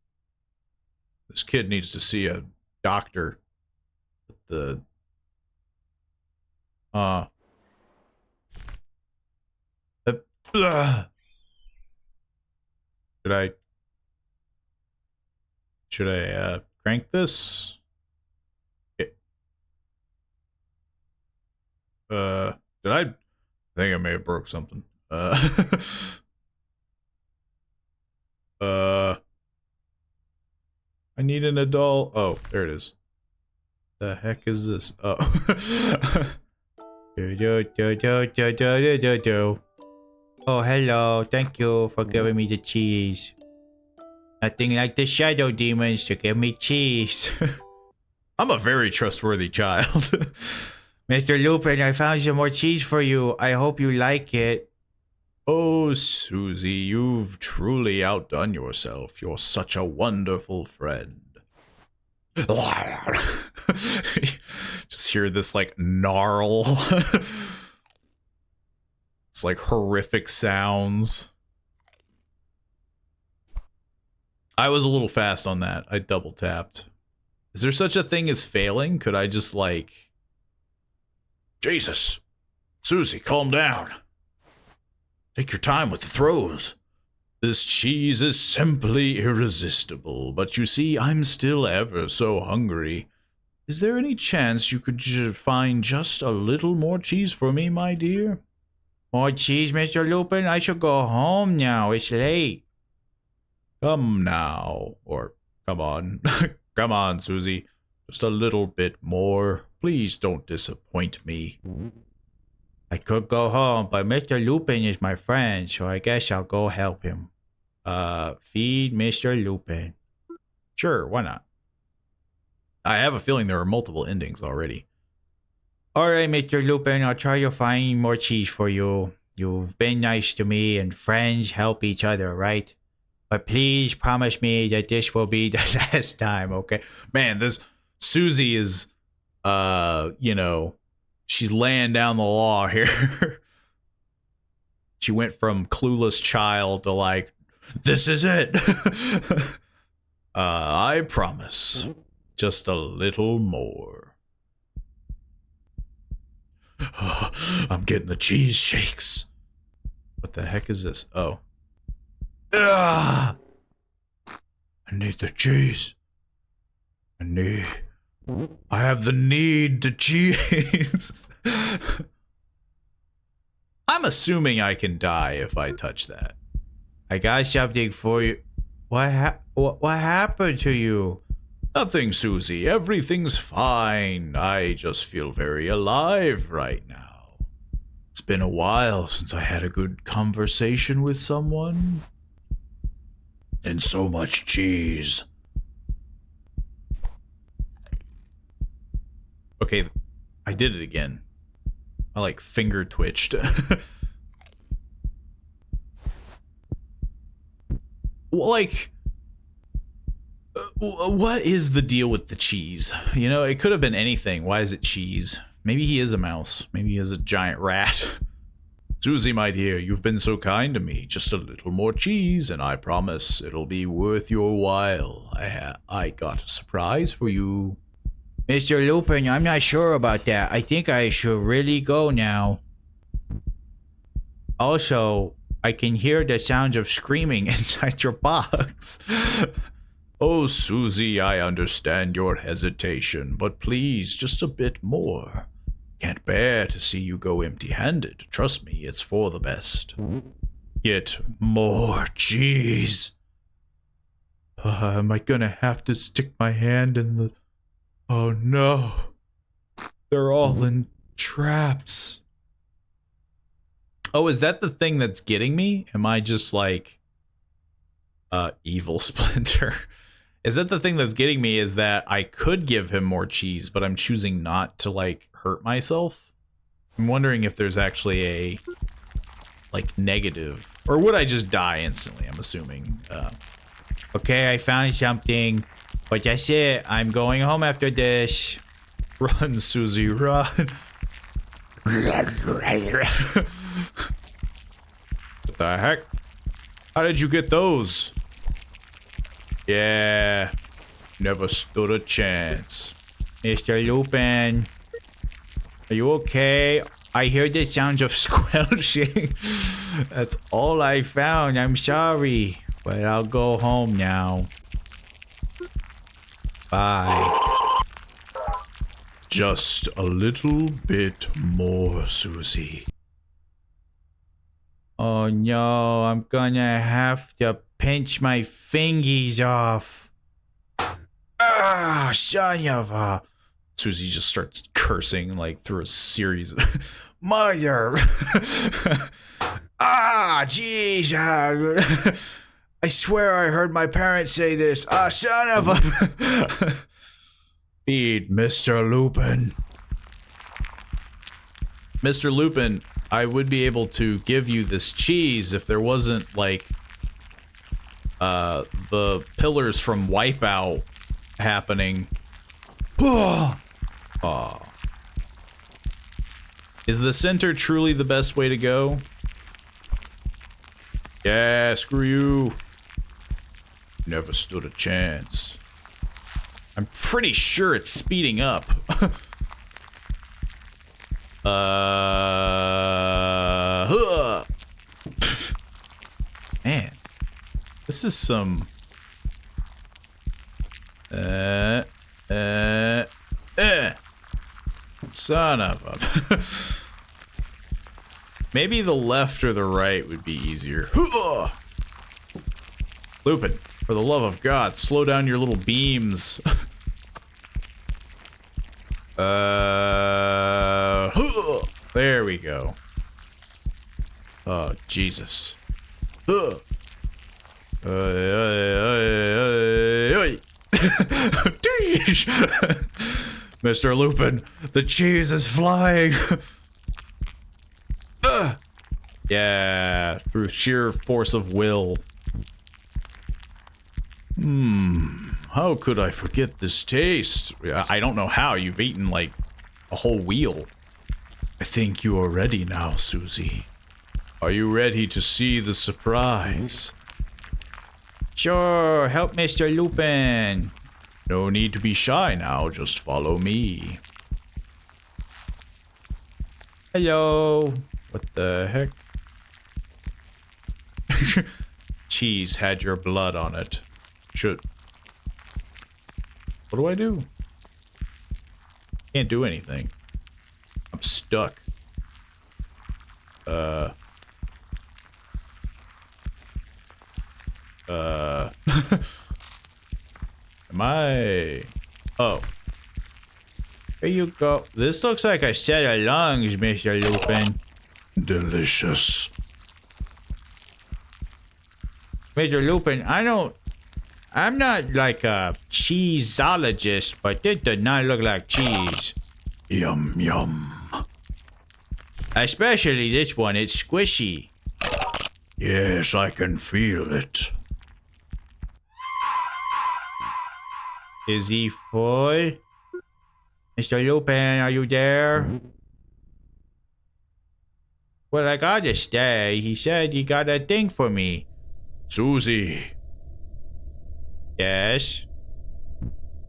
This kid needs to see a doctor. The Should I crank this? Okay. Did I think I may have broke something. I need an adult. Oh, there it is. The heck is this? Oh. Oh, hello. Thank you for giving me the cheese. Nothing like the shadow demons to give me cheese. I'm a very trustworthy child. Mr. Lupin, I found some more cheese for you. I hope you like it. Oh, Susie, you've truly outdone yourself. You're such a wonderful friend. Just hear this, like, gnarl. It's like horrific sounds. I was a little fast on that. I double tapped. Is there such a thing as failing? Could I just, like... Jesus. Susie, calm down. Take your time with the throws. This cheese is simply irresistible, but you see, I'm still ever so hungry. Is there any chance you could find just a little more cheese for me, my dear? More cheese, Mr. Lupin? I should go home now. It's late. Come now. Or, come on. Come on, Susie. Just a little bit more. Please don't disappoint me. I could go home, but Mr. Lupin is my friend, so I guess I'll go help him. Feed Mr. Lupin. Sure, why not? I have a feeling there are multiple endings already. Alright, Mr. Lupin, I'll try to find more cheese for you. You've been nice to me, and friends help each other, right? But please promise me that this will be the last time, okay? Man, this Susie is, you know, she's laying down the law here. She went from clueless child to like, this is it. I promise. Just a little more. I'm getting the cheese shakes. What the heck is this? Oh. I need the cheese. I have the need to cheese. I'm assuming I can die if I touch that. I got something for you. What happened to you? Nothing, Susie. Everything's fine. I just feel very alive right now. It's been a while since I had a good conversation with someone. And so much cheese. Okay, I did it again. I like finger twitched. Like, what is the deal with the cheese? You know, it could have been anything. Why is it cheese? Maybe he is a mouse. Maybe he is a giant rat. Susie, my dear, you've been so kind to me. Just a little more cheese, and I promise it'll be worth your while. I got a surprise for you. Mr. Lupin, I'm not sure about that. I think I should really go now. Also, I can hear the sounds of screaming inside your box. Oh, Susie, I understand your hesitation, but please, just a bit more. Can't bear to see you go empty-handed. Trust me, it's for the best. Get more cheese. Am I gonna have to stick my hand in the... Oh no. They're all in traps. Oh, is that the thing that's getting me? Am I just like... evil Splinter? Is that the thing that's getting me, is that I could give him more cheese, but I'm choosing not to, like, hurt myself? I'm wondering if there's actually a, like, negative. Or would I just die instantly, I'm assuming. Okay, I found something. But that's it. I'm going home after this. Run, Susie, run. What the heck? How did you get those? Yeah, never stood a chance. Mr. Lupin, are you okay? I hear the sounds of squelching. That's all I found. I'm sorry, but I'll go home now. Bye. Just a little bit more, Susie. Oh no, I'm gonna have to pinch my fingies off. Ah, son of a... Susie just starts cursing like through a series of... Mother! Ah, jeez. I swear I heard my parents say this. Ah, son of a... Feed Mr. Lupin. Mr. Lupin, I would be able to give you this cheese if there wasn't, like, the pillars from Wipeout happening. Oh. Is the center truly the best way to go? Yeah, screw you. Never stood a chance. I'm pretty sure it's speeding up. Man, this is some... Son of a... Maybe the left or the right would be easier. Lupin, for the love of God, slow down your little beams. There we go. Oh, Jesus. Mr. Lupin, the cheese is flying. Yeah, through sheer force of will. How could I forget this taste? I don't know how. You've eaten like a whole wheel. I think you are ready now, Susie. Are you ready to see the surprise? Sure, help Mr. Lupin. No need to be shy now, just follow me. Hello. What the heck? Cheese had your blood on it. Should... What do I do? Can't do anything. I'm stuck. Am I... Oh. Here you go. This looks like a set of lungs, Mr. Lupin. Delicious. Mr. Lupin, I'm not like a cheeseologist, but this does not look like cheese. Yum, yum. Especially this one, it's squishy. Yes, I can feel it. Is he full? Mr. Lupin, are you there? Well, I gotta stay. He said he got a thing for me. Susie. Yes?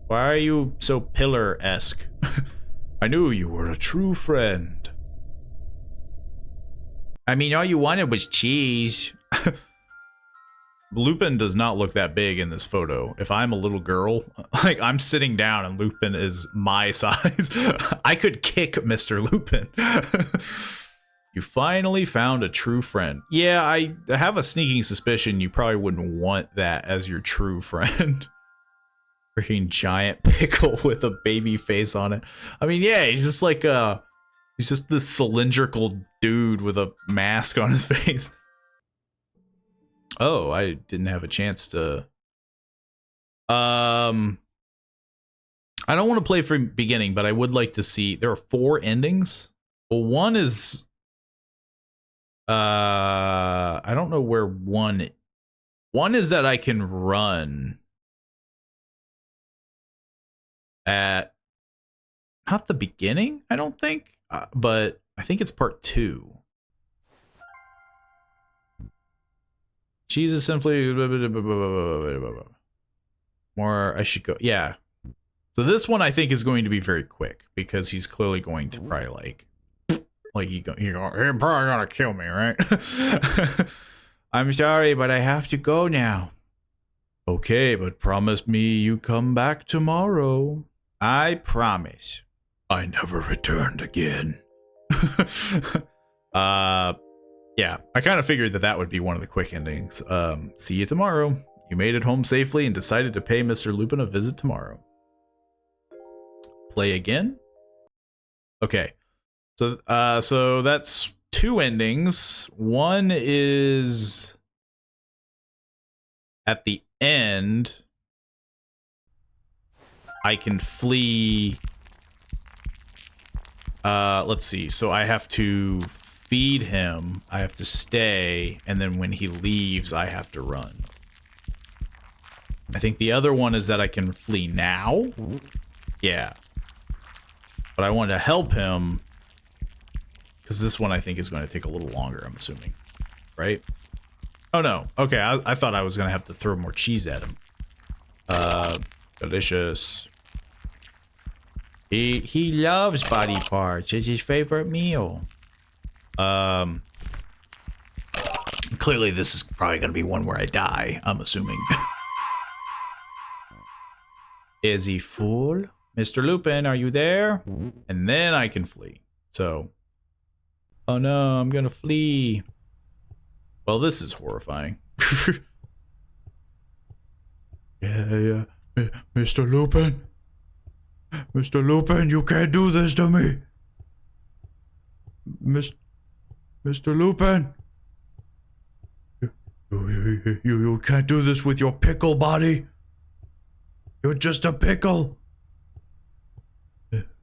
Why are you so pillar-esque? I knew you were a true friend. I mean, all you wanted was cheese. Lupin does not look that big in this photo. If I'm a little girl, like I'm sitting down and Lupin is my size, I could kick Mr. Lupin. You finally found a true friend. Yeah, I have a sneaking suspicion you probably wouldn't want that as your true friend. Freaking giant pickle with a baby face on it. I mean, yeah, he's just like he's just this cylindrical dude with a mask on his face. Oh, I didn't have a chance to... I don't want to play from beginning, but I would like to see... There are 4 endings? Well, one is... I don't know where one... One is that I can run at... Not the beginning, I don't think. But I think it's part 2. Cheese is simply... More, I should go... Yeah. So this one I think is going to be very quick, because he's clearly going to probably like... you're probably gonna kill me, right? I'm sorry, but I have to go now. Okay, but promise me you come back tomorrow. I promise. I never returned again. Yeah, I kind of figured that would be one of the quick endings. See you tomorrow. You made it home safely and decided to pay Mr. Lupin a visit tomorrow. Play again? Okay. So that's 2 endings. One is at the end. I can flee. Let's see. So I have to feed him. I have to stay. And then when he leaves, I have to run. I think the other one is that I can flee now. Yeah. But I want to help him. Because this one I think is going to take a little longer, I'm assuming. Right? Oh no. Okay, I thought I was going to have to throw more cheese at him. Delicious. He loves body parts. It's his favorite meal. Clearly this is probably going to be one where I die, I'm assuming. Is he full, Mr. Lupin, are you there? And then I can flee. So, oh no, I'm gonna flee. Well, this is horrifying. Yeah. Mr. Lupin. Mr. Lupin, you can't do this to me. Mr. Lupin. You can't do this with your pickle body. You're just a pickle.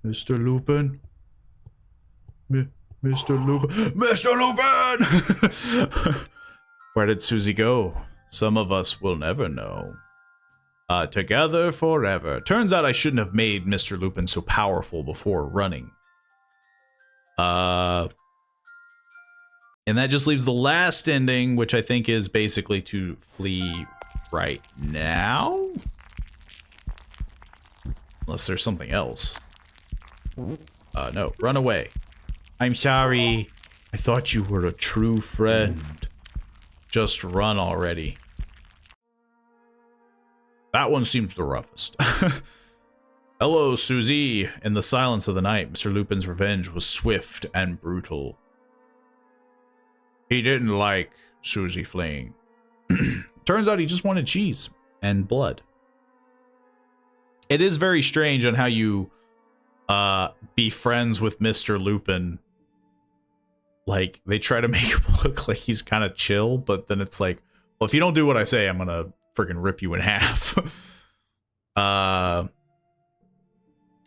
Mr. Lupin. Mr. Lupin. Mr. Lupin! Where did Susie go? Some of us will never know. Together forever. Turns out I shouldn't have made Mr. Lupin so powerful before running. And that just leaves the last ending, which I think is basically to flee right now? Unless there's something else. No, run away. I'm sorry. I thought you were a true friend. Just run already. That one seems the roughest. Hello, Susie. In the silence of the night, Mr. Lupin's revenge was swift and brutal. He didn't like Susie fleeing. Turns out he just wanted cheese and blood. It is very strange on how you be friends with Mr. Lupin. Like, they try to make him look like he's kind of chill, but then it's like, well, if you don't do what I say, I'm gonna freaking rip you in half. But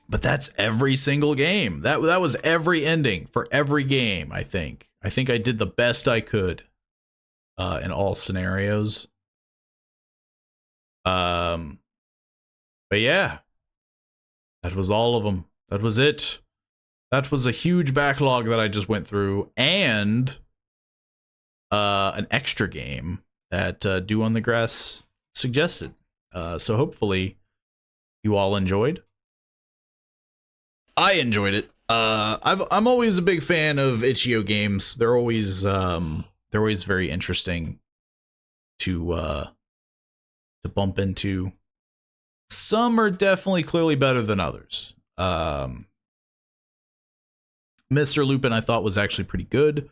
that's every single game. That was every ending for every game, I think. I think I did the best I could in all scenarios. But yeah, that was all of them. That was it. That was a huge backlog that I just went through, and an extra game that Dew on the Grass suggested. So hopefully you all enjoyed. I enjoyed it. I'm always a big fan of itch.io games. They're always very interesting to bump into. Some are definitely clearly better than others. Mr. Lupin I thought was actually pretty good.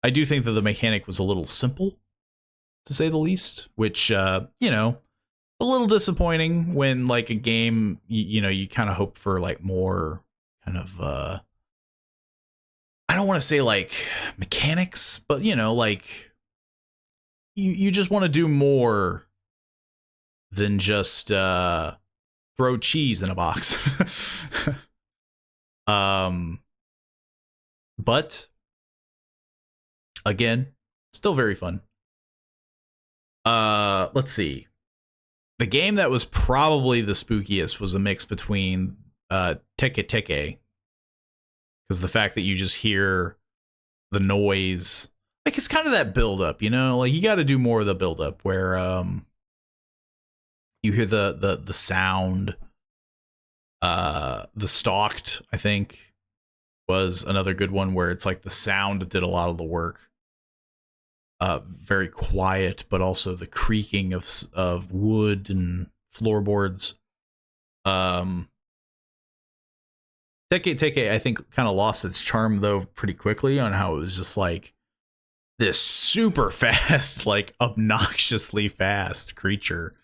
I do think that the mechanic was a little simple, to say the least, which, you know, a little disappointing when, like, a game, you know, you kind of hope for, like, more kind of, I don't want to say, like, mechanics, but, you know, like, you just want to do more than just, throw cheese in a box. But again, still very fun. Let's see. The game that was probably the spookiest was a mix between Teke Teke, because the fact that you just hear the noise, like, it's kind of that build up, you know, like, you got to do more of the build up where you hear the sound. The Stalked, I think, was another good one where it's like the sound did a lot of the work. Very quiet, but also the creaking of wood and floorboards. Teke Teke, I think, kind of lost its charm though pretty quickly on how it was just like this super fast, like obnoxiously fast creature.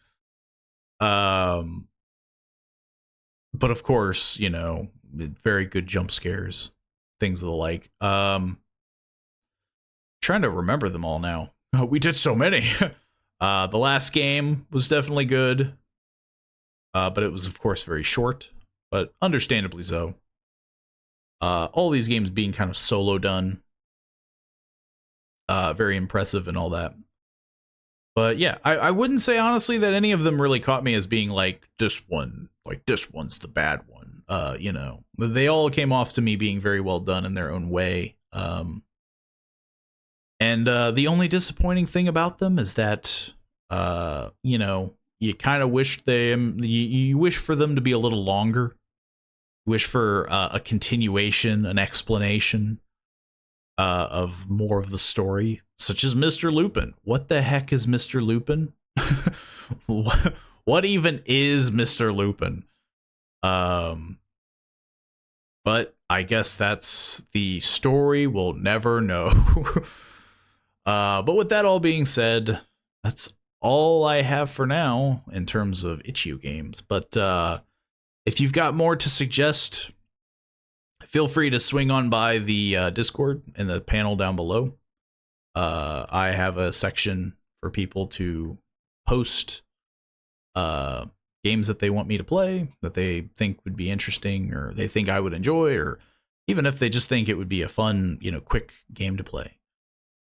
But of course, you know, very good jump scares, things of the like. Trying to remember them all now. We did so many. The last game was definitely good, but it was of course very short, but understandably so. All these games being kind of solo done, very impressive and all that. But yeah, I wouldn't say honestly that any of them really caught me as being like this one's the bad one. You know, they all came off to me being very well done in their own way. And the only disappointing thing about them is that, you know, you kind of wish you wish for them to be a little longer. You wish for a continuation, an explanation of more of the story, such as Mr. Lupin. What the heck is Mr. Lupin? What even is Mr. Lupin? But I guess that's the story we'll never know. But with that all being said, that's all I have for now in terms of itch.io games. But if you've got more to suggest, feel free to swing on by the Discord in the panel down below. I have a section for people to post games that they want me to play, that they think would be interesting, or they think I would enjoy, or even if they just think it would be a fun, quick game to play.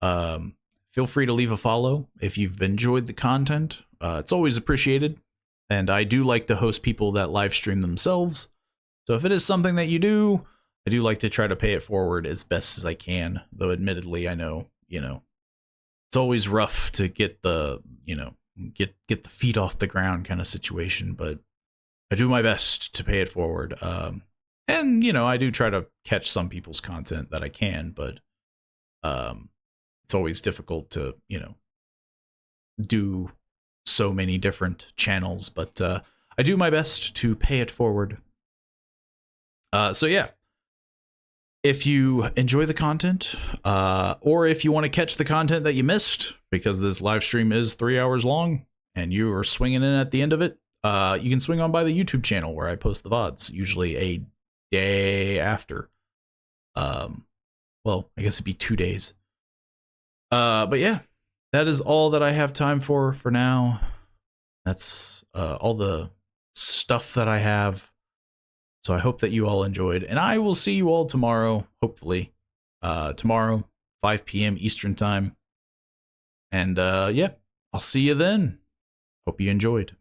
Feel free to leave a follow if you've enjoyed the content. It's always appreciated, and I do like to host people that live stream themselves. So if it is something that you do, I do like to try to pay it forward as best as I can, though admittedly I know, it's always rough to get the, get the feet off the ground kind of situation, but I do my best to pay it forward. And I do try to catch some people's content that I can, but it's always difficult to do so many different channels, but I do my best to pay it forward. So yeah, if you enjoy the content, or if you want to catch the content that you missed, because this live stream is 3 hours long and you are swinging in at the end of it, you can swing on by the YouTube channel where I post the VODs, usually a day after. Well, I guess it'd be 2 days. But yeah, that is all that I have time for now. That's all the stuff that I have. So I hope that you all enjoyed, and I will see you all tomorrow, hopefully. Tomorrow, 5 p.m. Eastern time. And yeah, I'll see you then. Hope you enjoyed.